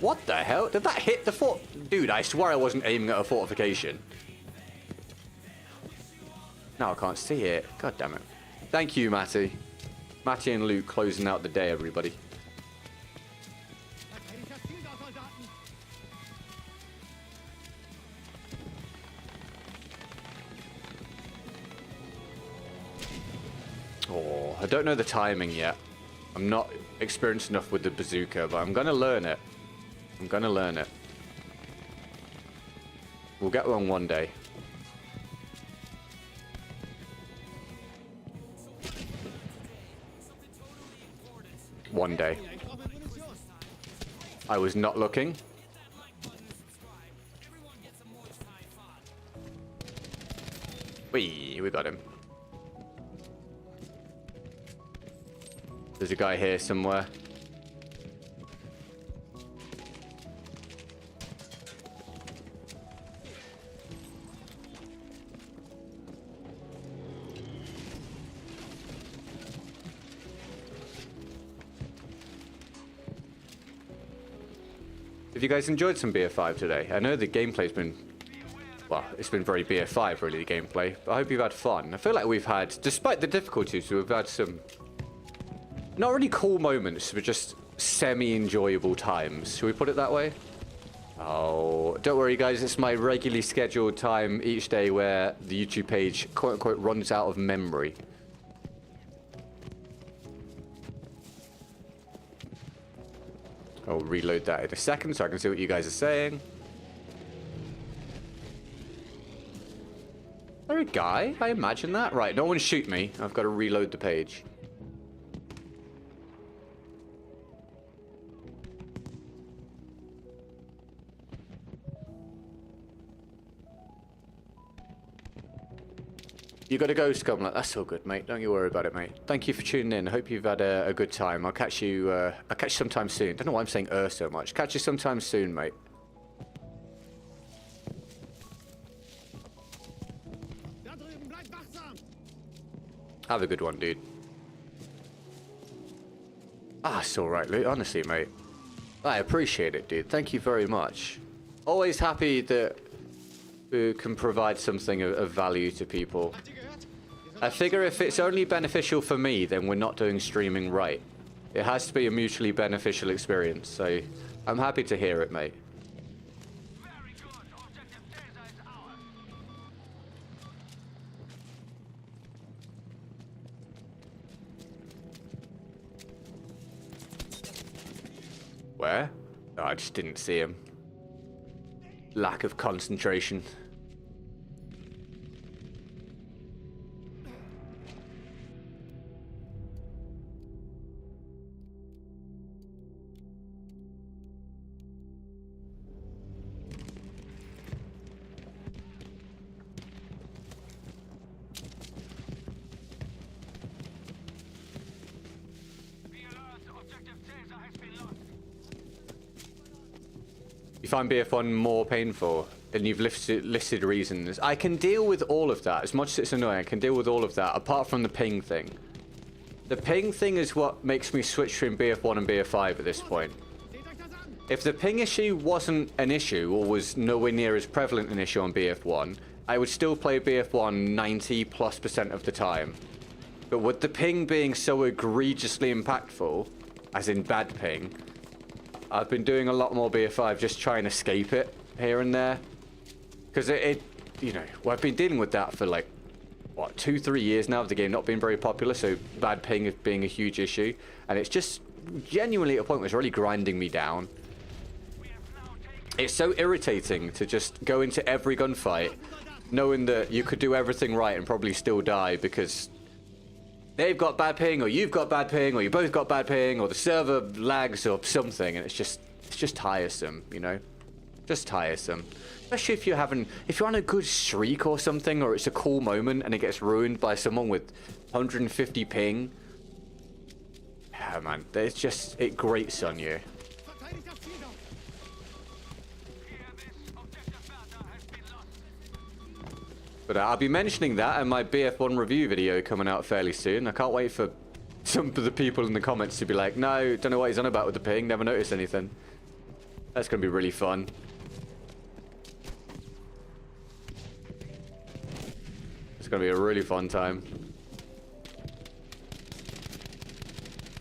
What the hell? Did that hit the fort? Dude, I swear I wasn't aiming at a fortification. Now I can't see it. God damn it. Thank you, Matty. Matty and Luke closing out the day, everybody. Verteidigt das Ziel da, Soldaten! Oh, I don't know the timing yet. I'm not experienced enough with the bazooka, but I'm gonna learn it. I'm gonna learn it. We'll get one one day. One day. Ich brauche mehr Munition! I was not looking. We got him. There's a guy here somewhere. Have you guys enjoyed some BF5 today? I know the gameplay's been, well, it's been very BF5 really, the gameplay, but I hope you've had fun. I feel like we've had, despite the difficulties, we've had some not really cool moments, but just semi-enjoyable times. Should we put it that way? Oh, don't worry guys, it's my regularly scheduled time each day where the YouTube page, quote-unquote, runs out of memory. I'll reload that in a second so I can see what you guys are saying. Is there a guy? I imagine that. Right, no one shoot me. I've got to reload the page. You got to go, Scumlet. That's all good, mate. Don't you worry about it, mate. Thank you for tuning in. I hope you've had a good time. I'll catch you sometime soon. Don't know why I'm saying so much. Catch you sometime soon, mate. Da drüben, bleibt wachsam! Have a good one, dude. Ah, it's all right, Luke. Honestly, mate. I appreciate it, dude. Thank you very much. Always happy that we can provide something of value to people. Habt ihr gehört? I figure if it's only beneficial for me, then we're not doing streaming right. It has to be a mutually beneficial experience, so I'm happy to hear it, mate. Very good. Objective Caesar is ours. Where? Oh, I just didn't see him. Lack of concentration. Be alert. Objective Caesar has been lost. You find BF1 more painful, and you've listed reasons. I can deal with all of that. As much as it's annoying, I can deal with all of that, apart from the ping thing. The ping thing is what makes me switch between BF1 and BF5 at this point. Seht euch das an! If the ping issue wasn't an issue, or was nowhere near as prevalent an issue on BF1, I would still play BF1 90+% of the time. But with the ping being so egregiously impactful, as in bad ping, I've been doing a lot more BF5 just trying to escape it here and there. Because you know, well, I've been dealing with that for like, what, 2-3 years now of the game not being very popular, so bad ping is being a huge issue. And it's just genuinely at a point where it's really grinding me down. It's so irritating to just go into every gunfight knowing that you could do everything right and probably still die because they've got bad ping, or you've got bad ping, or you both got bad ping, or the server lags or something, and it's just tiresome, you know? Just tiresome. Especially if you're on a good streak or something, or it's a cool moment and it gets ruined by someone with 150 ping. Yeah, man, it grates on you. Verteidigt das Ziel dort. But I'll be mentioning that in my BF1 review video coming out fairly soon. I can't wait for some of the people in the comments to be like, no, don't know what he's on about with the ping, never noticed anything. That's going to be really fun. It's going to be a really fun time.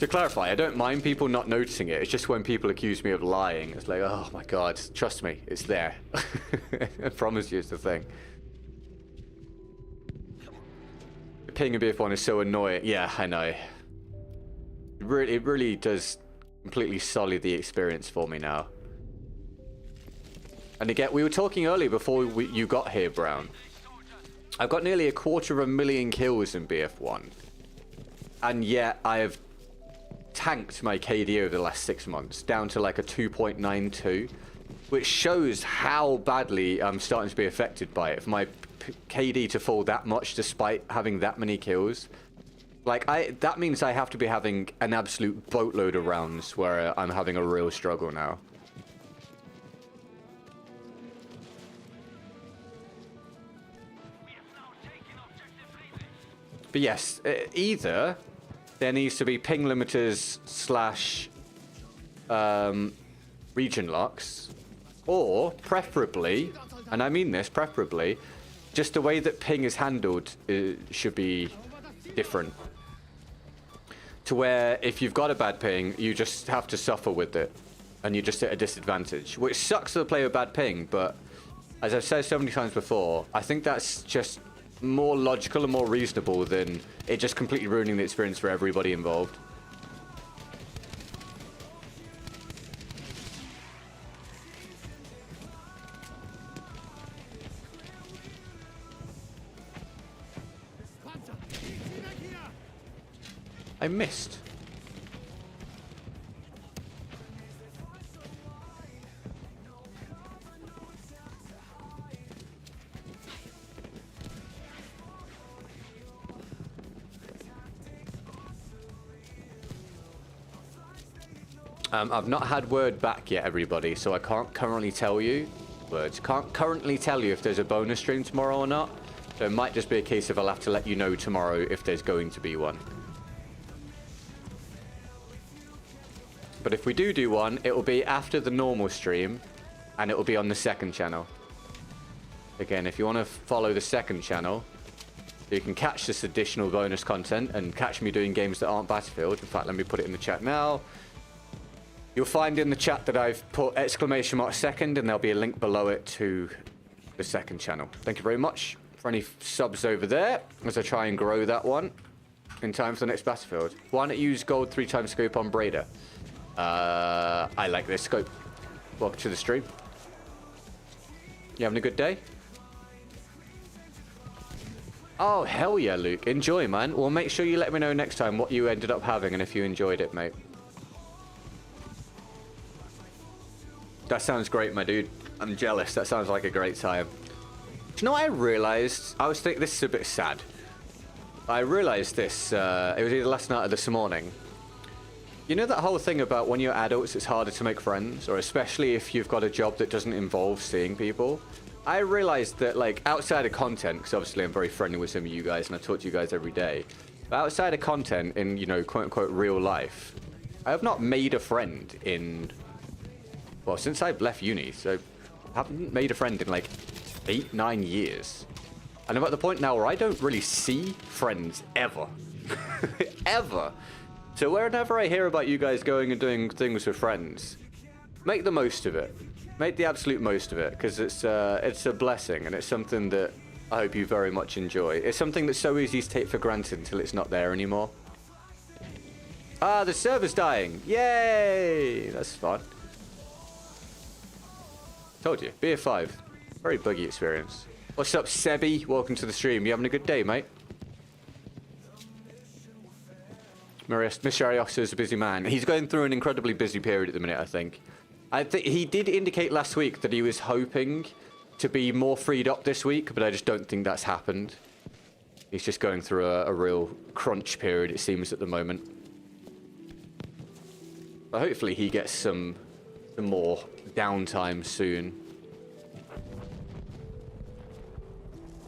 To clarify, I don't mind people not noticing it. It's just when people accuse me of lying. It's like, oh my god, trust me, it's there. I promise you it's the thing. The ping in BF1 is so annoying. Yeah, I know. It really does completely sully the experience for me now. And again, we were talking earlier before you got here, Brown. I've got nearly 250,000 kills in BF1. And yet I have tanked my KD over the last 6 months down to like a 2.92, which shows how badly I'm starting to be affected by it. For my KD to fall that much despite having that many kills, like that means I have to be having an absolute boatload of rounds where I'm having a real struggle now. But yes, either there needs to be ping limiters / region locks, or preferably, and I mean this, preferably, just the way that ping is handled should be different. To where if you've got a bad ping, you just have to suffer with it, and you're just at a disadvantage, which sucks to the player with bad ping, but as I've said so many times before, I think that's just more logical and more reasonable than it just completely ruining the experience for everybody involved. Panzer, zieh weg hier! I missed. I've not had word back yet, everybody, so I can't currently tell you. Can't currently tell you if there's a bonus stream tomorrow or not. So it might just be a case of I'll have to let you know tomorrow if there's going to be one. But if we do one, it will be after the normal stream, and it will be on the second channel. Again, if you want to follow the second channel, you can catch this additional bonus content and catch me doing games that aren't Battlefield. In fact, let me put it in the chat now. You'll find in the chat that I've put !second, and there'll be a link below it to the second channel. Thank you very much for any subs over there as I try and grow that one in time for the next Battlefield. Why not use gold 3x scope on Braider? I like this scope. Welcome to the stream. You having a good day? Oh, hell yeah, Luke. Enjoy, man. Well, make sure you let me know next time what you ended up having and if you enjoyed it, mate. That sounds great, my dude. I'm jealous. That sounds like a great time. Do you know what I realized? I was thinking, this is a bit sad. I realized this, it was either last night or this morning. You know that whole thing about when you're adults, it's harder to make friends, or especially if you've got a job that doesn't involve seeing people? I realized that, like, outside of content, because obviously I'm very friendly with some of you guys and I talk to you guys every day, but outside of content in, you know, quote-unquote real life, I have not made a friend in... Well, since I've left uni, so I haven't made a friend in like 8, 9 years. And I'm at the point now where I don't really see friends ever. Ever. So whenever I hear about you guys going and doing things with friends, make the most of it. Make the absolute most of it, because it's a blessing, and it's something that I hope you very much enjoy. It's something that's so easy to take for granted until it's not there anymore. Ah, the server's dying. Yay! That's fun. Told you, BF5. Very buggy experience. What's up, Sebi? Welcome to the stream. You having a good day, mate? Mr. Arios is a busy man. He's going through an incredibly busy period at the minute, I think. I think he did indicate last week that he was hoping to be more freed up this week, but I just don't think that's happened. He's just going through a real crunch period, it seems, at the moment. But hopefully he gets some more downtime soon.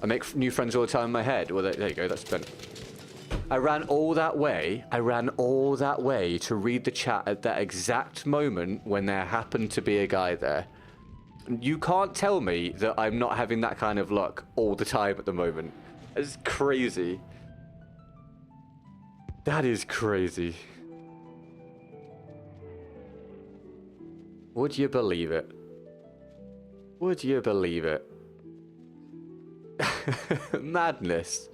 I make new friends all the time in my head. Well, there you go, that's been... I ran all that way to read the chat at that exact moment when there happened to be a guy there. You can't tell me that I'm not having that kind of luck all the time at the moment. It's crazy. That is crazy. Would you believe it? Would you believe it? Madness.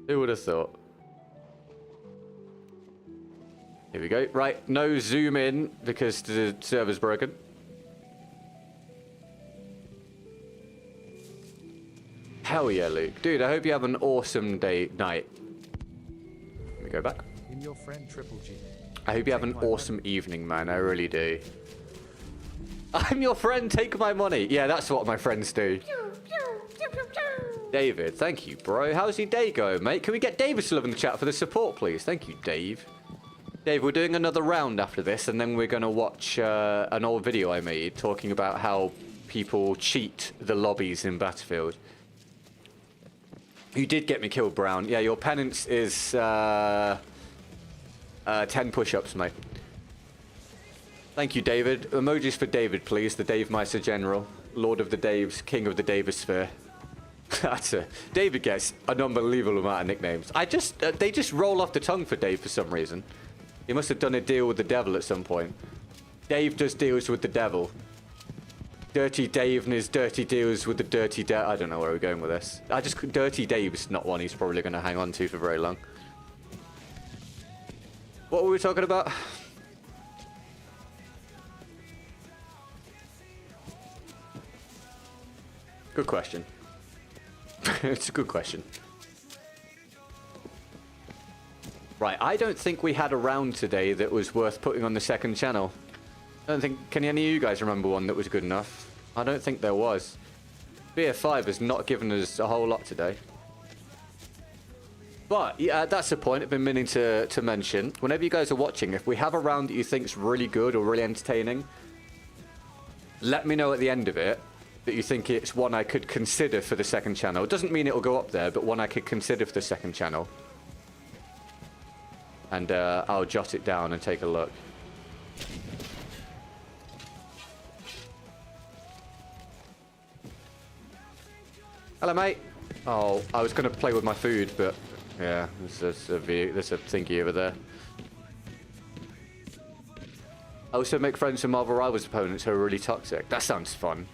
Who would have thought? Here we go. Right, no zoom in because the server's broken. Hell yeah, Luke. Dude, I hope you have an awesome night. Let me go back. In your friend Triple G. I hope you have an awesome evening, man. I really do. I'm your friend, take my money. Yeah, that's what my friends do. David, thank you, bro. How's your day going, mate? Can we get David to live in the chat for the support, please? Thank you, Dave. Dave, we're doing another round after this, and then we're going to watch an old video I made talking about how people cheat the lobbies in Battlefield. You did get me killed, Brown. Yeah, your penance is 10 push-ups, mate. Thank you, David. Emojis for David, please. The Dave Meister General. Lord of the Daves, King of the Davisphere. David gets an unbelievable amount of nicknames. They just roll off the tongue for Dave for some reason. He must have done a deal with the devil at some point. Dave does deals with the devil. Dirty Dave and his dirty deals with the dirty I don't know where we're going with this. Dirty Dave's not one he's probably going to hang on to for very long. What were we talking about? Good question. It's a good question. Right, I don't think we had a round today that was worth putting on the second channel. I don't think... Can any of you guys remember one that was good enough? I don't think there was. BF5 has not given us a whole lot today. But, yeah, that's the point I've been meaning to mention. Whenever you guys are watching, if we have a round that you think's really good or really entertaining, let me know at the end of it that you think it's one I could consider for the second channel. It doesn't mean it'll go up there, but one I could consider for the second channel. And I'll jot it down and take a look. Hello, mate. Oh, I was going to play with my food, but yeah, there's a thingy over there. I also make friends with Marvel Rivals opponents who are really toxic. That sounds fun.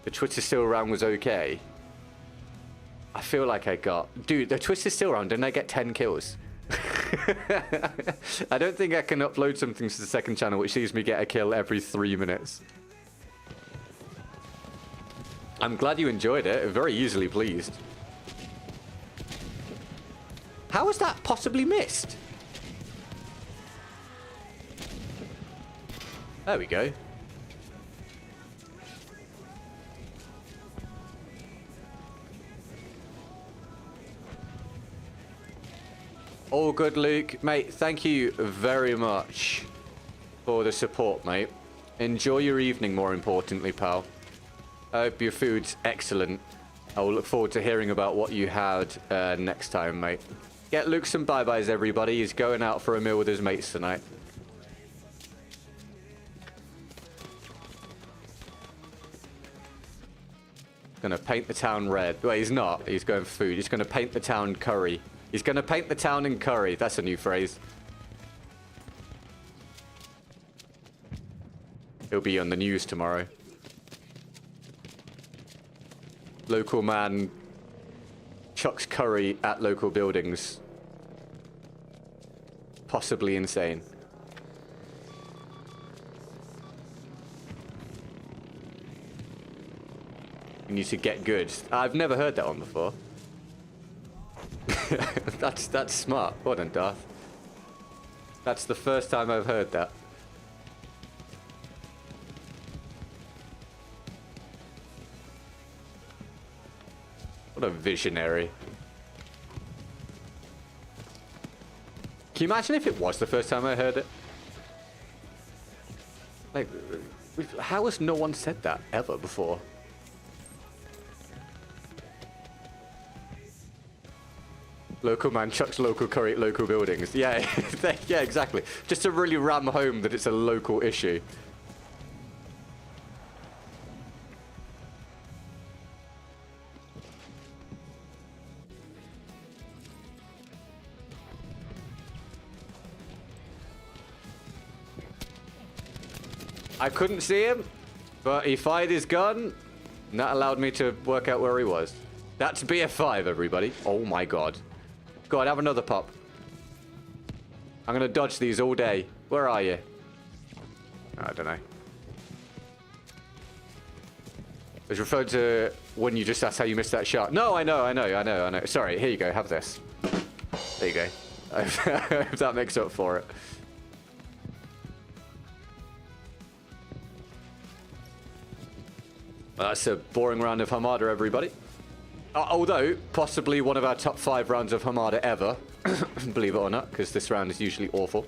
The Twitter still round was okay. I feel like I got... Dude, the Twister still round, didn't I get 10 kills? I don't think I can upload something to the second channel which sees me get a kill every 3 minutes. I'm glad you enjoyed it. Very easily pleased. How was that possibly missed? There we go. All good, Luke. Mate, thank you very much for the support, mate. Enjoy your evening, more importantly, pal. I hope your food's excellent. I will look forward to hearing about what you had next time, mate. Get Luke some bye-byes, everybody. He's going out for a meal with his mates tonight. gonna paint the town red. Wait, he's not. He's going for food. He's gonna paint the town curry. He's gonna paint the town in curry. That's a new phrase. He'll be on the news tomorrow. Local man chucks curry at local buildings. Possibly insane. You need to get good. I've never heard that one before. That's smart. Well done, Darth. That's the first time I've heard that. What a visionary. Can you imagine if it was the first time I heard it? Like, how has no one said that ever before? Local man chucks local curry at local buildings. Yeah, yeah, exactly. Just to really ram home that it's a local issue. I couldn't see him, but he fired his gun, and that allowed me to work out where he was. That's BF5, everybody. Oh my god. Go on, have another pop. I'm gonna dodge these all day. Where are you? I don't know. I was referred to when you just asked how you missed that shot. No, I know. Sorry, here you go, have this. There you go. If that makes up for it. Well, that's a boring round of Hamada, everybody. Although, possibly one of our top 5 rounds of Hamada ever. Believe it or not, because this round is usually awful.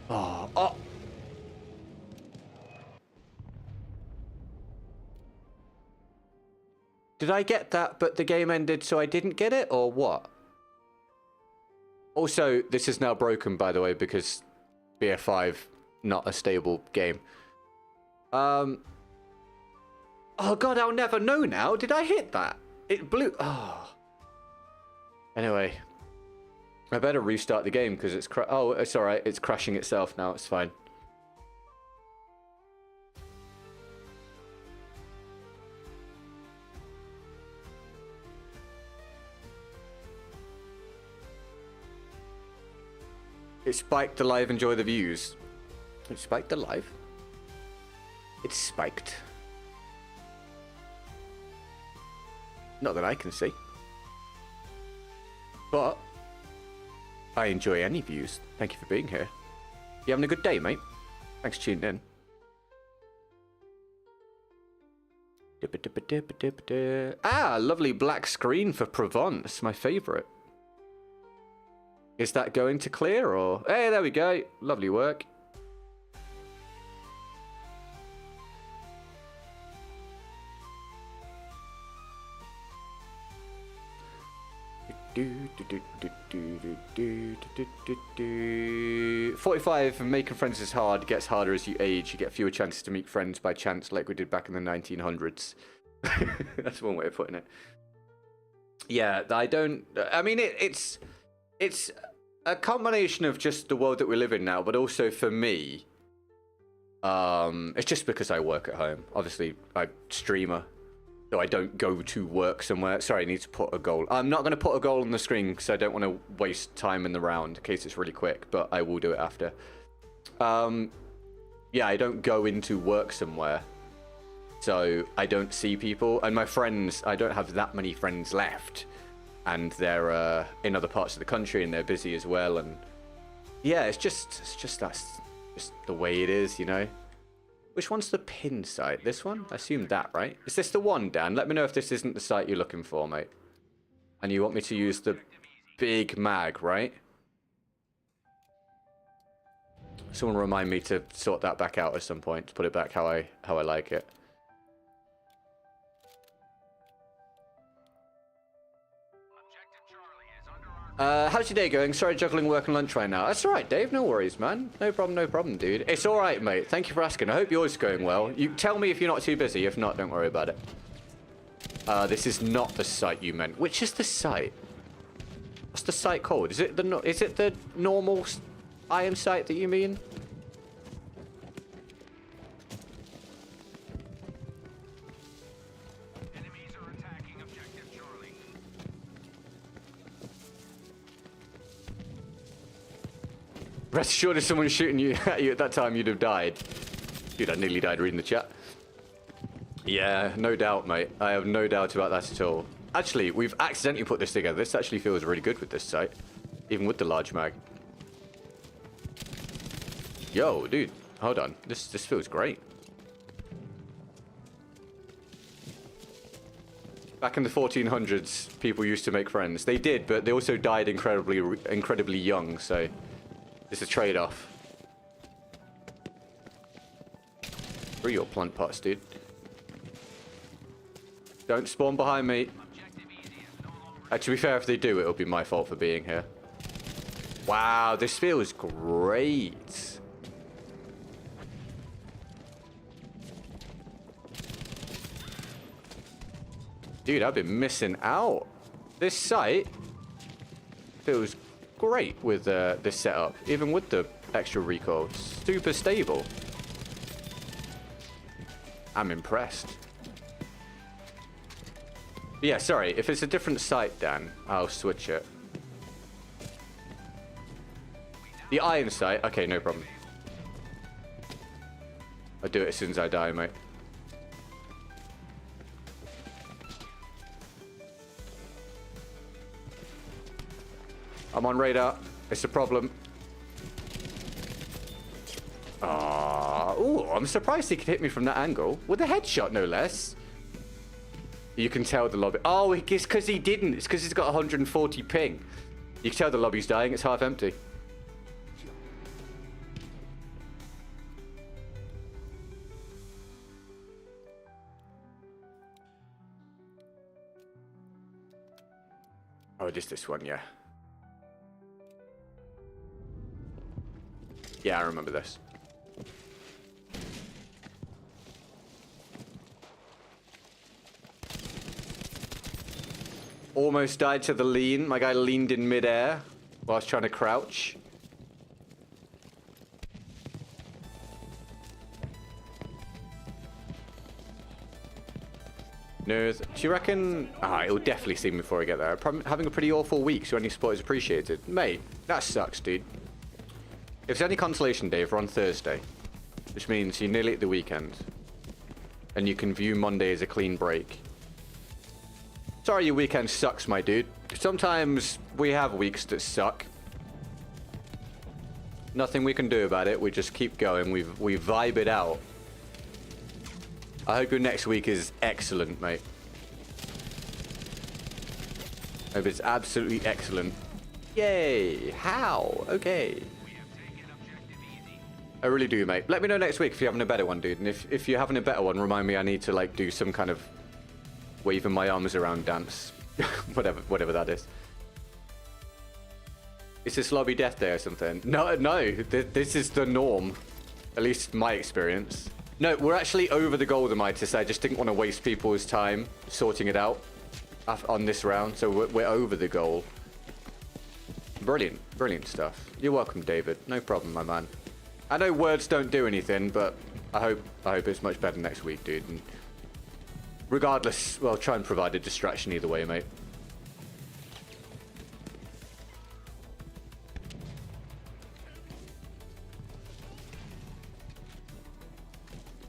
Oh. Did I get that, but the game ended, so I didn't get it, or what? Also, this is now broken, by the way, because BF5, not a stable game. Oh god, I'll never know now. Did I hit that? It blew. Oh. Anyway, I better restart the game because it's oh, it's all right. It's crashing itself now. It's fine. It spiked the live. Enjoy the views. It spiked the live. It's spiked. Not that I can see. But I enjoy any views. Thank you for being here. You having a good day, mate? Thanks for tuning in. Ah, lovely black screen for Provence. My favourite. Is that going to clear or... Hey, there we go. Lovely work. Do 45 making friends is hard. It gets harder as you age. You get fewer chances to meet friends by chance, like we did back in the 1900s. That's one way of putting it. Yeah, I mean, it's a combination of just the world that we live in now, but also for me, it's just because I work at home. Obviously, I'm streamer. So I don't go to work somewhere. Sorry, I need to put a goal. I'm not going to put a goal on the screen because I don't want to waste time in the round in case it's really quick, but I will do it after. Yeah, I don't go into work somewhere. So I don't see people. And my friends, I don't have that many friends left. And they're in other parts of the country and they're busy as well. And yeah, it's just that's just the way it is, you know. Which one's the pin site? This one? I assume that, right? Is this the one, Dan? Let me know if this isn't the site you're looking for, mate. And you want me to use the big mag, right? Someone remind me to sort that back out at some point. To put it back how I like it. Objective Charlie is under our How's your day going? Sorry, juggling work and lunch right now. That's all right, Dave. No worries, man. No problem, dude. It's all right, mate. Thank you for asking. I hope yours is going well. You tell me if you're not too busy. If not, don't worry about it. This is not the site you meant. Which is the site? What's the site called? Is it the normal iron site that you mean? Enemies are attacking objective Charlie. Rest assured, if someone was shooting at you at that time, you'd have died. Dude, I nearly died reading the chat. Yeah, no doubt, mate. I have no doubt about that at all. Actually, we've accidentally put this together. This actually feels really good with this site. Even with the large mag. Yo, dude. Hold on. This feels great. Back in the 1400s, people used to make friends. They did, but they also died incredibly young, so... It's a trade-off. Free your plant pots, dude. Don't spawn behind me. To be fair, if they do, it'll be my fault for being here. Wow, this feels great. Dude, I've been missing out. This site feels great with this setup, even with the extra recoil. Super stable. I'm impressed. But yeah, sorry, if it's a different site, Dan, I'll switch it. The iron site, okay, no problem. I'll do it as soon as I die, mate. I'm on radar. It's a problem. Ooh, I'm surprised he could hit me from that angle. With a headshot, no less. You can tell the lobby... Oh, it's because he didn't. It's because he's got 140 ping. You can tell the lobby's dying. It's half empty. Oh, just this one, yeah. Yeah, I remember this. Almost died to the lean. My guy leaned in midair while I was trying to crouch. No, do you reckon... it'll definitely see me before I get there. I'm having a pretty awful week, so any support is appreciated. Mate, that sucks, dude. If there's any consolation, Dave, we're on Thursday. Which means you're nearly at the weekend. And you can view Monday as a clean break. Sorry your weekend sucks, my dude. Sometimes we have weeks that suck. Nothing we can do about it. We just keep going. We vibe it out. I hope your next week is excellent, mate. I hope it's absolutely excellent. Yay! How? Okay. I really do, mate. Let me know next week if you're having a better one, dude. And if you're having a better one, remind me I need to, like, do some kind of waving my arms around dance. whatever that is. Is this lobby death day or something? No. This is the norm. At least my experience. No, we're actually over the goal, Mitis. I just didn't want to waste people's time sorting it out on this round. So we're over the goal. Brilliant. Brilliant stuff. You're welcome, David. No problem, my man. I know words don't do anything, but I hope it's much better next week, dude. And regardless, well, try and provide a distraction either way, mate.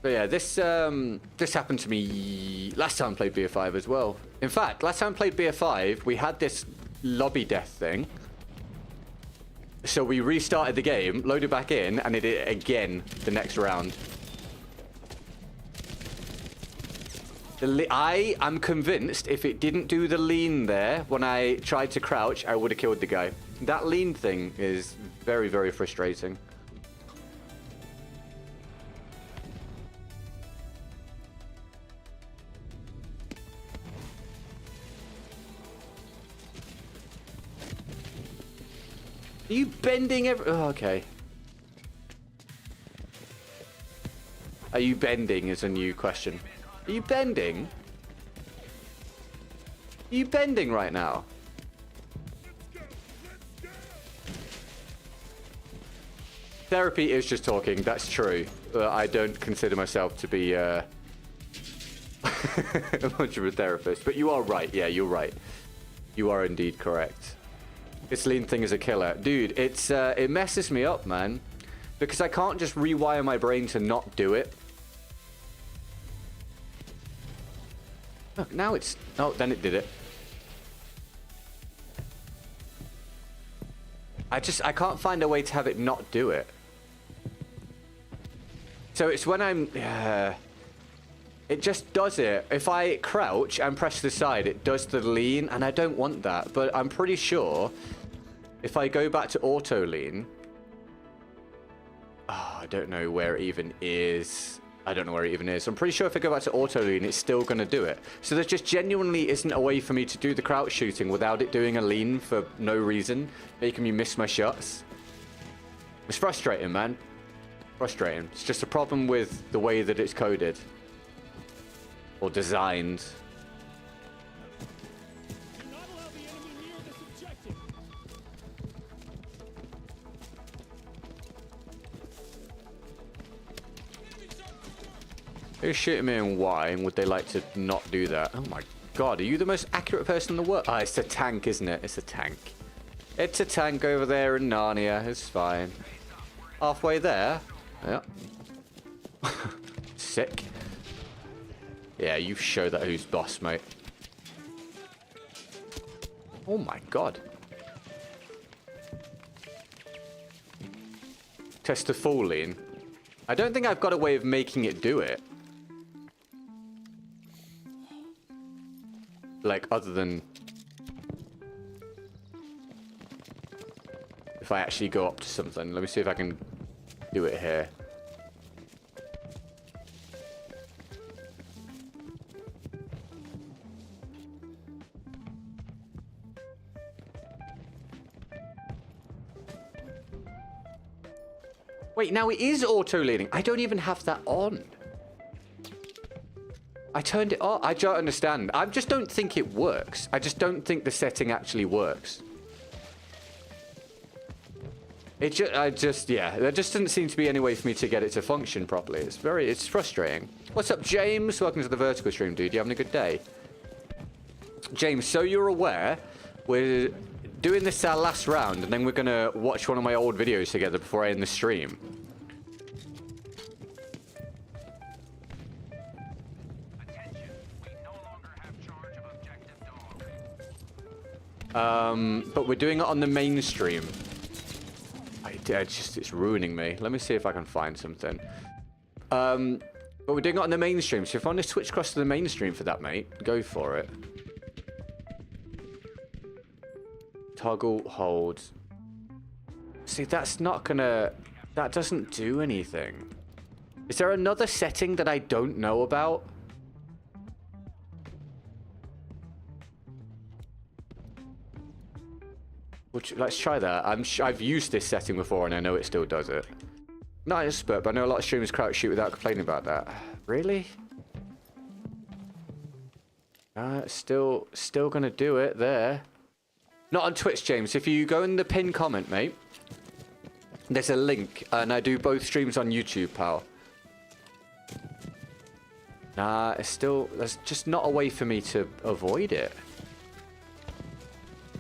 But yeah, this happened to me last time I played BF5 as well. In fact, last time I played BF5, we had this lobby death thing. So we restarted the game, loaded back in, and it did it again the next round. I am convinced if it didn't do the lean there when I tried to crouch, I would have killed the guy. That lean thing is very, very frustrating. Are you bending every... Oh, okay. Are you bending is a new question. Are you bending? Are you bending right now? Therapy is just talking, that's true. I don't consider myself to be much of a therapist, but you are right. Yeah, you're right. You are indeed correct. This lean thing is a killer. Dude, it messes me up, man. Because I can't just rewire my brain to not do it. Oh, now it's... Oh, then it did it. I can't find a way to have it not do it. So it's when I'm... it just does it. If I crouch and press the side, it does the lean, and I don't want that. But I'm pretty sure if I go back to auto lean... Oh, I don't know where it even is. I don't know where it even is. I'm pretty sure if I go back to auto lean, it's still going to do it. So there just genuinely isn't a way for me to do the crouch shooting without it doing a lean for no reason, making me miss my shots. It's frustrating, man. Frustrating. It's just a problem with the way that it's coded. Or designed. Do not allow the enemy near this objective. Who's shooting me and why? And would they like to not do that? Oh my god, are you the most accurate person in the world? Ah, it's a tank, isn't it? It's a tank. It's a tank over there in Narnia. It's fine. Halfway there. Yeah. Sick. Yeah, you show that who's boss, mate. Oh my god. Test the full lean. I don't think I've got a way of making it do it. Like, other than... If I actually go up to something. Let me see if I can do it here. Wait, now it is auto-leaning. I don't even have that on. I turned it off. I don't understand. I just don't think it works. I just don't think the setting actually works. Yeah, there just doesn't seem to be any way for me to get it to function properly. It's frustrating. What's up, James? Welcome to the Vertical stream, dude. You having a good day? James, so you're aware, we're doing this our last round, and then we're gonna watch one of my old videos together before I end the stream. Attention, we no longer have charge of objective dog. But we're doing it on the main stream. It's ruining me. Let me see if I can find something. But we're doing it on the main stream, so if I want to switch across to the main stream for that, mate, go for it. Toggle, hold. See, that's not gonna... That doesn't do anything. Is there another setting that I don't know about? Let's try that. I've used this setting before and I know it still does it. Not an expert, but I know a lot of streamers crouch shoot without complaining about that. Really? Still gonna do it there. Not on Twitch, James. If you go in the pinned comment, mate, there's a link, and I do both streams on YouTube, pal. Nah, there's just not a way for me to avoid it.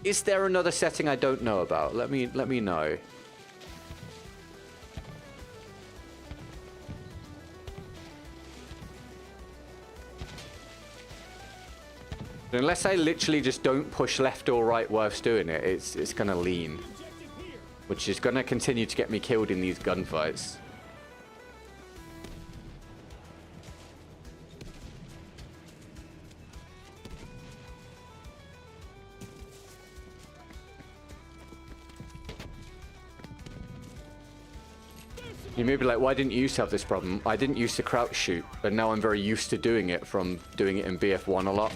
Is there another setting I don't know about? Let me know. Unless I literally just don't push left or right whilst doing it, it's gonna lean. Which is gonna continue to get me killed in these gunfights. You may be like, why didn't you used to have this problem? I didn't used to crouch shoot, but now I'm very used to doing it from doing it in BF1 a lot.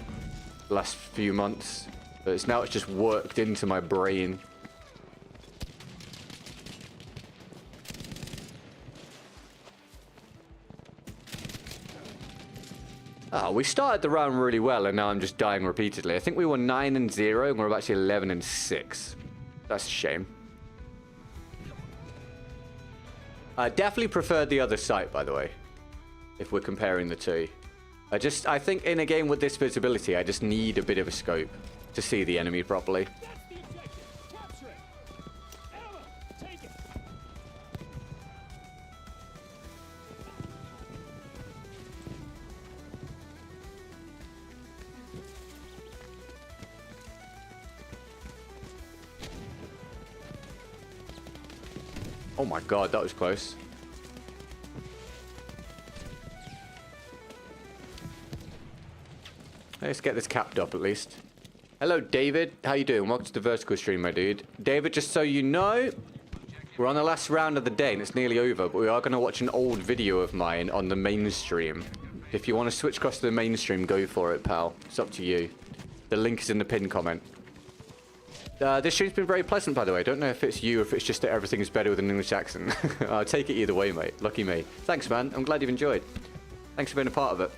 The last few months. But it's just worked into my brain. Oh, we started the round really well, and now I'm just dying repeatedly. I think we were 9-0, and we're actually 11-6. That's a shame. I definitely prefer the other site, by the way, if we're comparing the two. I think in a game with this visibility, I just need a bit of a scope to see the enemy properly. That's the objective. Capture it. Ammo. Take it. Oh my god, that was close. Let's get this capped up at least. Hello, David. How you doing? Welcome to the vertical stream, my dude. David, just so you know, we're on the last round of the day and it's nearly over, but we are going to watch an old video of mine on the main stream. If you want to switch across to the mainstream, go for it, pal. It's up to you. The link is in the pinned comment. This stream's been very pleasant, by the way. I don't know if it's you or if it's just that everything is better with an English accent. I'll take it either way, mate. Lucky me. Thanks, man. I'm glad you've enjoyed. Thanks for being a part of it.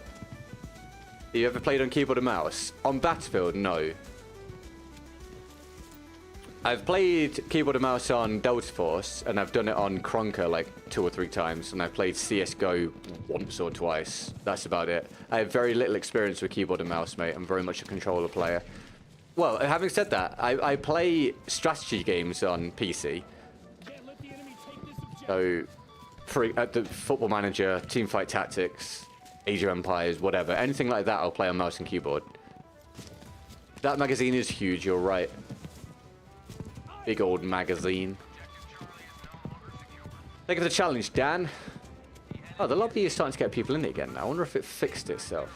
You ever played on keyboard and mouse? On Battlefield, no. I've played keyboard and mouse on Delta Force, and I've done it on Kronka like 2 or 3 times, and I've played CSGO once or twice. That's about it. I have very little experience with keyboard and mouse, mate. I'm very much a controller player. Well, having said that, I play strategy games on PC. Can't let the enemy take this objective. So, at the Football Manager, Teamfight Tactics, Age of Empires, whatever. Anything like that, I'll play on mouse and keyboard. That magazine is huge, you're right. Big old magazine. Thank you for the challenge, Dan. Oh, the lobby is starting to get people in it again now. I wonder if it fixed itself.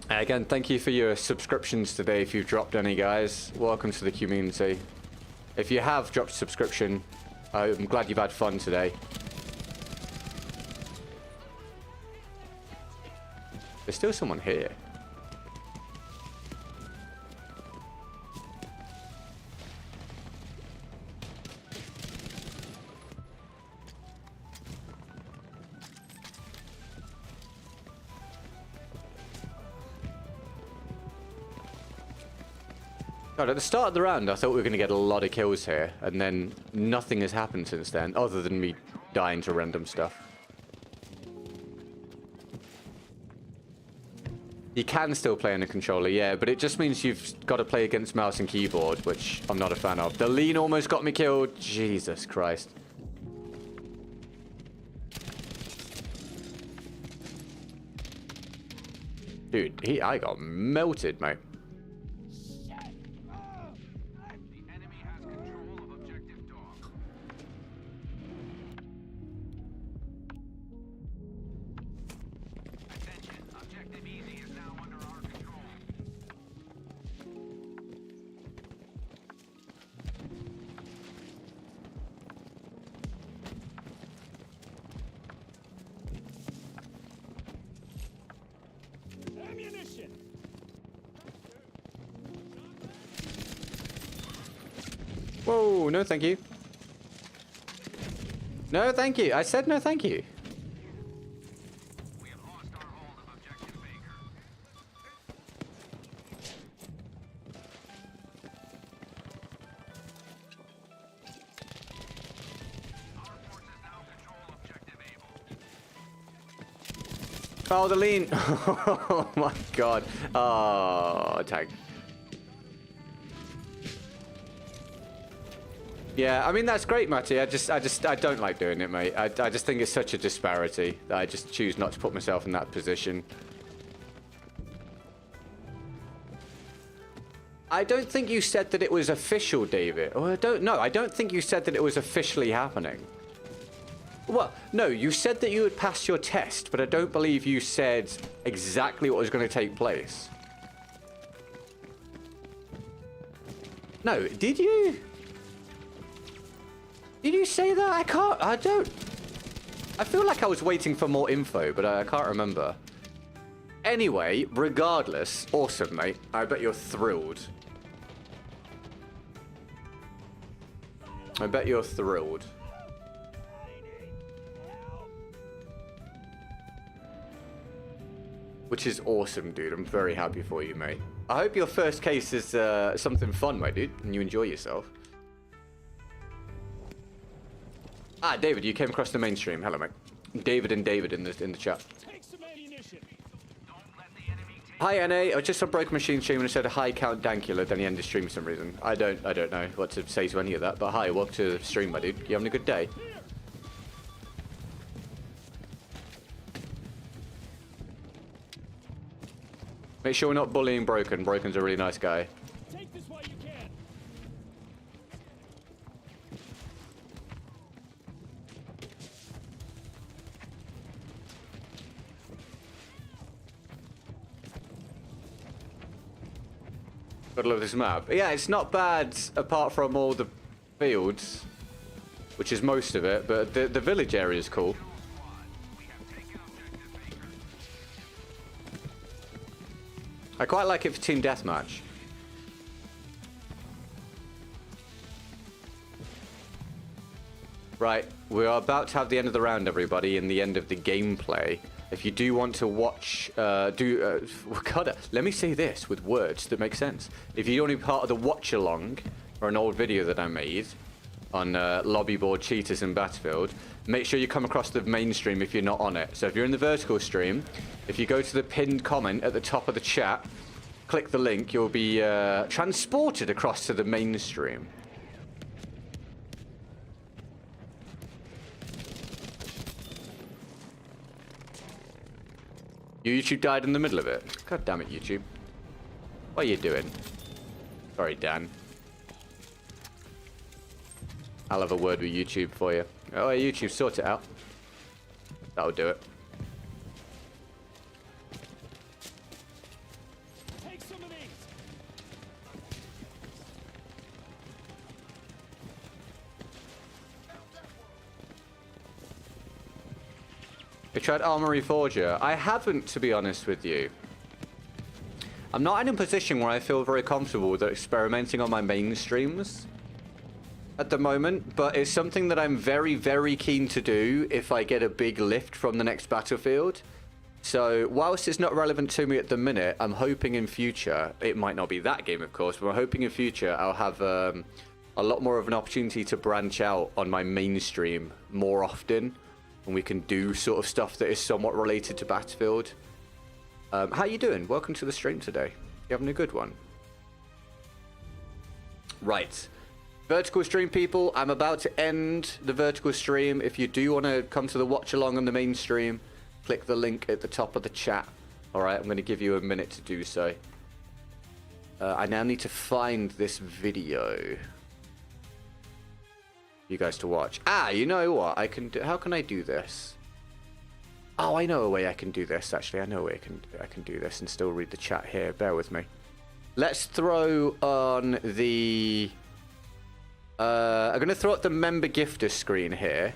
Again, thank you for your subscriptions today if you've dropped any, guys. Welcome to the community. If you have dropped a subscription, I'm glad you've had fun today. There's still someone here. God, at the start of the round, I thought we were going to get a lot of kills here, and then nothing has happened since then, other than me dying to random stuff. You can still play on a controller, yeah, but it just means you've got to play against mouse and keyboard, which I'm not a fan of. The lean almost got me killed. Jesus Christ. Dude, I got melted, mate. Ammunition. Whoa, no thank you. No thank you. I said no thank you. We have lost our hold of objective Baker. Our forces now control objective Able. Oh, the lean. Oh my god. Oh, tag. Yeah, I mean, that's great, Matty. I don't like doing it, mate. I just think it's such a disparity that I just choose not to put myself in that position. I don't think you said that it was official, David. Or I don't know. I don't think you said that it was officially happening. Well, no, you said that you had passed your test, but I don't believe you said exactly what was going to take place. No, did you? Did you say that? I don't. I feel like I was waiting for more info, but I can't remember. Anyway, regardless, awesome, mate. I bet you're thrilled. I bet you're thrilled. Which is awesome, dude. I'm very happy for you, mate. I hope your first case is something fun, my dude, and you enjoy yourself. Ah, David, you came across the mainstream. Hello, mate. David and David in the chat. Hi, NA. I was just on Broken Machine stream and it said hi, Count Dankula. Then he ended stream for some reason. I don't know what to say to any of that. But hi, welcome to the stream, my dude. You having a good day? Make sure we're not bullying Broken. Broken's a really nice guy. Take this while you can. Gotta love this map. Yeah, it's not bad apart from all the fields, which is most of it, but the village area is cool. I quite like it for team deathmatch. Right, we are about to have the end of the round, everybody, and the end of the gameplay. If you do want to watch, let me say this with words that make sense. If you want to be part of the watch-along, or an old video that I made on lobby board cheaters in Battlefield, make sure you come across the mainstream if you're not on it. So if you're in the vertical stream, if you go to the pinned comment at the top of the chat, click the link, you'll be transported across to the mainstream. Your YouTube died in the middle of it. God damn it, YouTube. What are you doing? Sorry, Dan. I'll have a word with YouTube for you. Oh, YouTube, sort it out. That'll do it. Take some of these. I tried Armory Forger. I haven't, to be honest with you. I'm not in a position where I feel very comfortable with experimenting on my main streams at the moment, but it's something that I'm very, very keen to do if I get a big lift from the next Battlefield. So whilst it's not relevant to me at the minute, I'm hoping in future, it might not be that game of course, but I'm hoping in future I'll have a lot more of an opportunity to branch out on my mainstream more often, and we can do sort of stuff that is somewhat related to Battlefield. How you doing? Welcome to the stream today. You having a good one? Right. Vertical stream people, I'm about to end the vertical stream. If you do want to come to the watch along on the main stream, click the link at the top of the chat. Alright, I'm going to give you a minute to do so. I now need to find this video. You guys to watch. Ah, you know what? I can do, how can I do this? Oh, I know a way I can do this, actually. I know a way I can do this and still read the chat here. Bear with me. Let's throw on the... I'm going to throw up the member gifter screen here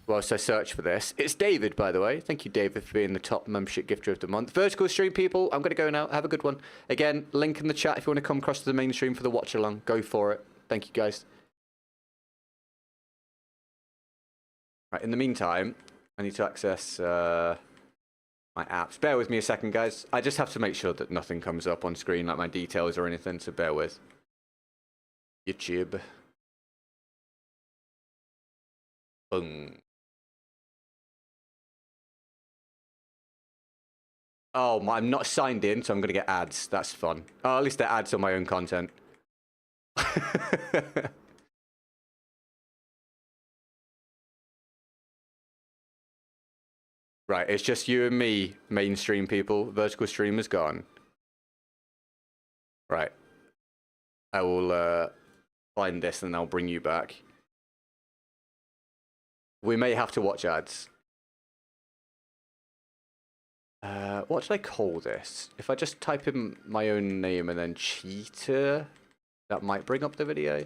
whilst I search for this. It's David, by the way. Thank you, David, for being the top membership gifter of the month. Vertical stream people, I'm going to go now. Have a good one. Again, link in the chat if you want to come across to the main stream for the watch along. Go for it. Thank you, guys. Right, in the meantime, I need to access my apps. Bear with me a second, guys. I just have to make sure that nothing comes up on screen, like my details or anything, so bear with. YouTube. Boom. Oh, I'm not signed in, so I'm going to get ads. That's fun. Oh, at least they're ads on my own content. Right, it's just you and me, mainstream people. Vertical stream is gone. Right. I will find this and I'll bring you back. We may have to watch ads. What should I call this? If I just type in my own name and then cheater, that might bring up the video.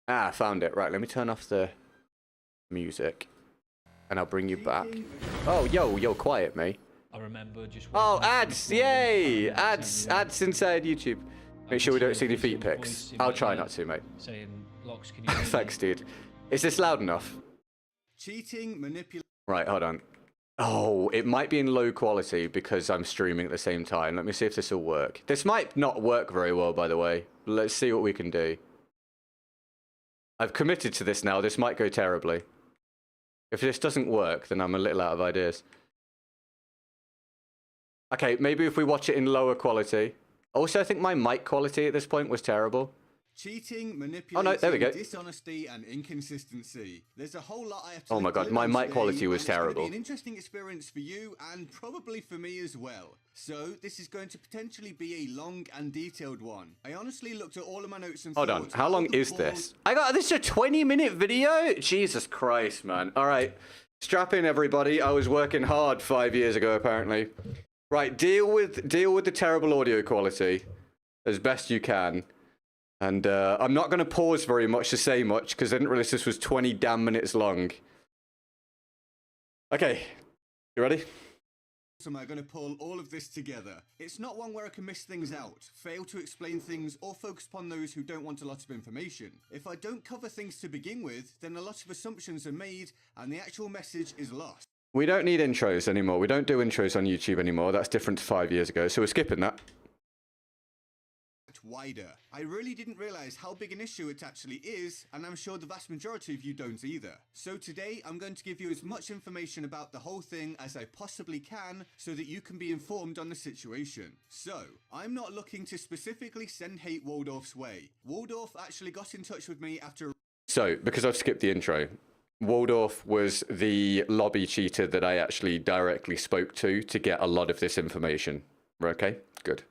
Ah, found it. Right, let me turn off the music. and I'll bring you back. Oh, yo, quiet, me. I remember just. Oh, ads! Yay! Ads inside YouTube. Make sure we don't see any feet pics. I'll try not to, mate. Saying, Locks, can you hear me? Thanks, dude. Is this loud enough? Cheating, manipulation. Right, hold on. Oh, it might be in low quality because I'm streaming at the same time. Let me see if this will work. This might not work very well, by the way. Let's see what we can do. I've committed to this now. This might go terribly. If this doesn't work, then I'm a little out of ideas. Okay, maybe if we watch it in lower quality. Also, I think my mic quality at this point was terrible. Cheating, manipulation, Oh, no, there we go. dishonesty, and inconsistency. There's a whole lot I have to Oh my God, my mic quality was It's gonna terrible. be an interesting experience for you and probably for me as well. So this is going to potentially be a long and detailed one. I honestly looked at all of my notes and Hold on, thought, how long the is balls- this? This is a 20-minute video? Jesus Christ, man. All right, strap in, everybody. I was working hard 5 years ago, apparently. Right, deal with the terrible audio quality as best you can. And I'm not going to pause very much to say much because I didn't realize this was 20 damn minutes long. Okay, you ready? So am I going to pull all of this together? It's not one where I can miss things out, fail to explain things, or focus upon those who don't want a lot of information. If I don't cover things to begin with, then a lot of assumptions are made and the actual message is lost. We don't need intros anymore. We don't do intros on YouTube anymore. That's different to 5 years ago, so we're skipping that. Wider. I really didn't realize how big an issue it actually is, and I'm sure the vast majority of you don't either. So today I'm going to give you as much information about the whole thing as I possibly can so that you can be informed on the situation. So, I'm not looking to specifically send hate Waldorf's way. Waldorf actually got in touch with me after... So, because I've skipped the intro, Waldorf was the lobby cheater that I actually directly spoke to get a lot of this information. Okay, good.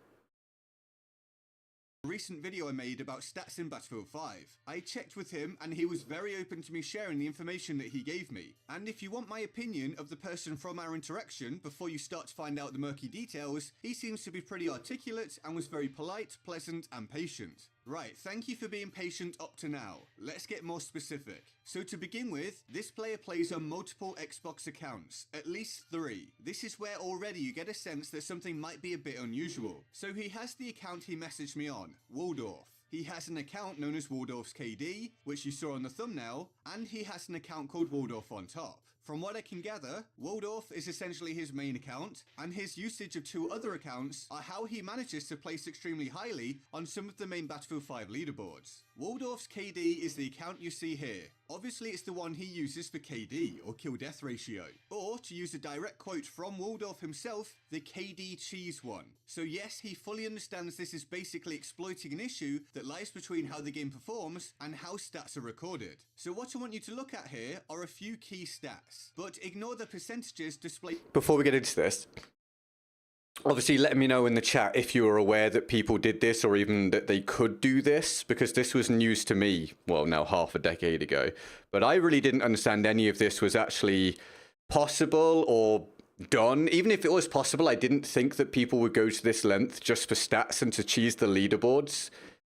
Recent video I made about stats in Battlefield 5. I checked with him and he was very open to me sharing the information that he gave me. And if you want my opinion of the person from our interaction before you start to find out the murky details, he seems to be pretty articulate and was very polite, pleasant and patient. Right, thank you for being patient up to now. Let's get more specific. So to begin with, this player plays on multiple Xbox accounts, at least 3. This is where already you get a sense that something might be a bit unusual. So he has the account he messaged me on, Waldorf. He has an account known as Waldorf's KD, which you saw on the thumbnail, and he has an account called Waldorf on top. From what I can gather, Waldorf is essentially his main account, and his usage of 2 other accounts are how he manages to place extremely highly on some of the main Battlefield 5 leaderboards. Waldorf's KD is the account you see here. Obviously it's the one he uses for KD, or kill-death ratio. Or, to use a direct quote from Waldorf himself, the KD cheese one. So yes, he fully understands this is basically exploiting an issue that lies between how the game performs and how stats are recorded. So what I want you to look at here are a few key stats, but ignore the percentages displayed. Before we get into this, obviously let me know in the chat if you were aware that people did this or even that they could do this, because this was news to me, well, now half a decade ago. But I really didn't understand any of this was actually possible or done. Even if it was possible, I didn't think that people would go to this length just for stats and to cheese the leaderboards.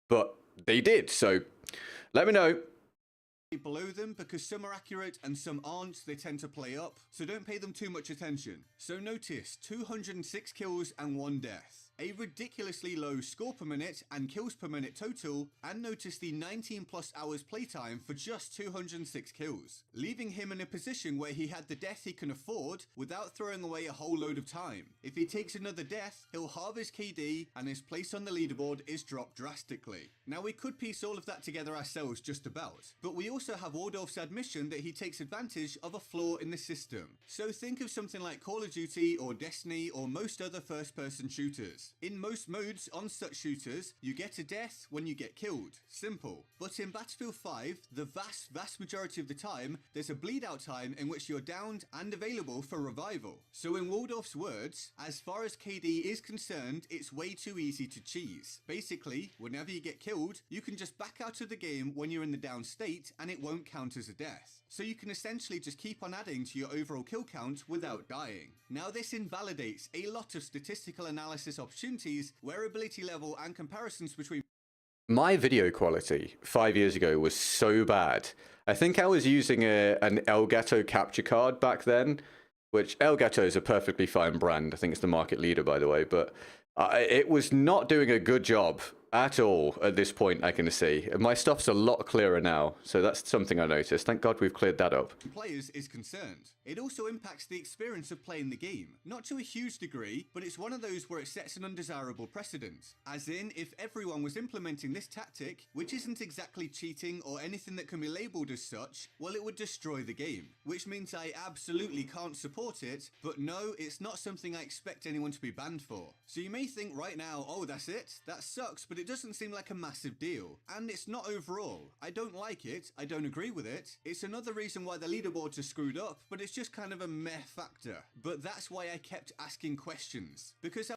But they did, so let me know. Below them, because some are accurate and some aren't, they tend to play up, so don't pay them too much attention. So notice 206 kills and 1 death. A ridiculously low score per minute and kills per minute total, and notice the 19 plus hours playtime for just 206 kills, leaving him in a position where he had the death he can afford without throwing away a whole load of time. If he takes another death, he'll halve his KD and his place on the leaderboard is dropped drastically. Now we could piece all of that together ourselves just about, but we also have Waldorf's admission that he takes advantage of a flaw in the system. So think of something like Call of Duty or Destiny or most other first-person shooters. In most modes on such shooters, you get a death when you get killed. Simple. But in Battlefield 5, the vast majority of the time, there's a bleed out time in which you're downed and available for revival. So in Waldorf's words, as far as KD is concerned, it's way too easy to cheese. Basically, whenever you get killed, you can just back out of the game when you're in the down state and it won't count as a death. So you can essentially just keep on adding to your overall kill count without dying. Now this invalidates a lot of statistical analysis opportunities where ability level and comparisons between My video quality 5 years ago was so bad. I think I was using an Elgato capture card back then, which Elgato is a perfectly fine brand. I think it's the market leader, by the way, but it was not doing a good job at all at this point, I can see. My stuff's a lot clearer now, so that's something I noticed. Thank God we've cleared that up. Players is concerned. It also impacts the experience of playing the game. Not to a huge degree, but it's one of those where it sets an undesirable precedent. As in, if everyone was implementing this tactic, which isn't exactly cheating or anything that can be labelled as such, well, it would destroy the game. Which means I absolutely can't support it, but no, it's not something I expect anyone to be banned for. So you may think right now, oh, that's it? That sucks, but it doesn't seem like a massive deal. And it's not overall. I don't like it, I don't agree with it. It's another reason why the leaderboards are screwed up, but it's just kind of a meh factor. But that's why I kept asking questions. Because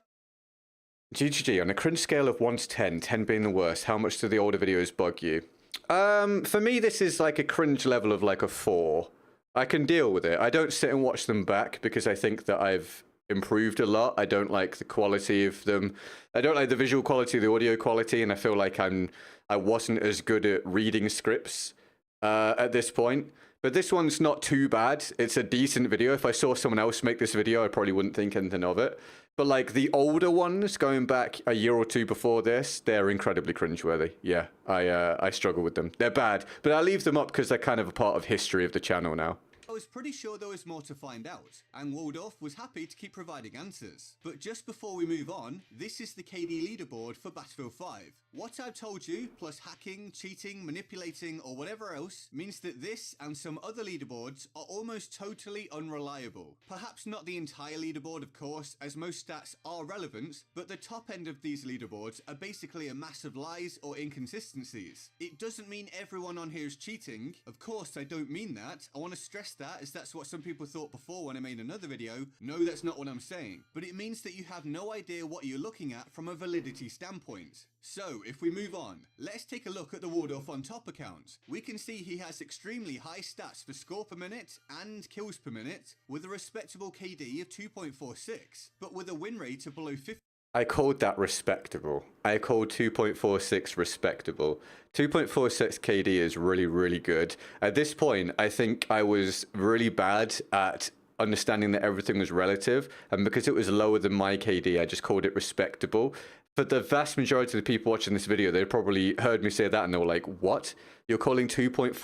GGG, on a cringe scale of 1 to 10, 10 being the worst, how much do the older videos bug you? For me, this is like a cringe level of like a 4. I can deal with it. I don't sit and watch them back because I think that I've improved a lot. I don't like the quality of them. I don't like the visual quality, the audio quality, and I feel like I wasn't as good at reading scripts at this point. But this one's not too bad. It's a decent video. If I saw someone else make this video, I probably wouldn't think anything of it. But like the older ones, going back a year or two before this, they're incredibly cringeworthy. Yeah, I struggle with them. They're bad, but I leave them up because they're kind of a part of history of the channel now. I was pretty sure there was more to find out, and Waldorf was happy to keep providing answers. But just before we move on, this is the KD leaderboard for Battlefield 5. What I've told you, plus hacking, cheating, manipulating, or whatever else, means that this and some other leaderboards are almost totally unreliable. Perhaps not the entire leaderboard, of course, as most stats are relevant, but the top end of these leaderboards are basically a mass of lies or inconsistencies. It doesn't mean everyone on here is cheating. Of course, I don't mean that. I want to stress that, as that's what some people thought before when I made another video. No, that's not what I'm saying. But it means that you have no idea what you're looking at from a validity standpoint. So, if we move on, let's take a look at the Waldorf on top account. We can see he has extremely high stats for score per minute and kills per minute, with a respectable KD of 2.46, but with a win rate of below 50. I called that respectable. I called 2.46 respectable. 2.46 KD is really, really good. At this point, I think I was really bad at understanding that everything was relative, and because it was lower than my KD, I just called it respectable. For the vast majority of the people watching this video, they probably heard me say that and they were like, what? You're calling 2.46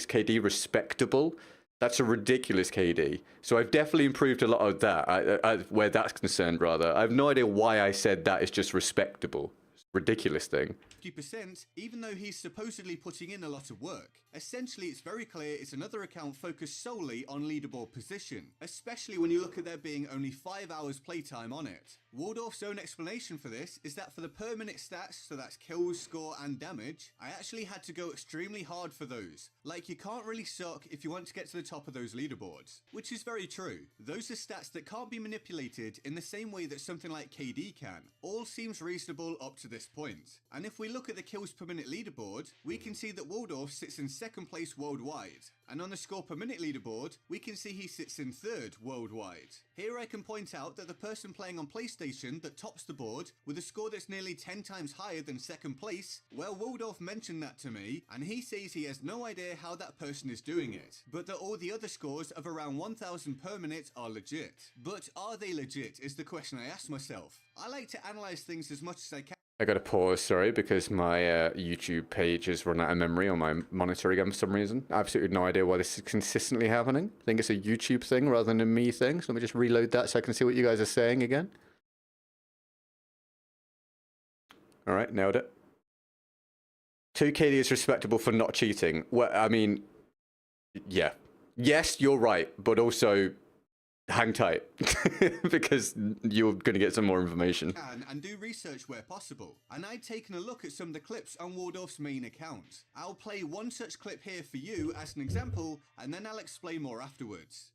KD respectable? That's a ridiculous KD. So I've definitely improved a lot of that, where that's concerned, rather. I have no idea why I said that is just respectable. It's a ridiculous thing. 50%, even though he's supposedly putting in a lot of work. Essentially, it's very clear it's another account focused solely on leaderboard position, especially when you look at there being only 5 hours playtime on it. Waldorf's own explanation for this is that for the per minute stats, so that's kills, score and damage, I actually had to go extremely hard for those. Like, you can't really suck if you want to get to the top of those leaderboards, which is very true. Those are stats that can't be manipulated in the same way that something like KD can. All seems reasonable up to this point. And if we look at the kills per minute leaderboard, we can see that Waldorf sits in second place worldwide. And on the score per minute leaderboard, we can see he sits in third worldwide. Here I can point out that the person playing on PlayStation that tops the board with a score that's nearly 10 times higher than second place, well, Waldorf mentioned that to me, and he says he has no idea how that person is doing it, but that all the other scores of around 1,000 per minute are legit. But are they legit is the question I ask myself. I like to analyze things as much as I can. I got to pause, sorry, because my YouTube page has run out of memory on my monitor again for some reason. Absolutely no idea why this is consistently happening. I think it's a YouTube thing rather than a me thing. So let me just reload that so I can see what you guys are saying again. All right, nailed it. 2KD is respectable for not cheating. Well, I mean, yeah. Yes, you're right, but also hang tight because you're going to get some more information. And do research where possible. And I've taken a look at some of the clips on Waldorf's main account. I'll play one such clip here for you as an example, and then I'll explain more afterwards.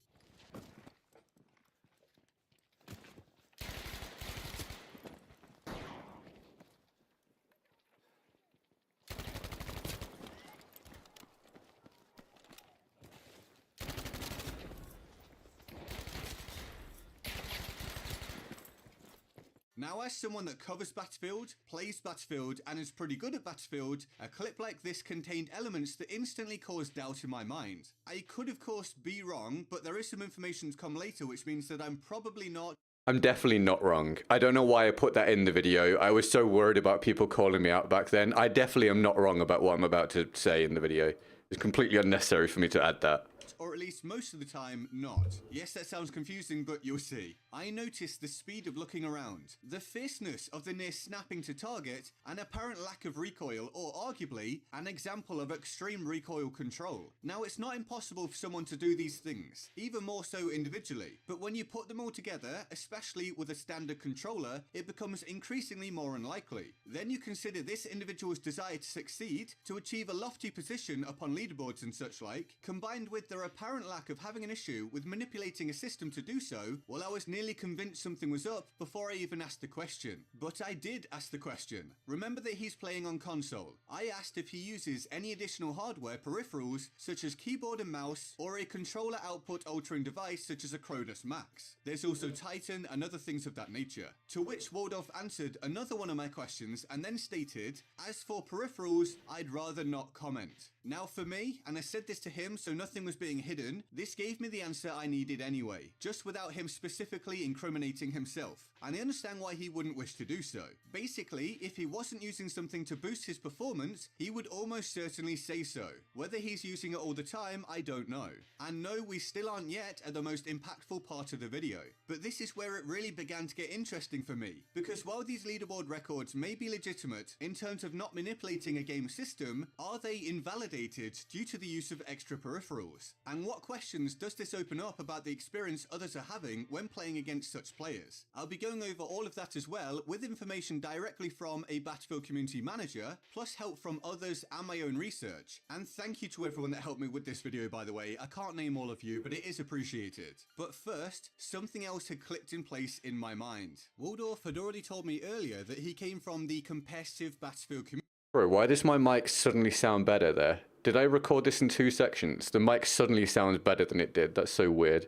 Now, as someone that covers Battlefield, plays Battlefield, and is pretty good at Battlefield, a clip like this contained elements that instantly caused doubt in my mind. I could of course be wrong, but there is some information to come later which means that I'm probably not. I'm definitely not wrong. I don't know why I put that in the video. I was so worried about people calling me out back then. I definitely am not wrong about what I'm about to say in the video. It's completely unnecessary for me to add that. Or at least most of the time, not. Yes, that sounds confusing, but you'll see. I noticed the speed of looking around, the fierceness of the near snapping to target, an apparent lack of recoil, or arguably, an example of extreme recoil control. Now, it's not impossible for someone to do these things, even more so individually, but when you put them all together, especially with a standard controller, it becomes increasingly more unlikely. Then you consider this individual's desire to succeed, to achieve a lofty position upon leaderboards and such like, combined with their apparent lack of having an issue with manipulating a system to do so, well, I was nearly convinced something was up before I even asked the question. But I did ask the question. Remember that he's playing on console. I asked if he uses any additional hardware peripherals such as keyboard and mouse, or a controller output altering device such as a Cronus Max. There's also Titan and other things of that nature. To which Waldorf answered another one of my questions and then stated, as for peripherals, I'd rather not comment. Now for me, and I said this to him so nothing was being hidden, this gave me the answer I needed anyway, just without him specifically incriminating himself. And I understand why he wouldn't wish to do so. Basically, if he wasn't using something to boost his performance, he would almost certainly say so. Whether he's using it all the time, I don't know. And no, we still aren't yet at the most impactful part of the video. But this is where it really began to get interesting for me, because while these leaderboard records may be legitimate in terms of not manipulating a game system, are they invalidated due to the use of extra peripherals? And what questions does this open up about the experience others are having when playing against such players? I'll be going over all of that as well, with information directly from a Battlefield community manager, plus help from others and my own research. And thank you to everyone that helped me with this video, by the way. I can't name all of you, but it is appreciated. But first, something else had clicked in place in my mind. Waldorf had already told me earlier that he came from the competitive Battlefield community. Bro, why does my mic suddenly sound better there? Did I record this in 2 sections? The mic suddenly sounds better than it did. That's so weird.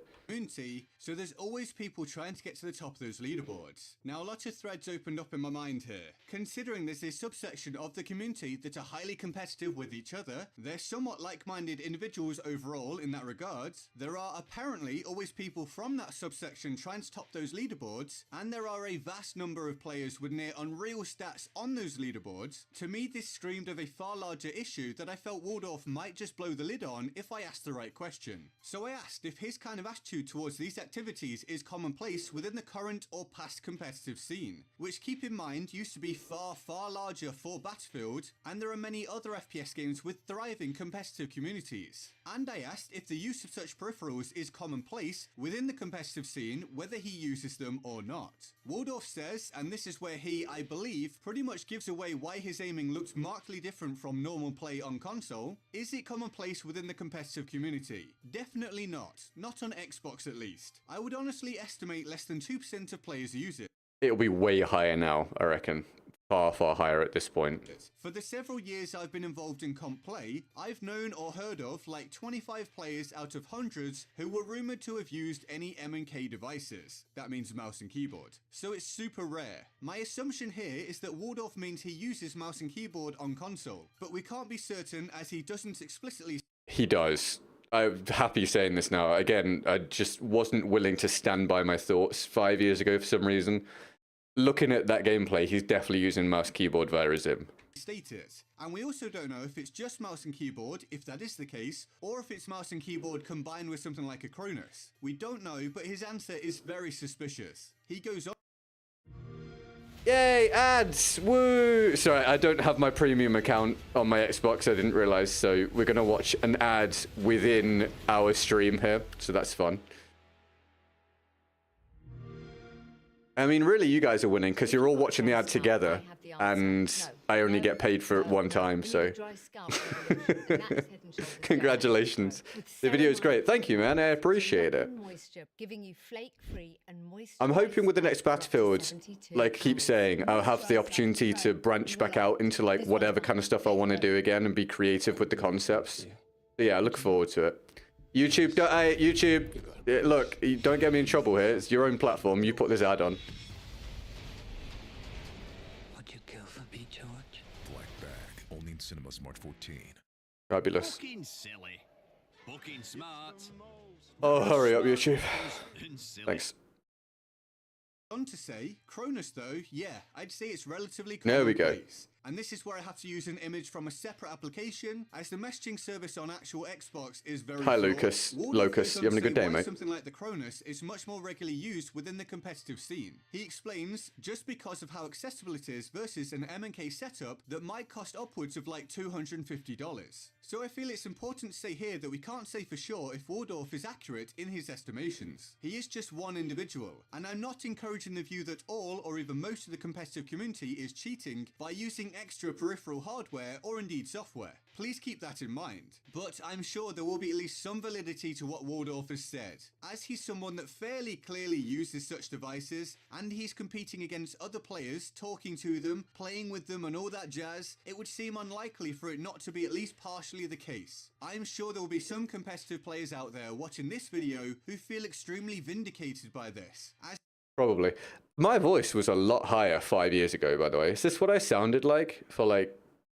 So there's always people trying to get to the top of those leaderboards. Now, a lot of threads opened up in my mind here. Considering there's a subsection of the community that are highly competitive with each other, they're somewhat like-minded individuals overall in that regards, there are apparently always people from that subsection trying to top those leaderboards, and there are a vast number of players with near unreal stats on those leaderboards. To me, this screamed of a far larger issue that I felt Waldorf might just blow the lid on if I asked the right question. So I asked if his kind of attitude towards these activities is commonplace within the current or past competitive scene, which, keep in mind, used to be far larger for Battlefield, and there are many other FPS games with thriving competitive communities. And I asked if the use of such peripherals is commonplace within the competitive scene, whether he uses them or not. Waldorf says, and this is where he, I believe, pretty much gives away why his aiming looks markedly different from normal play on console, is it commonplace within the competitive community? Definitely not. Not on Xbox at least. I would honestly estimate less than 2% of players use it. It'll be way higher now, I reckon. Far higher at this point. For the several years I've been involved in comp play, I've known or heard of like 25 players out of hundreds who were rumoured to have used any MMG devices. That means mouse and keyboard. So it's super rare. My assumption here is that Waldorf means he uses mouse and keyboard on console, but we can't be certain as he doesn't explicitly. He does. I'm happy saying this now. Again, I just wasn't willing to stand by my thoughts 5 years ago for some reason. Looking at that gameplay, he's definitely using mouse keyboard via his Zim. State it. And we also don't know if it's just mouse and keyboard, if that is the case, or if it's mouse and keyboard combined with something like a Cronus. We don't know, but his answer is very suspicious. He goes on. Yay, ads! Woo! Sorry, I don't have my premium account on my Xbox, I didn't realize, so we're gonna watch an ad within our stream here, so that's fun. I mean, really, you guys are winning because you're all watching the ad together, and I only get paid for it one time, so congratulations. The video is great. Thank you, man. I appreciate it. I'm hoping with the next Battlefield, like I keep saying, I'll have the opportunity to branch back out into like whatever kind of stuff I want to do again and be creative with the concepts. So yeah, I look forward to it. YouTube, look, don't get me in trouble here. It's your own platform. You put this ad on. Would you kill for me, George? Black Bag, only in cinemas March 14. Fabulous. Fucking silly. Fucking smart. Oh, hurry up, YouTube. Silly. Thanks. On to say, Cronus though, yeah, I'd say it's relatively There we go. commonplace. And this is where I have to use an image from a separate application, as the messaging service on actual Xbox is very Hi, flawed. Lucas. Waldorf Locus, goes you on having a to good say day, why mate? Something like the Cronus is much more regularly used within the competitive scene. He explains, just because of how accessible it is versus an M&K setup that might cost upwards of like $250. So I feel it's important to say here that we can't say for sure if Waldorf is accurate in his estimations. He is just one individual, and I'm not encouraging the view that all or even most of the competitive community is cheating by using extra peripheral hardware or indeed software. Please keep that in mind. But I'm sure there will be at least some validity to what Waldorf has said, as he's someone that fairly clearly uses such devices, and he's competing against other players, talking to them, playing with them and all that jazz. It would seem unlikely for it not to be at least partially the case. I'm sure there will be some competitive players out there watching this video who feel extremely vindicated by this, as Probably. My voice was a lot higher 5 years ago, by the way. Is this what I sounded like for like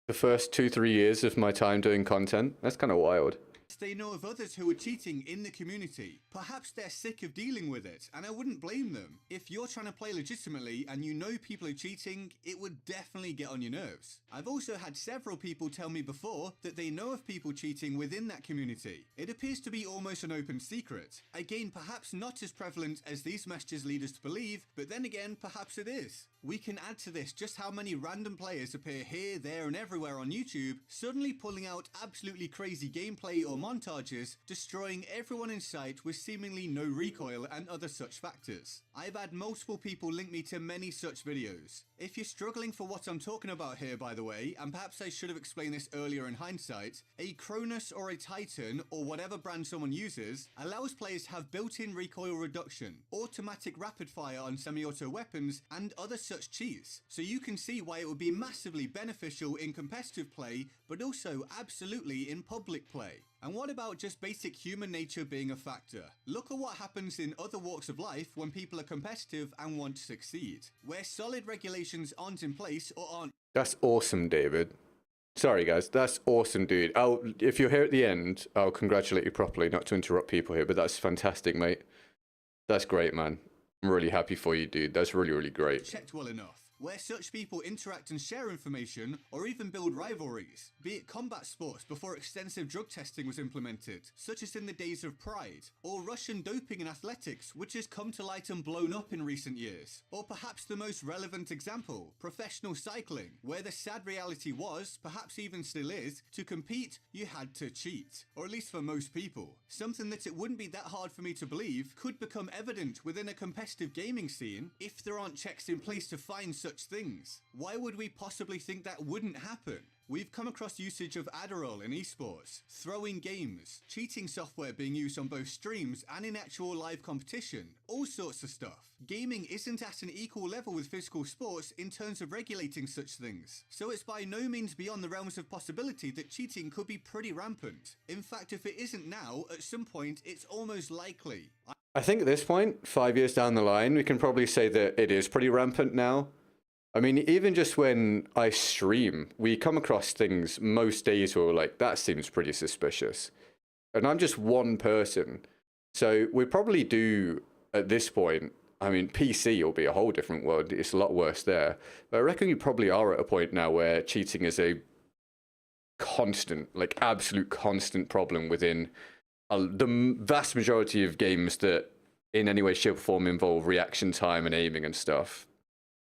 the first 2-3 years of my time doing content? That's kind of wild. they know of others who are cheating in the community. Perhaps they're sick of dealing with it, and I wouldn't blame them. If you're trying to play legitimately and you know people are cheating, it would definitely get on your nerves. I've also had several people tell me before that they know of people cheating within that community. It appears to be almost an open secret. Again, perhaps not as prevalent as these messages lead us to believe, but then again, perhaps it is. We can add to this just how many random players appear here, there and everywhere on YouTube, suddenly pulling out absolutely crazy gameplay or montages, destroying everyone in sight with seemingly no recoil and other such factors. I've had multiple people link me to many such videos. If you're struggling for what I'm talking about here, by the way, and perhaps I should have explained this earlier in hindsight, a Cronus or a Titan, or whatever brand someone uses, allows players to have built-in recoil reduction, automatic rapid fire on semi-auto weapons, and other such cheats. So you can see why it would be massively beneficial in competitive play, but also absolutely in public play. And what about just basic human nature being a factor? Look at what happens in other walks of life when people are competitive and want to succeed, where solid regulations aren't in place or aren't. That's awesome, David. Sorry, guys. That's awesome, dude. If you're here at the end, I'll congratulate you properly, not to interrupt people here, but that's fantastic, mate. That's great, man. I'm really happy for you, dude. That's really, really great. Checked well enough, where such people interact and share information, or even build rivalries, be it combat sports before extensive drug testing was implemented, such as in the days of Pride, or Russian doping in athletics, which has come to light and blown up in recent years, or perhaps the most relevant example, professional cycling, where the sad reality was, perhaps even still is, to compete, you had to cheat, or at least for most people. Something that it wouldn't be that hard for me to believe could become evident within a competitive gaming scene if there aren't checks in place to find such things. Why would we possibly think that wouldn't happen? We've come across usage of Adderall in esports, throwing games, cheating software being used on both streams and in actual live competition, all sorts of stuff. Gaming isn't at an equal level with physical sports in terms of regulating such things, so it's by no means beyond the realms of possibility that cheating could be pretty rampant. In fact, if it isn't now, at some point it's almost likely. I think at this point, 5 years down the line, we can probably say that it is pretty rampant now. I mean, even just when I stream, we come across things most days where we're like, that seems pretty suspicious. And I'm just one person. So we probably do, at this point, I mean, PC will be a whole different world. It's a lot worse there. But I reckon you probably are at a point now where cheating is a constant, like absolute constant problem within the vast majority of games that in any way, shape or form involve reaction time and aiming and stuff.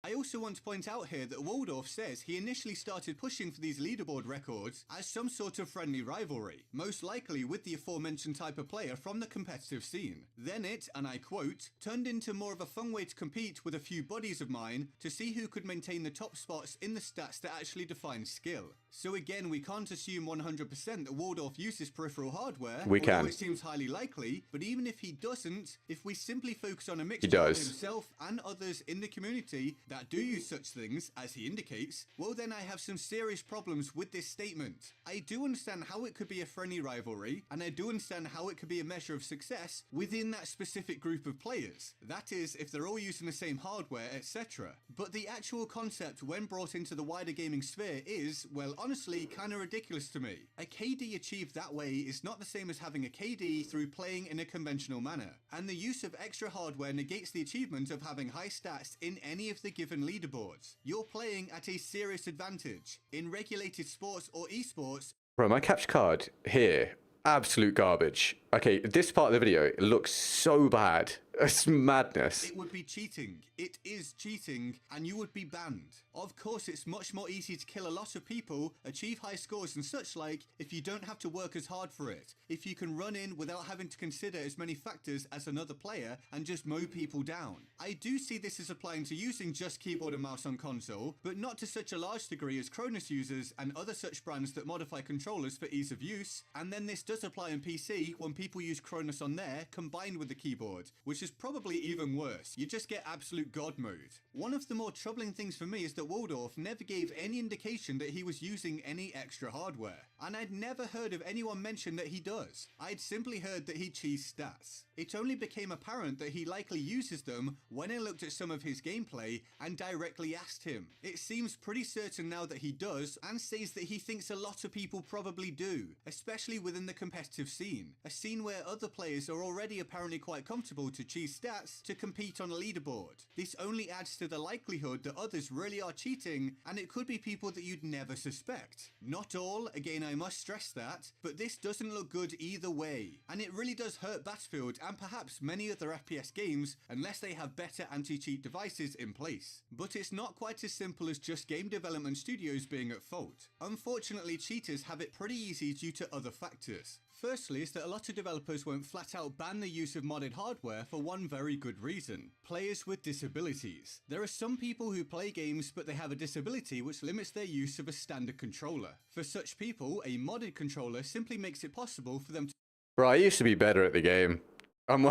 I also want to point out here that Waldorf says he initially started pushing for these leaderboard records as some sort of friendly rivalry, most likely with the aforementioned type of player from the competitive scene. Then it, and I quote, turned into more of a fun way to compete with a few buddies of mine to see who could maintain the top spots in the stats that actually define skill. So again, we can't assume 100% that Waldorf uses peripheral hardware, although it seems highly likely, but even if he doesn't, if we simply focus on a mixture of himself and others in the community, that do use such things, as he indicates, well then I have some serious problems with this statement. I do understand how it could be a friendly rivalry, and I do understand how it could be a measure of success within that specific group of players. That is, if they're all using the same hardware, etc. But the actual concept when brought into the wider gaming sphere is, well honestly, kinda ridiculous to me. A KD achieved that way is not the same as having a KD through playing in a conventional manner, and the use of extra hardware negates the achievement of having high stats in any of the given leaderboards. You're playing at a serious advantage. In regulated sports or esports, Bro, my capture card here, absolute garbage. Okay, this part of the video looks so bad. It's madness. it would be cheating. It is cheating, and you would be banned. Of course, it's much more easy to kill a lot of people, achieve high scores and such like, if you don't have to work as hard for it. If you can run in without having to consider as many factors as another player and just mow people down. I do see this as applying to using just keyboard and mouse on console, but not to such a large degree as Cronus users and other such brands that modify controllers for ease of use. And then this does apply on PC when people use Cronus on there combined with the keyboard, which is probably even worse. You just get absolute god mode. One of the more troubling things for me is that Waldorf never gave any indication that he was using any extra hardware, and I'd never heard of anyone mention that he does. I'd simply heard that he cheats stats. It only became apparent that he likely uses them when I looked at some of his gameplay and directly asked him. It seems pretty certain now that he does, and says that he thinks a lot of people probably do, especially within the competitive scene, a scene where other players are already apparently quite comfortable to cheese stats to compete on a leaderboard. This only adds to the likelihood that others really are cheating, and it could be people that you'd never suspect. Not all, again I must stress that, but this doesn't look good either way, and it really does hurt Battlefield and perhaps many other FPS games unless they have better anti-cheat devices in place. But it's not quite as simple as just game development studios being at fault. Unfortunately, cheaters have it pretty easy due to other factors. Firstly is that a lot of developers won't flat out ban the use of modded hardware for one very good reason: players with disabilities. There are some people who play games but they have a disability which limits their use of a standard controller. For such people, a modded controller simply makes it possible for them to... Bro, I used to be better at the game. I'm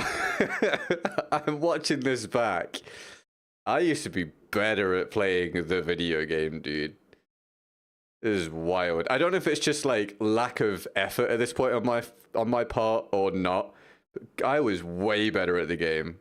watching this back. I used to be better at playing the video game, dude. This is wild. I don't know if it's just like lack of effort at this point on my part or not, but I was way better at the game.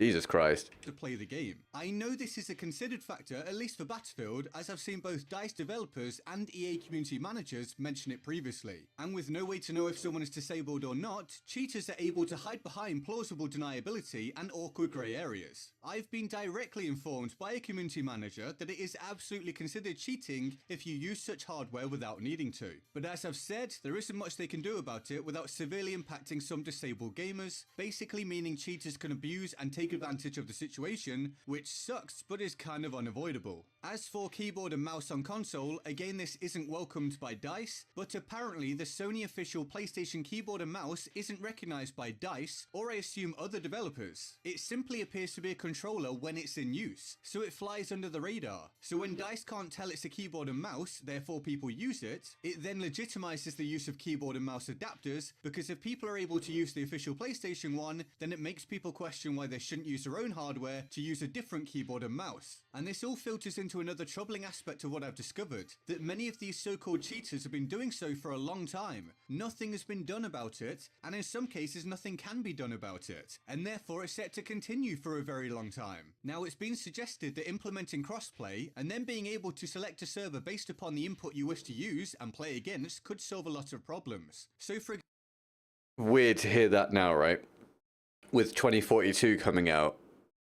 Jesus Christ. To play the game. I know this is a considered factor, at least for Battlefield, as I've seen both DICE developers and EA community managers mention it previously. And with no way to know if someone is disabled or not, cheaters are able to hide behind plausible deniability and awkward grey areas. I've been directly informed by a community manager that it is absolutely considered cheating if you use such hardware without needing to. But as I've said, there isn't much they can do about it without severely impacting some disabled gamers, basically meaning cheaters can abuse and take advantage of the situation, which sucks but is kind of unavoidable. As for keyboard and mouse on console, again this isn't welcomed by DICE, but apparently the Sony official PlayStation keyboard and mouse isn't recognised by DICE, or I assume other developers. It simply appears to be a controller when it's in use, so it flies under the radar. So when DICE can't tell it's a keyboard and mouse, therefore people use it, it then legitimizes the use of keyboard and mouse adapters, because if people are able to use the official PlayStation one, then it makes people question why they shouldn't use their own hardware to use a different keyboard and mouse. And this all filters into another troubling aspect of what I've discovered, that many of these so-called cheaters have been doing so for a long time. Nothing has been done about it, and in some cases nothing can be done about it, and therefore it's set to continue for a very long time. Now it's been suggested that implementing crossplay, and then being able to select a server based upon the input you wish to use and play against, could solve a lot of problems. So for Weird to hear that now, right? With 2042 coming out,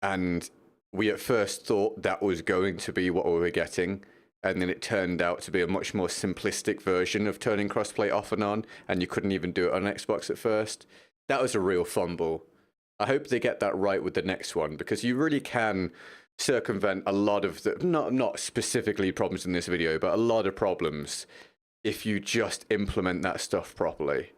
and we at first thought that was going to be what we were getting, and then it turned out to be a much more simplistic version of turning crossplay off and on, and you couldn't even do it on Xbox at first. That was a real fumble. I hope they get that right with the next one, because you really can circumvent a lot of the, not specifically problems in this video, but a lot of problems if you just implement that stuff properly.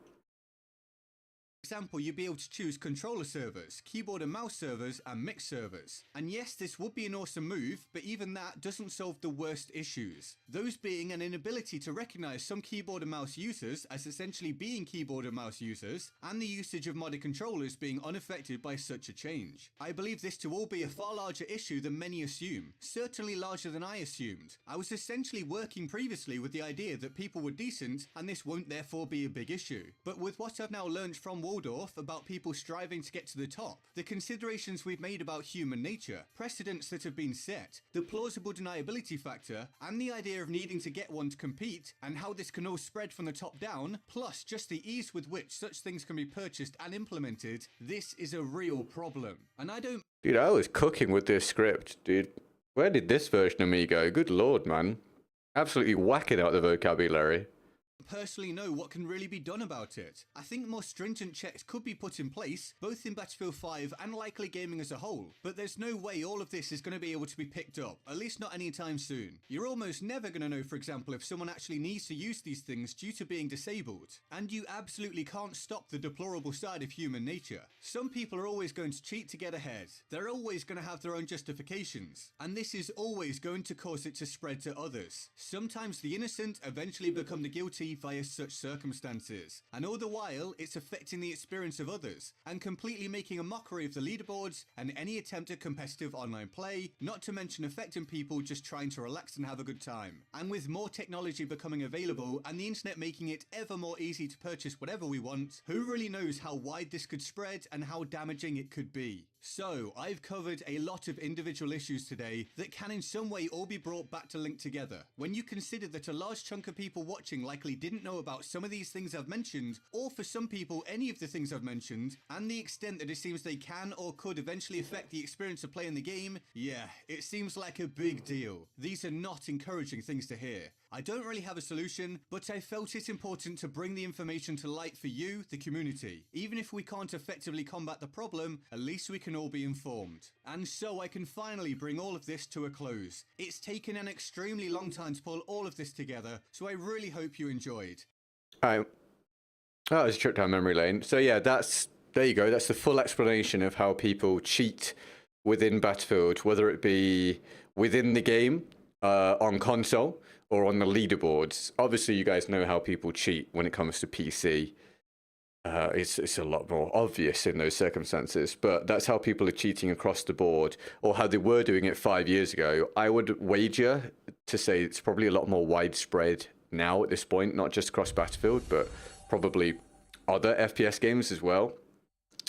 For example, you'd be able to choose controller servers, keyboard and mouse servers, and mixed servers. And yes, this would be an awesome move, but even that doesn't solve the worst issues. Those being an inability to recognize some keyboard and mouse users as essentially being keyboard and mouse users, and the usage of modded controllers being unaffected by such a change. I believe this to all be a far larger issue than many assume, certainly larger than I assumed. I was essentially working previously with the idea that people were decent, and this won't therefore be a big issue. But with what I've now learned from Waldorf about people striving to get to the top, the considerations we've made about human nature, precedents that have been set, the plausible deniability factor, and the idea of needing to get one to compete, and how this can all spread from the top down, plus just the ease with which such things can be purchased and implemented, this is a real problem. And I don't... Dude, I was cooking with this script, dude. Where did this version of me go? Good lord, man. Absolutely whacking out the vocabulary. Personally know what can really be done about it. I think more stringent checks could be put in place, both in Battlefield 5 and likely gaming as a whole, but there's no way all of this is going to be able to be picked up, at least not anytime soon. You're almost never going to know, for example, if someone actually needs to use these things due to being disabled, and you absolutely can't stop the deplorable side of human nature. Some people are always going to cheat to get ahead. They're always going to have their own justifications, and this is always going to cause it to spread to others. Sometimes the innocent eventually become the guilty via such circumstances, and all the while it's affecting the experience of others and completely making a mockery of the leaderboards and any attempt at competitive online play, not to mention affecting people just trying to relax and have a good time. And with more technology becoming available and the internet making it ever more easy to purchase whatever we want, who really knows how wide this could spread and how damaging it could be. So, I've covered a lot of individual issues today that can in some way all be brought back to link together. When you consider that a large chunk of people watching likely didn't know about some of these things I've mentioned, or for some people any of the things I've mentioned, and the extent that it seems they can or could eventually affect the experience of playing the game, yeah, it seems like a big deal. These are not encouraging things to hear. I don't really have a solution, but I felt it important to bring the information to light for you, the community. Even if we can't effectively combat the problem, at least we can all be informed. And so I can finally bring all of this to a close. It's taken an extremely long time to pull all of this together, so I really hope you enjoyed. Alright. That was a trip down memory lane. So yeah, there you go. That's the full explanation of how people cheat within Battlefield, whether it be within the game, on console, or on the leaderboards. Obviously, you guys know how people cheat when it comes to PC. It's a lot more obvious in those circumstances, but that's how people are cheating across the board, or how they were doing it 5 years ago. I would wager to say it's probably a lot more widespread now at this point, not just across Battlefield, but probably other FPS games as well.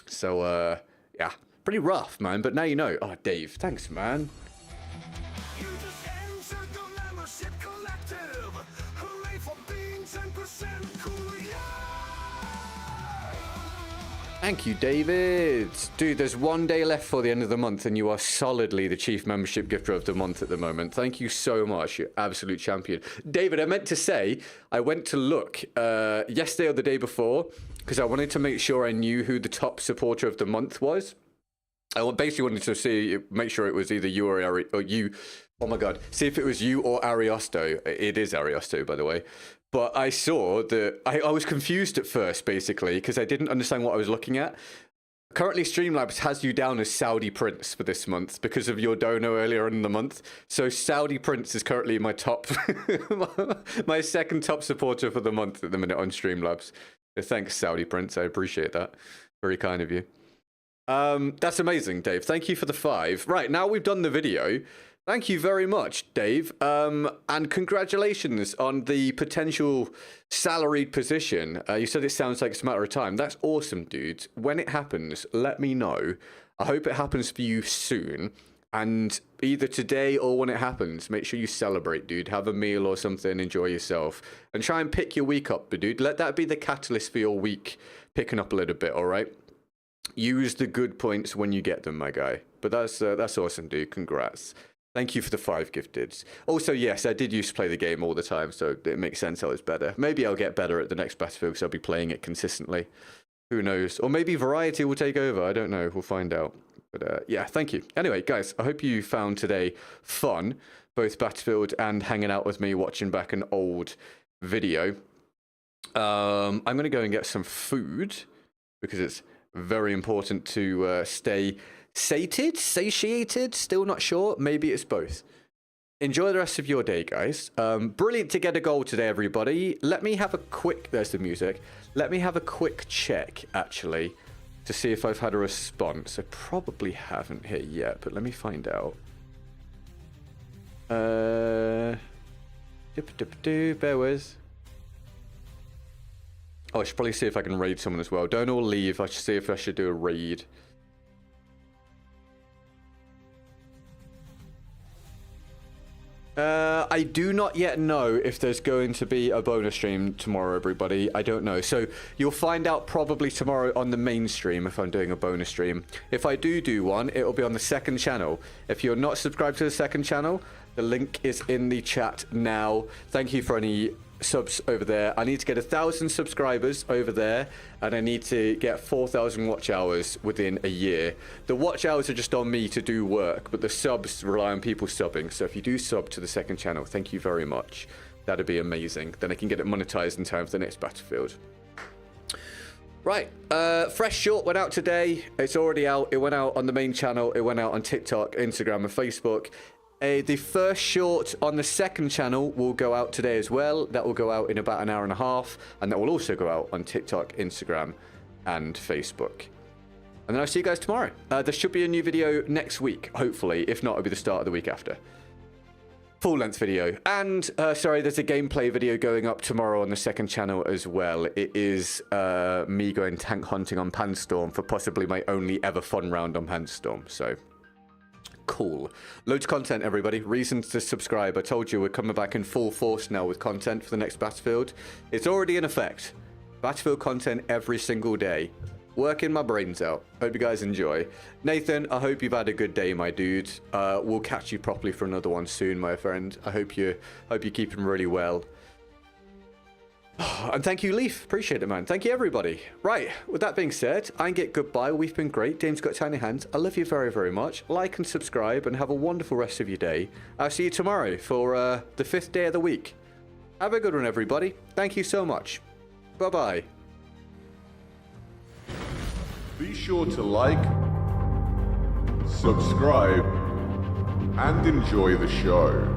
So, yeah, pretty rough, man, but now you know. Oh, Dave, thanks, man. You just entered the membership collective. Hooray for being 10% cool, yeah! Thank you, David. Dude, there's 1 day left for the end of the month, and you are solidly the chief membership gifter of the month at the moment. Thank you so much. You're absolute champion. David, I meant to say, I went to look yesterday or the day before, because I wanted to make sure I knew who the top supporter of the month was. I basically wanted to make sure it was either you or you. Oh my God. See if it was you or Ariosto. It is Ariosto, by the way. But I saw that I was confused at first, basically, because I didn't understand what I was looking at. Currently, Streamlabs has you down as Saudi Prince for this month because of your dono earlier in the month. So Saudi Prince is currently my top, my second top supporter for the month at the minute on Streamlabs. So thanks, Saudi Prince. I appreciate that. Very kind of you. That's amazing, Dave. Thank you for the 5. Right, now we've done the video. Thank you very much, Dave. And congratulations on the potential salaried position. You said it sounds like it's a matter of time. That's awesome, dude. When it happens, let me know. I hope it happens for you soon. And either today or when it happens, make sure you celebrate, dude. Have a meal or something, enjoy yourself. And try and pick your week up, dude. Let that be the catalyst for your week picking up a little bit, all right? Use the good points when you get them, my guy. But that's awesome, dude. Congrats. Thank you for the 5 gifteds. Also, yes, I did used to play the game all the time, so it makes sense I was better. Maybe I'll get better at the next Battlefield because I'll be playing it consistently. Who knows? Or maybe variety will take over. I don't know. We'll find out. But yeah, thank you. Anyway, guys, I hope you found today fun, both Battlefield and hanging out with me, watching back an old video. I'm going to go and get some food. because it's very important to stay satiated, still not sure. Maybe it's both. Enjoy the rest of your day, guys. Brilliant to get a goal today, everybody. Let me have a quick... There's the music. Let me have a quick check, actually, to see if I've had a response. I probably haven't here yet, but let me find out. Bear with. Oh, I should probably see if I can raid someone as well. Don't all leave. I should see if I should do a raid. I do not yet know if there's going to be a bonus stream tomorrow, everybody. I don't know. So you'll find out probably tomorrow on the main stream if I'm doing a bonus stream. If I do one, it'll be on the second channel. If you're not subscribed to the second channel, the link is in the chat now. Thank you for any subs over there. I need to get 1,000 subscribers over there, and I need to get 4,000 watch hours within a year. The watch hours are just on me to do work, but the subs rely on people subbing. So if you do sub to the second channel, thank you very much. That'd be amazing. Then I can get it monetized in time for the next Battlefield. Right, fresh short went out today. It's already out. It went out on the main channel. It went out on TikTok, Instagram, and Facebook. The first short on the second channel will go out today as well. That will go out in about an hour and a half. And that will also go out on TikTok, Instagram, and Facebook. And then I'll see you guys tomorrow. There should be a new video next week, hopefully. If not, it'll be the start of the week after. Full-length video. And, sorry, there's a gameplay video going up tomorrow on the second channel as well. It is me going tank hunting on Panstorm for possibly my only ever fun round on Panstorm. So... cool. Loads of content, everybody. Reasons to subscribe. I told you we're coming back in full force now with content for the next Battlefield. It's already in effect. Battlefield content every single day. Working my brains out. Hope you guys enjoy. Nathan, I hope you've had a good day, my dude. We'll catch you properly for another one soon, my friend. I hope you're keeping really well. And thank you, Leaf. Appreciate it, man. Thank you, everybody. Right, with that being said, I can get goodbye. We've been great. Dame's got tiny hands. I love you very, very much. Like and subscribe and have a wonderful rest of your day. I'll see you tomorrow for the 5th day of the week. Have a good one, everybody. Thank you so much. Bye-bye. Be sure to like, subscribe, and enjoy the show.